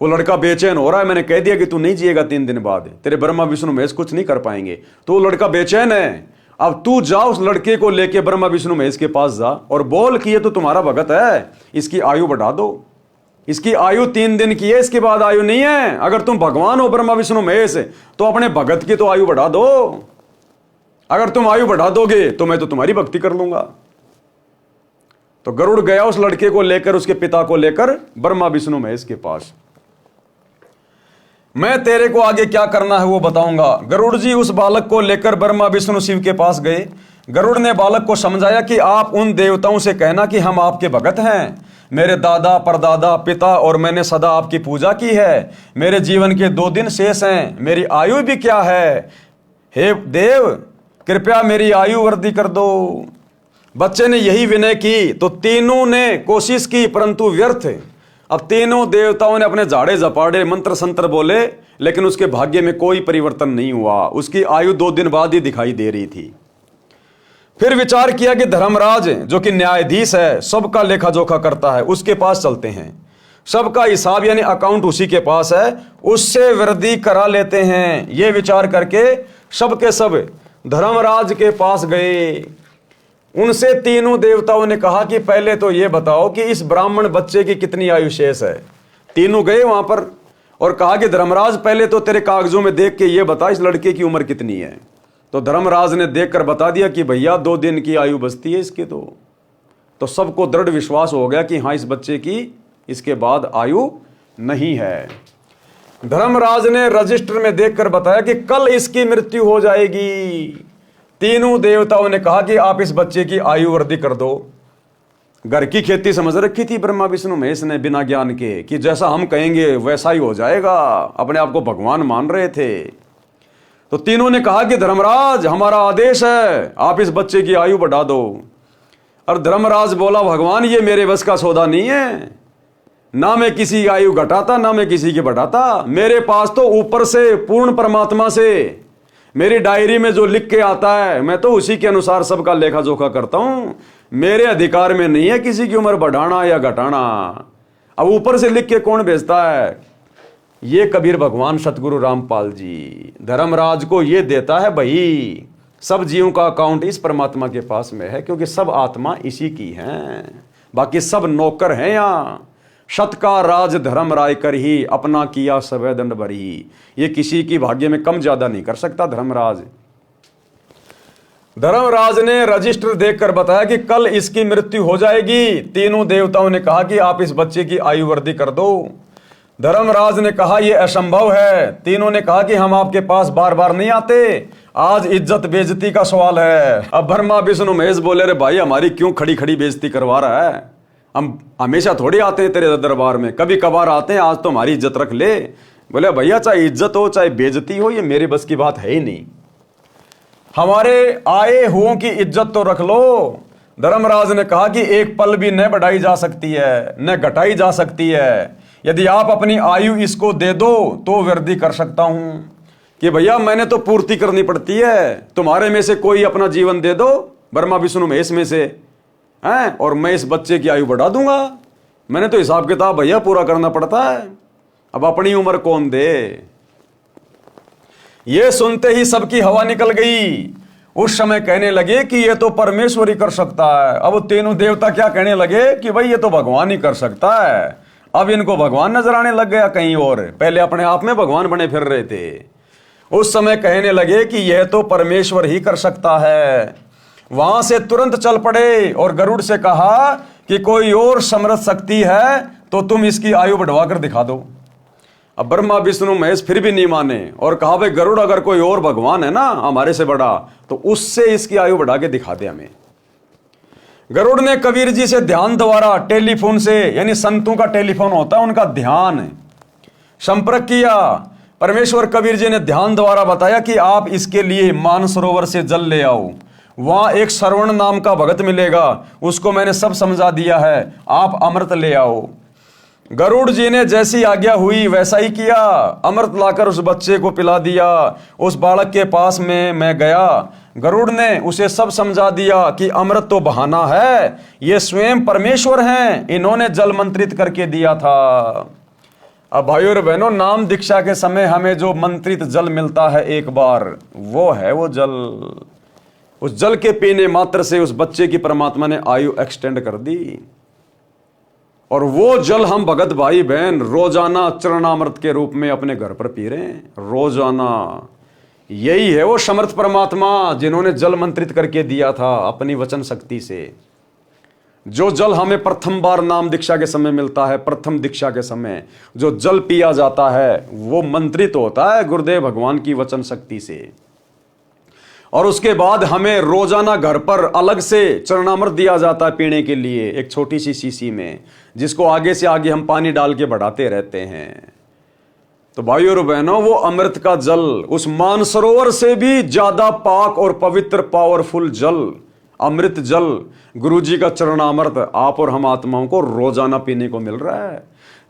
वो लड़का बेचैन हो रहा है, मैंने कह दिया कि तू नहीं जिएगा 3 दिन बाद, तेरे ब्रह्मा विष्णु महेश कुछ नहीं कर पाएंगे। तो वो लड़का बेचैन है। अब तू जा उस लड़के को लेके ब्रह्मा विष्णु महेश के पास जा और बोल कि ये तो तुम्हारा भगत है, इसकी आयु बढ़ा दो। इसकी आयु 3 दिन की है, इसके बाद आयु नहीं है। अगर तुम भगवान हो ब्रह्मा विष्णु महेश, तो अपने भगत की तो आयु बढ़ा दो। अगर तुम आयु बढ़ा दोगे तो मैं तो तुम्हारी भक्ति कर लूंगा। तो गरुड़ गया उस लड़के को लेकर, उसके पिता को लेकर ब्रह्मा विष्णु महेश के पास। मैं तेरे को आगे क्या करना है वो बताऊंगा। गरुड़ जी उस बालक को लेकर ब्रह्मा विष्णु शिव के पास गए। गरुड़ ने बालक को समझाया कि आप उन देवताओं से कहना कि हम आपके भगत हैं, मेरे दादा परदादा पिता और मैंने सदा आपकी पूजा की है, मेरे जीवन के 2 दिन शेष हैं, मेरी आयु भी क्या है, हे देव कृपया मेरी आयु वृद्धि कर दो। बच्चे ने यही विनय की तो तीनों ने कोशिश की परंतु व्यर्थ। अब तीनों देवताओं ने अपने झाड़े झपाड़े मंत्र संत्र बोले, लेकिन उसके भाग्य में कोई परिवर्तन नहीं हुआ। उसकी आयु 2 दिन बाद ही दिखाई दे रही थी। फिर विचार किया कि धर्मराज जो कि न्यायाधीश है, सबका लेखा जोखा करता है, उसके पास चलते हैं, सबका हिसाब यानी अकाउंट उसी के पास है, उससे वृद्धि करा लेते हैं। ये विचार करके सबके सब धर्मराज के पास गए। उनसे तीनों देवताओं ने कहा कि पहले तो ये बताओ कि इस ब्राह्मण बच्चे की कितनी आयु शेष है। तीनों गए वहां पर और कहा कि धर्मराज पहले तो तेरे कागजों में देख के ये बता इस लड़के की उम्र कितनी है। तो धर्मराज ने देखकर बता दिया कि भैया 2 दिन की आयु बचती है इसकी। तो सबको दृढ़ विश्वास हो गया कि हाँ, इस बच्चे की इसके बाद आयु नहीं है। धर्मराज ने रजिस्टर में देखकर बताया कि कल इसकी मृत्यु हो जाएगी। तीनों देवताओं ने कहा कि आप इस बच्चे की आयु वृद्धि कर दो। घर की खेती समझ रखी थी ब्रह्मा विष्णु महेश ने बिना ज्ञान के कि जैसा हम कहेंगे वैसा ही हो जाएगा। अपने आप को भगवान मान रहे थे। तो तीनों ने कहा कि धर्मराज, हमारा आदेश है, आप इस बच्चे की आयु बढ़ा दो। और धर्मराज बोला, भगवान ये मेरे बस का सौदा नहीं है, ना मैं किसी की आयु घटाता ना मैं किसी की बढ़ाता। मेरे पास तो ऊपर से पूर्ण परमात्मा से मेरी डायरी में जो लिख के आता है मैं तो उसी के अनुसार सबका लेखा जोखा करता हूं। मेरे अधिकार में नहीं है किसी की उम्र बढ़ाना या घटाना। अब ऊपर से लिख के कौन भेजता है? ये कबीर भगवान सतगुरु रामपाल जी धर्मराज को ये देता है। भाई सब जीवों का अकाउंट इस परमात्मा के पास में है, क्योंकि सब आत्मा इसी की हैं, बाकी सब नौकर हैं। यहाँ शत का राज धर्म राय कर ही, अपना किया सवै दंड भरी। ये किसी की भाग्य में कम ज्यादा नहीं कर सकता धर्मराज। धर्मराज ने रजिस्टर देखकर बताया कि कल इसकी मृत्यु हो जाएगी। तीनों देवताओं ने कहा कि आप इस बच्चे की आयु वृद्धि कर दो। धर्मराज ने कहा यह असंभव है। तीनों ने कहा कि हम आपके पास बार बार नहीं आते, आज इज्जत बेइज्जती का सवाल है। अब ब्रह्मा विष्णु महेश बोले, रे भाई हमारी क्यों खड़ी खड़ी बेइज्जती करवा रहा है? हम हमेशा थोड़ी आते हैं तेरे दरबार में, कभी कभार आते हैं, आज तो हमारी इज्जत रख ले। बोले भैया चाहे इज्जत हो चाहे बेइज्जती हो, ये मेरे बस की बात है ही नहीं। हमारे आए हुओं की इज्जत तो रख लो। धर्मराज ने कहा कि एक पल भी न बढ़ाई जा सकती है न घटाई जा सकती है। यदि आप अपनी आयु इसको दे दो तो वृद्धि कर सकता हूं। कि भैया मैंने तो पूर्ति करनी पड़ती है, तुम्हारे में से कोई अपना जीवन दे दो, ब्रह्मा विष्णु महेश में से हैं, और मैं इस बच्चे की आयु बढ़ा दूंगा। मैंने तो हिसाब किताब भैया पूरा करना पड़ता है। अब अपनी उम्र कौन दे? ये सुनते ही सबकी हवा निकल गई। उस समय कहने लगे कि ये तो परमेश्वर ही कर सकता है। अब तीनों देवता क्या कहने लगे कि भाई ये तो भगवान ही कर सकता है। अब इनको भगवान नजर आने लग गया कहीं और, पहले अपने आप में भगवान बने फिर रहे थे। उस समय कहने लगे कि यह तो परमेश्वर ही कर सकता है। वहां से तुरंत चल पड़े और गरुड़ से कहा कि कोई और समर्थ शक्ति है तो तुम इसकी आयु बढ़वाकर दिखा दो। अब ब्रह्मा विष्णु महेश फिर भी नहीं माने और कहा भाई गरुड़ अगर कोई और भगवान है ना हमारे से बड़ा तो उससे इसकी आयु बढ़ा के दिखा दे हमें। गरुड़ ने कबीर जी से ध्यान द्वारा टेलीफोन से, यानी संतों का टेलीफोन होता है उनका ध्यान, संपर्क किया। परमेश्वर कबीर जी ने ध्यान द्वारा बताया कि आप इसके लिए मानसरोवर से जल ले आओ, वहां एक श्रवण नाम का भगत मिलेगा, उसको मैंने सब समझा दिया है, आप अमृत ले आओ। गरुड़ जी ने जैसी आज्ञा हुई वैसा ही किया। अमृत लाकर उस बच्चे को पिला दिया। उस बालक के पास में मैं गया, गरुड़ ने उसे सब समझा दिया कि अमृत तो बहाना है, ये स्वयं परमेश्वर हैं, इन्होंने जल मंत्रित करके दिया था। अब भाइयों और बहनों, नाम दीक्षा के समय हमें जो मंत्रित जल मिलता है एक बार, वो है वो जल। उस जल के पीने मात्र से उस बच्चे की परमात्मा ने आयु एक्सटेंड कर दी। और वो जल हम भगत भाई बहन रोजाना चरणामृत के रूप में अपने घर पर पी रहे हैं रोजाना। यही है वो समर्थ परमात्मा जिन्होंने जल मंत्रित करके दिया था अपनी वचन शक्ति से। जो जल हमें प्रथम बार नाम दीक्षा के समय मिलता है, प्रथम दीक्षा के समय जो जल पिया जाता है वो मंत्रित होता है गुरुदेव भगवान की वचन शक्ति से। और उसके बाद हमें रोजाना घर पर अलग से चरणामृत दिया जाता है पीने के लिए, एक छोटी सी शीशी में, जिसको आगे से आगे हम पानी डाल के बढ़ाते रहते हैं। तो भाइयों और बहनों, वो अमृत का जल उस मानसरोवर से भी ज्यादा पाक और पवित्र पावरफुल जल, अमृत जल, गुरु जी का चरणामृत आप और हम आत्माओं को रोजाना पीने को मिल रहा है।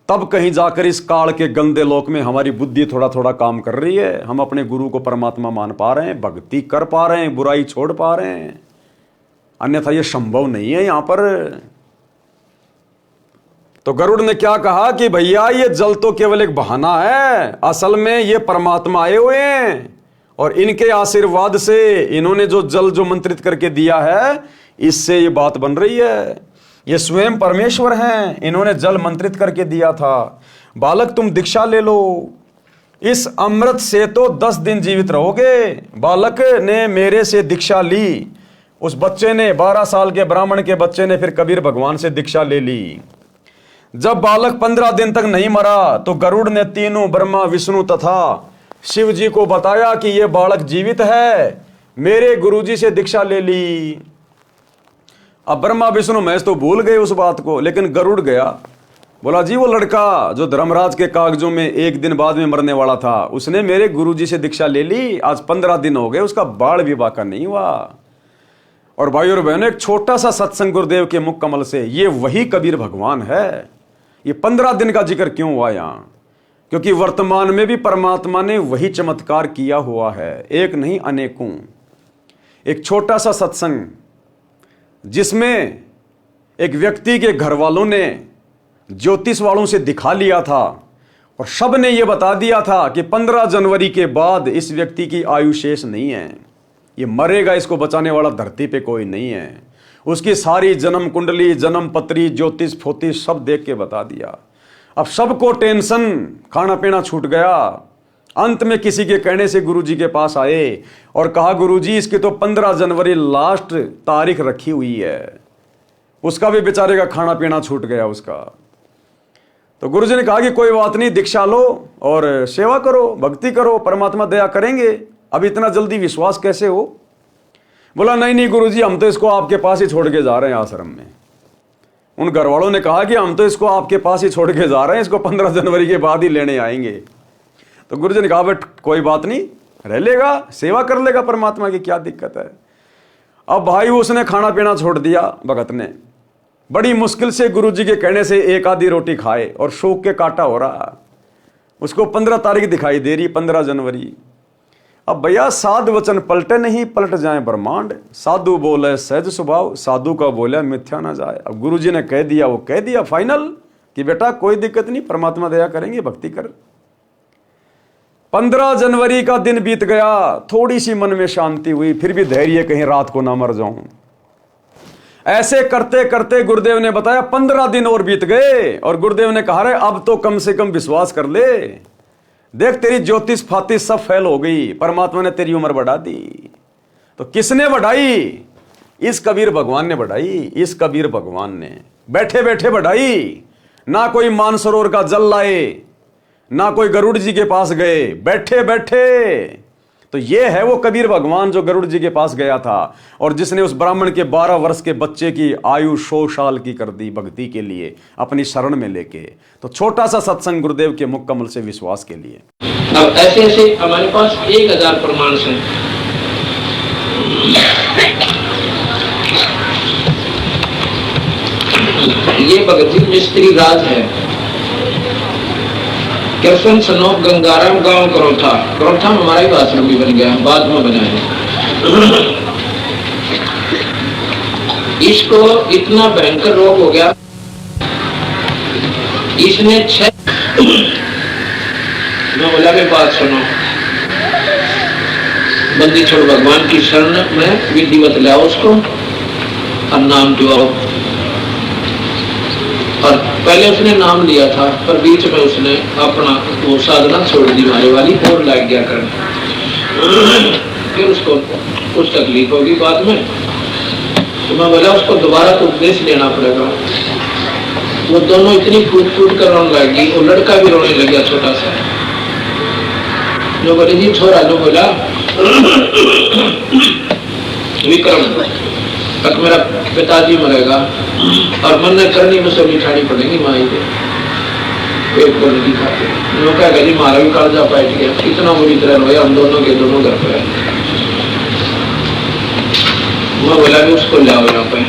तब कहीं जाकर इस काल के गंदे लोक में हमारी बुद्धि थोड़ा थोड़ा काम कर रही है, हम अपने गुरु को परमात्मा मान पा रहे हैं, भक्ति कर पा रहे हैं, बुराई छोड़ पा रहे हैं। अन्यथा ये संभव नहीं है यहां पर। तो गरुड़ ने क्या कहा कि भैया ये जल तो केवल एक बहाना है, असल में ये परमात्मा आए हुए हैं और इनके आशीर्वाद से, इन्होंने जो जल जो मंत्रित करके दिया है, इससे ये बात बन रही है। ये स्वयं परमेश्वर हैं, इन्होंने जल मंत्रित करके दिया था। बालक तुम दीक्षा ले लो। इस अमृत से तो 10 दिन जीवित रहोगे। बालक ने मेरे से दीक्षा ली। उस बच्चे ने, 12 साल के ब्राह्मण के बच्चे ने फिर कबीर भगवान से दीक्षा ले ली। जब बालक 15 दिन तक नहीं मरा तो गरुड़ ने तीनों ब्रह्मा विष्णु तथा शिव जी को बताया कि यह बालक जीवित है, मेरे गुरुजी से दीक्षा ले ली। अब ब्रह्मा विष्णु महेश तो भूल गए उस बात को, लेकिन गरुड़ गया, बोला जी वो लड़का जो धर्मराज के कागजों में 1 दिन बाद में मरने वाला था, उसने मेरे गुरुजी से दीक्षा ले ली। आज 15 दिन हो गए, उसका बाल विवाह का नहीं हुआ। और भाई और बहनों, एक छोटा सा सत्संग गुरुदेव के मुख कमल से, ये वही कबीर भगवान है। ये 15 दिन का जिक्र क्यों हुआ यहां? क्योंकि वर्तमान में भी परमात्मा ने वही चमत्कार किया हुआ है, एक नहीं अनेकों। एक छोटा सा सत्संग जिसमें एक व्यक्ति के घर वालों ने ज्योतिष वालों से दिखा लिया था और सब ने यह बता दिया था कि 15 जनवरी के बाद इस व्यक्ति की आयु शेष नहीं है, ये मरेगा, इसको बचाने वाला धरती पे कोई नहीं है। उसकी सारी जन्म कुंडली, जन्म पत्री, ज्योतिष फोतिष सब देख के बता दिया। अब सबको टेंशन, खाना पीना छूट गया। अंत में किसी के कहने से गुरुजी के पास आए और कहा गुरुजी इसकी तो 15 जनवरी लास्ट तारीख रखी हुई है। उसका भी बेचारे का खाना पीना छूट गया उसका। तो गुरुजी ने कहा कि कोई बात नहीं, दीक्षा लो और सेवा करो, भक्ति करो, परमात्मा दया करेंगे। अब इतना जल्दी विश्वास कैसे हो? बोला नहीं नहीं गुरुजी, हम तो इसको आपके पास ही छोड़ के जा रहे हैं आश्रम में। उन घर वालों ने कहा कि हम तो इसको आपके पास ही छोड़ के जा रहे हैं, इसको 15 जनवरी के बाद ही लेने आएंगे। तो गुरुजी ने कहा बेट कोई बात नहीं, रह लेगा, सेवा कर लेगा परमात्मा की, क्या दिक्कत है। अब भाई उसने खाना पीना छोड़ दिया। भगत ने बड़ी मुश्किल से गुरुजी के कहने से 1 आधी रोटी खाए और शोक के काटा हो रहा। उसको 15 तारीख दिखाई दे रही, 15 जनवरी। अब भैया साध वचन पलटे नहीं, पलट जाए ब्रह्मांड। साधु बोले सहज स्वभाव, साधु का बोले मिथ्या ना जाए। अब गुरुजी ने कह दिया, वो कह दिया फाइनल कि बेटा कोई दिक्कत नहीं, परमात्मा दया करेंगे, भक्ति कर। 15 जनवरी का दिन बीत गया, थोड़ी सी मन में शांति हुई, फिर भी धैर्य कहीं रात को ना मर जाऊं। ऐसे करते करते गुरुदेव ने बताया 15 दिन और बीत गए और गुरुदेव ने कहा रे अब तो कम से कम विश्वास कर ले, देख तेरी ज्योतिष फातिश सब फेल हो गई, परमात्मा ने तेरी उम्र बढ़ा दी। तो किसने बढ़ाई? इस कबीर भगवान ने बढ़ाई। इस कबीर भगवान ने बैठे बैठे बढ़ाई। ना कोई मानसरोवर का जल लाए, ना कोई गरुड़ जी के पास गए, बैठे बैठे। तो ये है वो कबीर भगवान जो गरुड़ जी के पास गया था और जिसने उस ब्राह्मण के 12 वर्ष के बच्चे की आयु 100 साल की कर दी भक्ति के लिए, अपनी शरण में लेके। तो छोटा सा सत्संग गुरुदेव के मुख कमल से विश्वास के लिए। अब ऐसे ऐसे हमारे पास 1000 प्रमाण हैं। ये भगत जी मिस्त्री राज है। कृष्ण सनोप गंगाराम गांव करोथा, करोथा में हमारा ही आश्रम भी बन गया, बाद में बना है। इसको इतना भयंकर रोग हो गया, इसने 6 मैं बोला कि बात सुनो, बंदी छोड़ भगवान की शरण में विधिवत लाओ उसको और नाम दिवाओ। और पहले उसने नाम लिया था पर बीच में उसने अपना वो साधना छोड़ दी मारे वाली और लग गया करने। फिर उसको कुछ तकलीफ होगी बाद में, तो मैं बोला उसको दोबारा तो उपदेश लेना पड़ेगा। वो दोनों इतनी फूट फूट कर रोने लगी, वो लड़का भी रोने लग गया छोटा सा। जो बोले जी छोरा, जो बोला विक्रम तक मेरा पिताजी मरेगा और मन करनी मुझसे बिठानी पड़ेगी माई के पेट को नहीं खाते। लोग क्या जी मारा भी कर्जा बैठ गया, कितना बुरी तरह रोया, हम दोनों के दोनों घर पे। मैं बोला कि उसको ले आओ यहाँ पे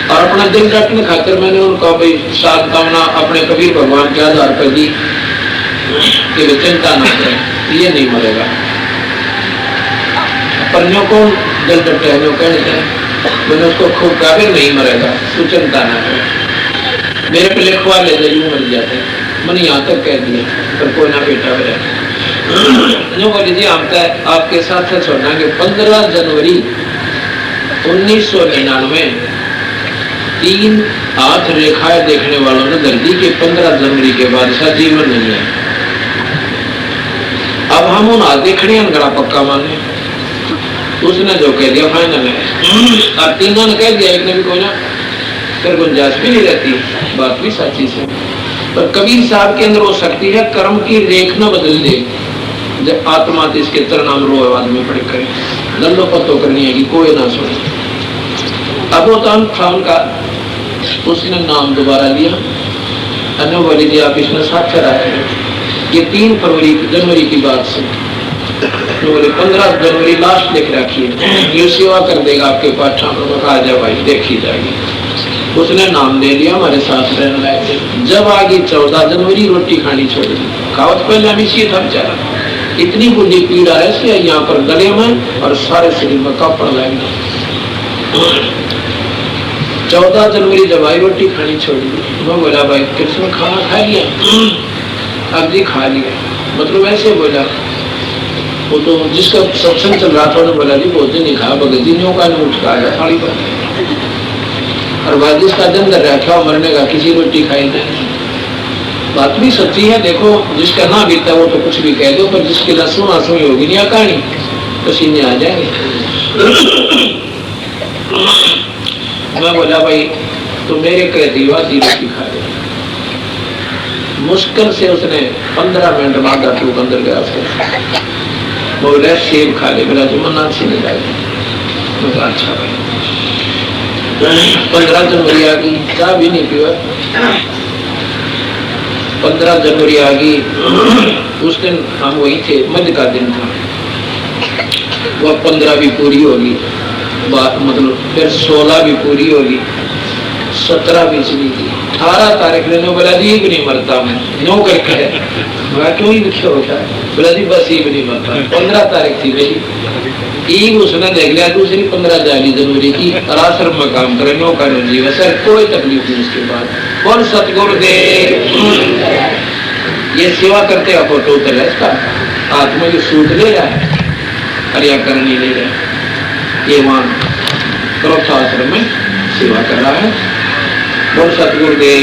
और अपना दिल रखने खातिर मैंने उनको भाई साथ कामना अपने कबीर भगवान के आधार पर दी कि वे चिंता न करें, ये नहीं मरेगा। पर न्यों को दिल डटे न्यों कहते हैं, मैंने उसको खूब कहा फिर नहीं मरेगा, तू चिंता ना करे, मेरे पे लिखवा ले जाए यूं मर जाते। मैंने यहाँ तक कह दिया पर कोई ना बेटा मेरा। न्यों बोली जी हम तो आपके साथ छोड़ना कि 15 जनवरी 1999 3 हाथ रेखाएं देखने वालों ने दर्दी के 15 जनवरी के बाद ऐसा जीवन नहीं है। अब हम उन आधे खड़े हैं गला पक्का माने, उसने जो कह दिया फाइनल है। अब तीनों ने कह दिया, एक ने भी कोई ना, फिर गुंजाइश भी नहीं रहती। बात भी सच्ची से, पर कबीर साहब के अंदर हो सकती है कर्म की रेख न बदल दे, जब आत्मा इसके तरनाम रो आदमी पड़ करे लल्लो पत्तो करनी है कि कोई ना सुने। अब वो तो था उनका, उसने नाम दोबारा लिया, अनुभवी जी आप इसमें साक्षर आए। ये 3 जनवरी की बात से 15 जनवरी लास्ट लिख रखी है, ये सेवा कर देगा आपके पास ठाकुर आ जा भाई देखी जाएगी। उसने नाम दे लिया, हमारे साथ रहने लगे। जब आ गई 14 जनवरी रोटी खानी छोड़ दी, खावत पहले हम इसी था बेचारा, इतनी बुरी पीड़ा है इसलिए यहाँ पर गले में और सारे शरीर में कापड़ लगना। 14 जनवरी जब आई रोटी खानी छोड़ दी, वो बोला भाई कृष्ण खाना खा लिया? अब जी खा लिया, मतलब ऐसे बोला। वो तो जिसका सत्संग चल रहा था उन्होंने बोला जी बहुत दिन नहीं खाया, भगत जी ने का उठ का आया थाली पर, और बाद जिसका दिन कर रखा मरने का किसी रोटी खाई नहीं। बात भी सच्ची है, देखो जिसका ना बीता वो तो कुछ भी कह दो, पर जिसकी लसुन आंसू होगी नहीं कहानी पसीने आ जाएंगे। मैं बोला भाई तो मेरे कह दी आधी रोटी खा ले। मुश्किल से उसने 15 मिनट बाद टूक अंदर गया, बोला सेब खा ले, बोला तो मना अच्छी नहीं जाएगी। अच्छा भाई 15 जनवरी आ गई, चाय भी नहीं पिया। 15 जनवरी आ गई, उस दिन हम वही थे, मध्य का दिन था, वह 15 भी पूरी होगी बात, मतलब फिर 16 भी पूरी होगी, 17 भी चली गई, 18 तारीख ने बोला जी भी नहीं मरता मैं, नो करके क्यों ही लिखे होता है, बोला जी बस ही भी नहीं मरता। 15 तारीख थी मेरी, ईद उसने देख लिया, दूसरी 15 जनवरी की आश्रम में काम करे, नो कर जीव सर कोई तकलीफ नहीं। उसके बाद कौन सतगुरु दे ये सेवा करते हैं, फोटो उतर है इसका, आत्मा की सूट ले रहा है, क्रियाकरण नहीं ले रहा है, ये वहां करोक्षा आश्रम में सेवा कर रहा है, कौन सतगुरु दे।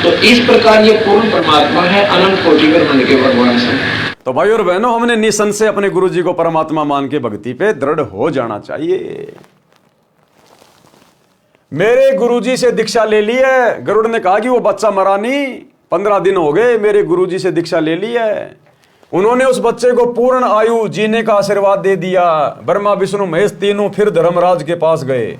तो इस प्रकार ये पूर्ण परमात्मा है, अनंत कोटि ब्रह्मांड के भगवान से। तो भाई और बहनों, हमने निसंशय अपने गुरु जी को परमात्मा मान के भक्ति पे दृढ़ हो जाना चाहिए। मेरे गुरुजी से दीक्षा ले ली है, गरुड़ ने कहा कि वो बच्चा मरा नहीं, 15 दिन हो गए मेरे गुरुजी से दीक्षा ले ली है। उन्होंने उस बच्चे को पूर्ण आयु जीने का आशीर्वाद दे दिया। ब्रह्मा विष्णु महेश तीनों फिर धर्मराज के पास गए।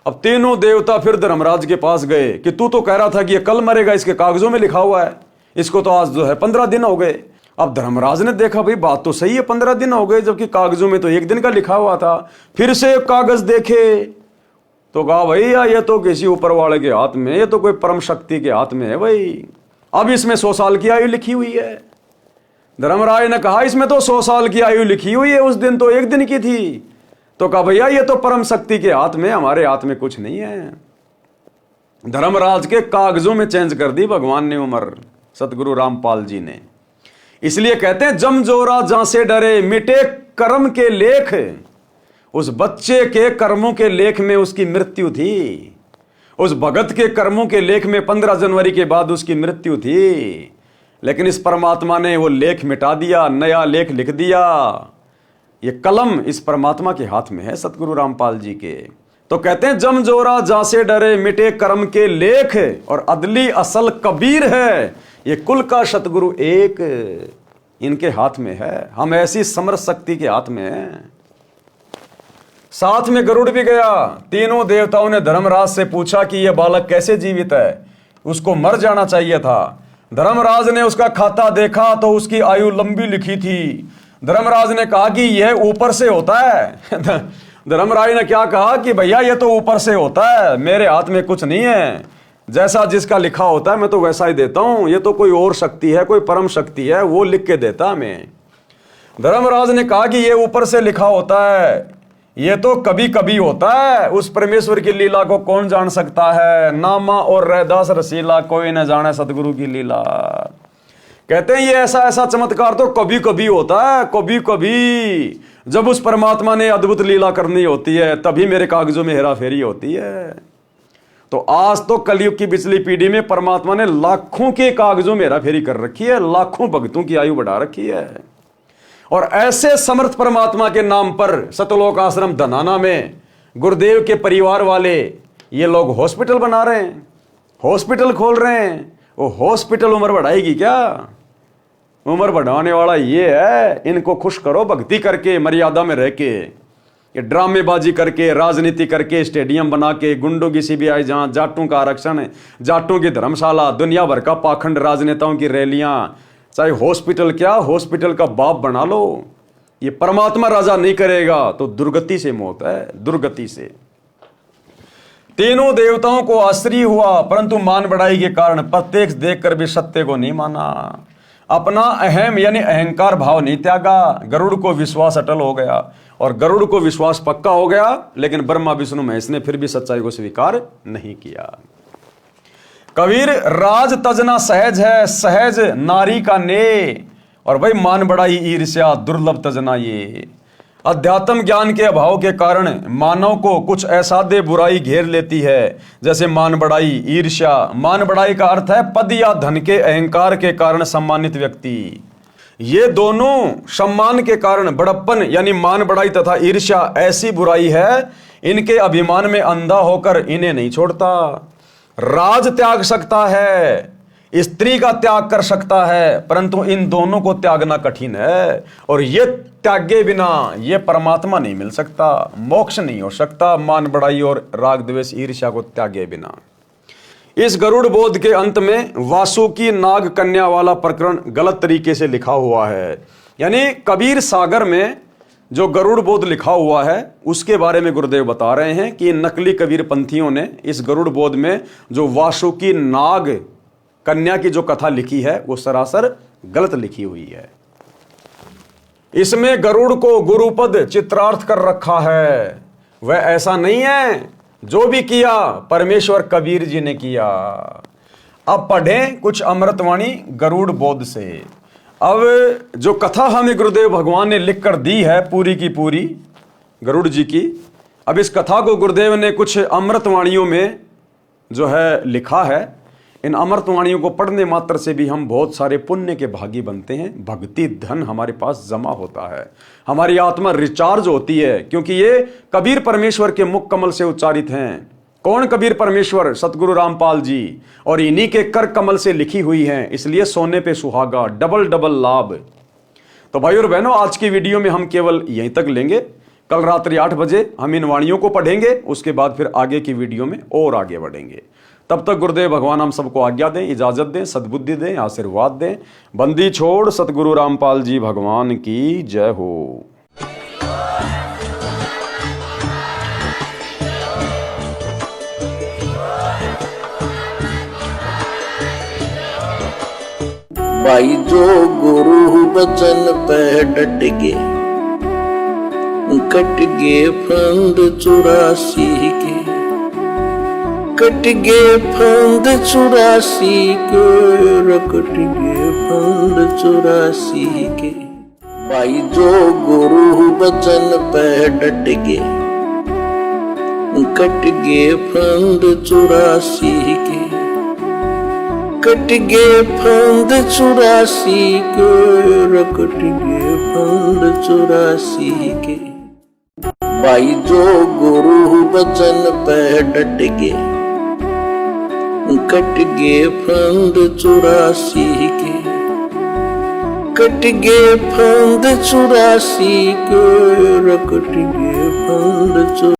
अब तीनों देवता फिर धर्मराज के पास गए कि तू तो कह रहा था कि ये कल मरेगा, इसके कागजों में लिखा हुआ है, इसको तो आज जो है 15 दिन हो गए। अब धर्मराज ने देखा भाई बात तो सही है, 15 दिन हो गए, जबकि कागजों में तो 1 दिन का लिखा हुआ था। फिर से कागज देखे तो कहा भैया ये तो किसी ऊपर वाले के हाथ में, ये तो कोई परम शक्ति के हाथ में है भाई। अब इसमें 100 साल की आयु लिखी हुई है। धर्मराज ने कहा इसमें तो 100 साल की आयु लिखी हुई है, उस दिन तो 1 दिन की थी। तो कहा भैया ये तो परम शक्ति के हाथ में, हमारे हाथ में कुछ नहीं है। धर्मराज के कागजों में चेंज कर दी भगवान ने उम्र, सतगुरु रामपाल जी ने। इसलिए कहते हैं जम जोरा जहां से डरे मिटे कर्म के लेख। उस बच्चे के कर्मों के लेख में उसकी मृत्यु थी, उस भगत के कर्मों के लेख में 15 जनवरी के बाद उसकी मृत्यु थी। लेकिन इस परमात्मा ने वो लेख मिटा दिया, नया लेख लिख दिया। ये कलम इस परमात्मा के हाथ में है, सतगुरु रामपाल जी के। तो कहते हैं जम जोरा जहां से डरे मिटे कर्म के लेख, और अदली असल कबीर है ये कुल का सतगुरु एक, इनके हाथ में है। हम ऐसी समर्थ शक्ति के हाथ में हैं। साथ में गरुड़ भी गया। तीनों देवताओं ने धर्मराज से पूछा कि यह बालक कैसे जीवित है, उसको मर जाना चाहिए था। धर्मराज ने उसका खाता देखा तो उसकी आयु लंबी लिखी थी। धर्मराज ने कहा कि यह ऊपर से होता है। धर्मराज ने क्या कहा कि भैया ये तो ऊपर से होता है, मेरे हाथ में कुछ नहीं है, जैसा जिसका लिखा होता है मैं तो वैसा ही देता हूं। ये तो कोई और शक्ति है, कोई परम शक्ति है, वो लिख के देता हमें। धर्मराज ने कहा कि ये ऊपर से लिखा होता है, ये तो कभी कभी होता है, उस परमेश्वर की लीला को कौन जान सकता है। नामा और रैदास रसीला कोई न जाने सतगुरु की लीला। कहते हैं ये ऐसा ऐसा चमत्कार तो कभी कभी होता है, कभी कभी जब उस परमात्मा ने अद्भुत लीला करनी होती है तभी मेरे कागजों में हेरा फेरी होती है। तो आज तो कलयुग की पिछली पीढ़ी में परमात्मा ने लाखों के कागजों में हेरा फेरी कर रखी है, लाखों भक्तों की आयु बढ़ा रखी है। और ऐसे समर्थ परमात्मा के नाम पर सतलोक आश्रम धनाना में गुरुदेव के परिवार वाले ये लोग हॉस्पिटल बना रहे हैं, हॉस्पिटल खोल रहे हैं। वो हॉस्पिटल उम्र बढ़ाएगी क्या? उम्र बढ़ाने वाला ये है, इनको खुश करो भक्ति करके, मर्यादा में रह के। ये ड्रामेबाजी करके, राजनीति करके, स्टेडियम बना के, गुंडों की सीबीआई जांच, जाटों का आरक्षण, जाटों की धर्मशाला, दुनिया भर का पाखंड, राजनेताओं की रैलियां, चाहे हॉस्पिटल क्या, हॉस्पिटल का बाप बना लो। ये परमात्मा राजा नहीं करेगा तो दुर्गति से मौत है, दुर्गति से। तीनों देवताओं को आश्चर्य हुआ, परंतु मान बढ़ाई के कारण प्रत्यक्ष देखकर भी सत्य को नहीं माना। अपना अहम यानी अहंकार भाव नहीं त्यागा। गरुड़ को विश्वास अटल हो गया और गरुड़ को विश्वास पक्का हो गया, लेकिन ब्रह्मा विष्णु महेश ने फिर भी सच्चाई को स्वीकार नहीं किया। कबीर राज तजना सहज है, सहज नारी का ने, और भाई मान बढ़ाई ईर्ष्या दुर्लभ तजना ये। अध्यात्म ज्ञान के अभाव के कारण मानव को कुछ असाध्य बुराई घेर लेती है, जैसे मान बढ़ाई, ईर्ष्या। मान बढ़ाई का अर्थ है पद या धन के अहंकार के कारण सम्मानित व्यक्ति। ये दोनों सम्मान के कारण बड़प्पन यानी मान बढ़ाई तथा ईर्ष्या ऐसी बुराई है, इनके अभिमान में अंधा होकर इन्हें नहीं छोड़ता। राज त्याग सकता है, स्त्री का त्याग कर सकता है, परंतु इन दोनों को त्यागना कठिन है। और ये त्यागे बिना ये परमात्मा नहीं मिल सकता, मोक्ष नहीं हो सकता, मान बढ़ाई और राग द्वेष ईर्ष्या को त्यागे बिना। इस गरुड़ बोध के अंत में वासुकी नाग कन्या वाला प्रकरण गलत तरीके से लिखा हुआ है। यानी कबीर सागर में जो गरुड़ बोध लिखा हुआ है उसके बारे में गुरुदेव बता रहे हैं कि नकली कबीर पंथियों ने इस गरुड़ बोध में जो वासुकी नाग कन्या की जो कथा लिखी है वो सरासर गलत लिखी हुई है। इसमें गरुड़ को गुरुपद चित्रार्थ कर रखा है, वह ऐसा नहीं है। जो भी किया परमेश्वर कबीर जी ने किया। अब पढ़ें कुछ अमृतवाणी गरुड़ बोध से। अब जो कथा हमें गुरुदेव भगवान ने लिख कर दी है पूरी की पूरी गरुड़ जी की, अब इस कथा को गुरुदेव ने कुछ अमृतवाणियों में जो है लिखा है। इन अमृतवाणियों को पढ़ने मात्र से भी हम बहुत सारे पुण्य के भागी बनते हैं, भक्ति धन हमारे पास जमा होता है, हमारी आत्मा रिचार्ज होती है, क्योंकि ये कबीर परमेश्वर के मुख कमल से उच्चारित हैं। कौन कबीर परमेश्वर? सतगुरु रामपाल जी, और इन्हीं के कर कमल से लिखी हुई हैं, इसलिए सोने पे सुहागा, डबल डबल लाभ। तो भाई और बहनों, आज की वीडियो में हम केवल यहीं तक लेंगे। कल रात्रि 8 बजे हम इन वाणियों को पढ़ेंगे, उसके बाद फिर आगे की वीडियो में और आगे बढ़ेंगे। तब तक गुरुदेव भगवान हम सबको आज्ञा दें, इजाजत दें, सद्बुद्धि दें, आशीर्वाद दें। बंदी छोड़ सतगुरु रामपाल जी भगवान की जय हो। भाई जो गुरु बचन पे डट गे, कट गे फंद 84 के, कट गे फंद 84 के, कट गे फंद 84 के। भाई जो गुरु बचन पे डट गे, कट गे फंद 84 के, कट गे फंद 84 के, कट गे फंद 84 के। भाई जो गुरु बचन पे डट गे, कट गे फंद 84 के, कट गे फंद 84 के, कट गे फंद